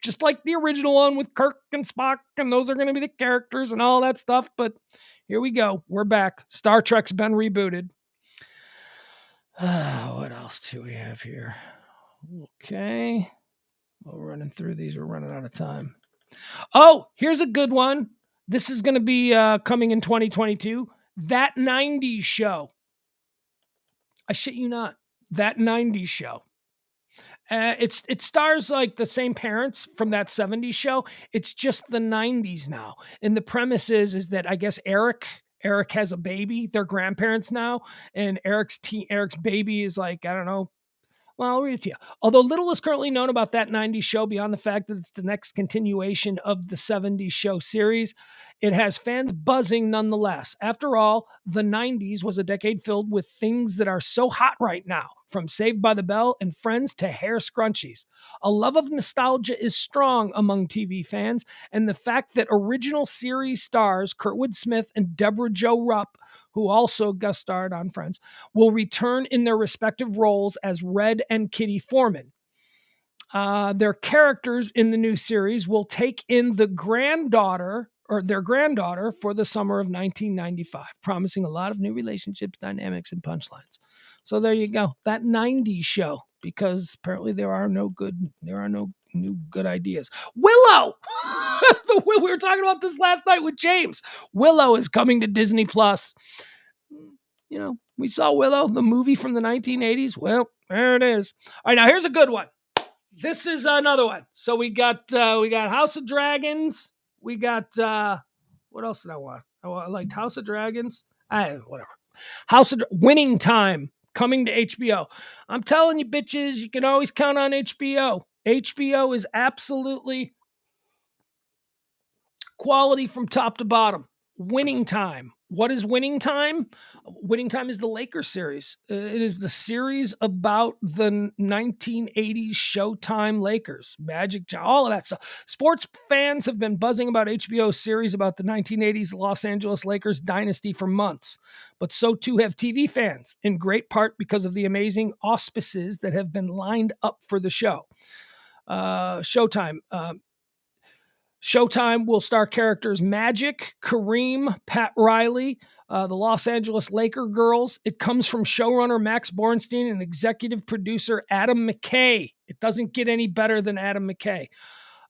Just like the original one with Kirk and Spock, and those are going to be the characters and all that stuff. But here we go. We're back. Star Trek's been rebooted. What else do we have here? Okay. We're running through these. We're running out of time. Oh, here's a good one. This is going to be coming in 2022. That 90s Show. I shit you not. That 90s Show. It stars like the same parents from that 70s show. It's just the 90s now. And the premise is that I guess Eric has a baby. They're grandparents now. And Eric's baby is like, I don't know. Well, I'll read it to you. Although little is currently known about that 90s show beyond the fact that it's the next continuation of the 70s show series, it has fans buzzing nonetheless. After all, the 90s was a decade filled with things that are so hot right now, from Saved by the Bell and Friends to hair scrunchies. A love of nostalgia is strong among TV fans, and the fact that original series stars Kurtwood Smith and Deborah Jo Rupp, who also guest starred on Friends, will return in their respective roles as Red and Kitty Foreman. Their characters in the new series will take in their granddaughter for the summer of 1995, promising a lot of new relationships, dynamics, and punchlines. So there you go. That 90s show, because apparently there are no new good ideas. Willow! We were talking about this last night with James. Willow is coming to Disney Plus. You know, we saw Willow, the movie from the 1980s. Well, there it is. All right, now here's a good one. This is another one. So we got House of Dragons. We got what else did I want? I liked House of Dragons. Whatever. Winning Time, coming to HBO. I'm telling you, bitches, you can always count on HBO. HBO is absolutely quality from top to bottom. Winning Time. What is Winning Time? Winning Time is the Lakers series. It is the series about the 1980s Showtime Lakers, Magic, all of that stuff. Sports fans have been buzzing about HBO's series about the 1980s Los Angeles Lakers dynasty for months, but so too have TV fans, in great part because of the amazing auspices that have been lined up for the show. Showtime. Showtime will star characters Magic, Kareem, Pat Riley, the Los Angeles Laker girls. It comes from showrunner Max Bornstein and executive producer Adam McKay. It doesn't get any better than Adam McKay.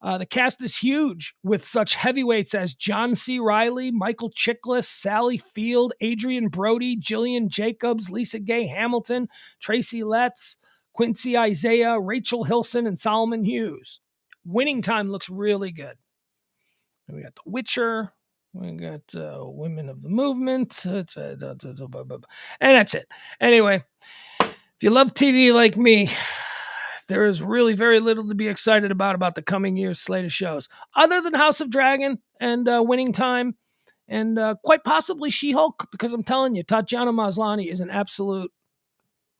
The cast is huge, with such heavyweights as John C. Reilly, Michael Chiklis, Sally Field, Adrian Brody, Jillian Jacobs, Lisa Gay Hamilton, Tracy Letts, Quincy Isaiah, Rachel Hilson, and Solomon Hughes. Winning Time looks really good. We got The Witcher. We got Women of the Movement. And that's it. Anyway, if you love TV like me, there is really very little to be excited about the coming year's slate of shows, other than House of Dragon and Winning Time, and quite possibly She-Hulk, because I'm telling you, Tatiana Maslany is an absolute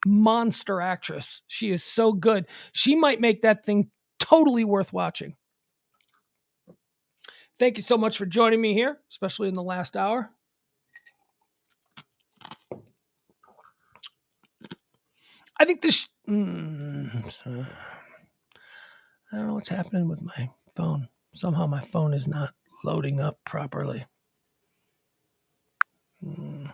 monster actress. She is so good. She might make that thing totally worth watching. Thank you so much for joining me here, especially in the last hour. I think this... I don't know what's happening with my phone. Somehow my phone is not loading up properly. There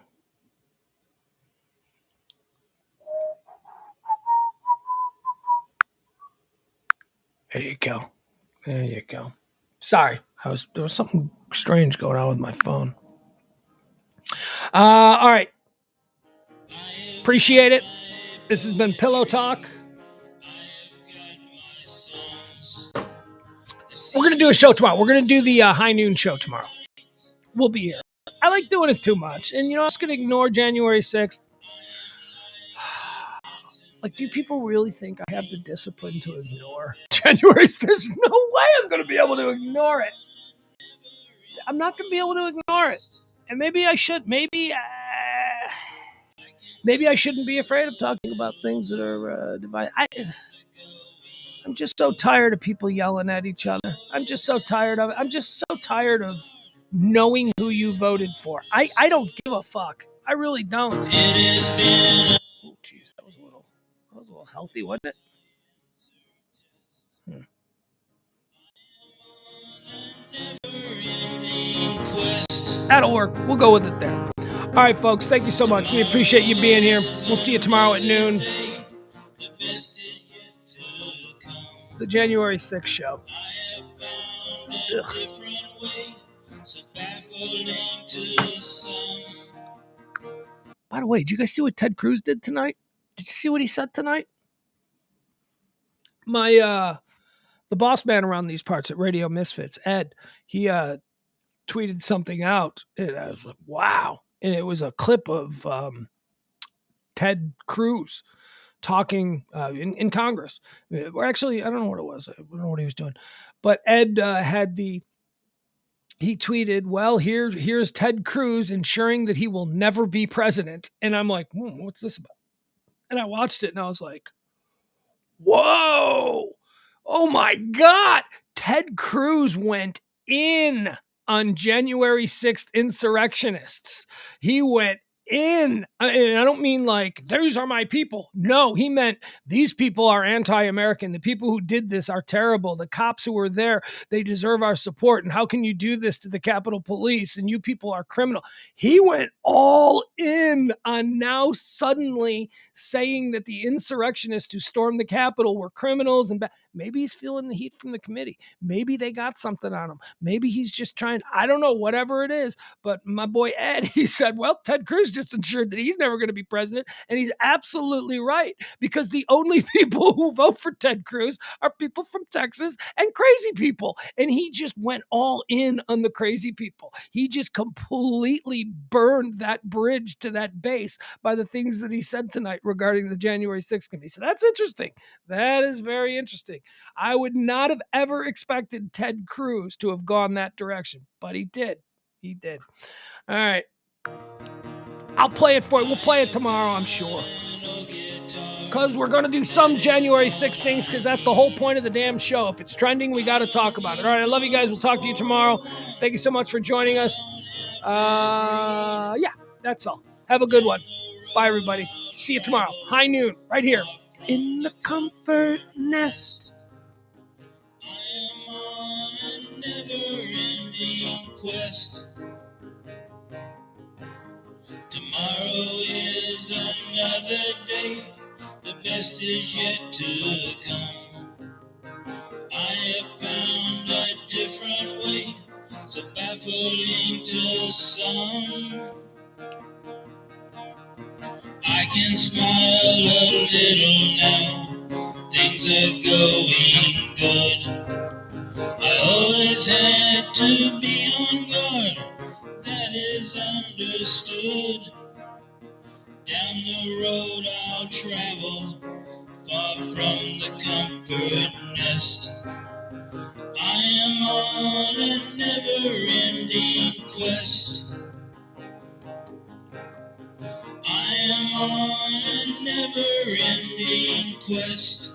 you go. There you go. Sorry, there was something strange going on with my phone. All right. Appreciate it. This has been Pillow Talk. We're going to do a show tomorrow. We're going to do the high noon show tomorrow. We'll be here. I like doing it too much. And, I'm just going to ignore January 6th. Like, do people really think I have the discipline to ignore January? There's no way I'm going to be able to ignore it. I'm not going to be able to ignore it. And maybe I should. Maybe I shouldn't be afraid of talking about things that are divided. I'm just so tired of people yelling at each other. I'm just so tired of it. I'm just so tired of knowing who you voted for. I don't give a fuck. I really don't. Oh, jeez, that was a little healthy, wasn't it? That'll work. We'll go with it there. All right, folks. Thank you so much. We appreciate you being here. We'll see you tomorrow at noon. The January 6th show. Ugh. By the way, did you guys see what Ted Cruz did tonight? Did you see what he said tonight? My the boss man around these parts at Radio Misfits, Ed, he tweeted something out, and I was like, wow. And it was a clip of Ted Cruz talking in Congress. Or actually, I don't know what it was. I don't know what he was doing. But Ed he tweeted, well, here's Ted Cruz ensuring that he will never be president. And I'm like, what's this about? And I watched it and I was like, whoa, oh my God. Ted Cruz went in on January 6th insurrectionists. He went in, and I don't mean like, these are my people. No, he meant these people are anti-American. The people who did this are terrible. The cops who were there, they deserve our support. And how can you do this to the Capitol Police? And you people are criminal. He went all in on now suddenly saying that the insurrectionists who stormed the Capitol were criminals. And maybe he's feeling the heat from the committee. Maybe they got something on him. Maybe he's just trying, I don't know, whatever it is. But my boy Ed, he said, well, Ted Cruz just ensured that he's never going to be president. And he's absolutely right, because the only people who vote for Ted Cruz are people from Texas and crazy people. And he just went all in on the crazy people. He just completely burned that bridge to that base by the things that he said tonight regarding the January 6th committee. So that's interesting. That is very interesting. I would not have ever expected Ted Cruz to have gone that direction, but he did. He did. All right. I'll play it for you. We'll play it tomorrow, I'm sure. Because we're going to do some January 6th things, because that's the whole point of the damn show. If it's trending, we got to talk about it. All right, I love you guys. We'll talk to you tomorrow. Thank you so much for joining us. Yeah, that's all. Have a good one. Bye, everybody. See you tomorrow. High noon, right here. In the comfort nest. I am on a never-ending quest. Tomorrow is another day. The best is yet to come. I have found a different way, so baffling to some. I can smile a little now. Things are going good. I always had to be on guard. That is understood. Down the road I'll travel, far from the comfort nest. I am on a never-ending quest. I am on a never-ending quest.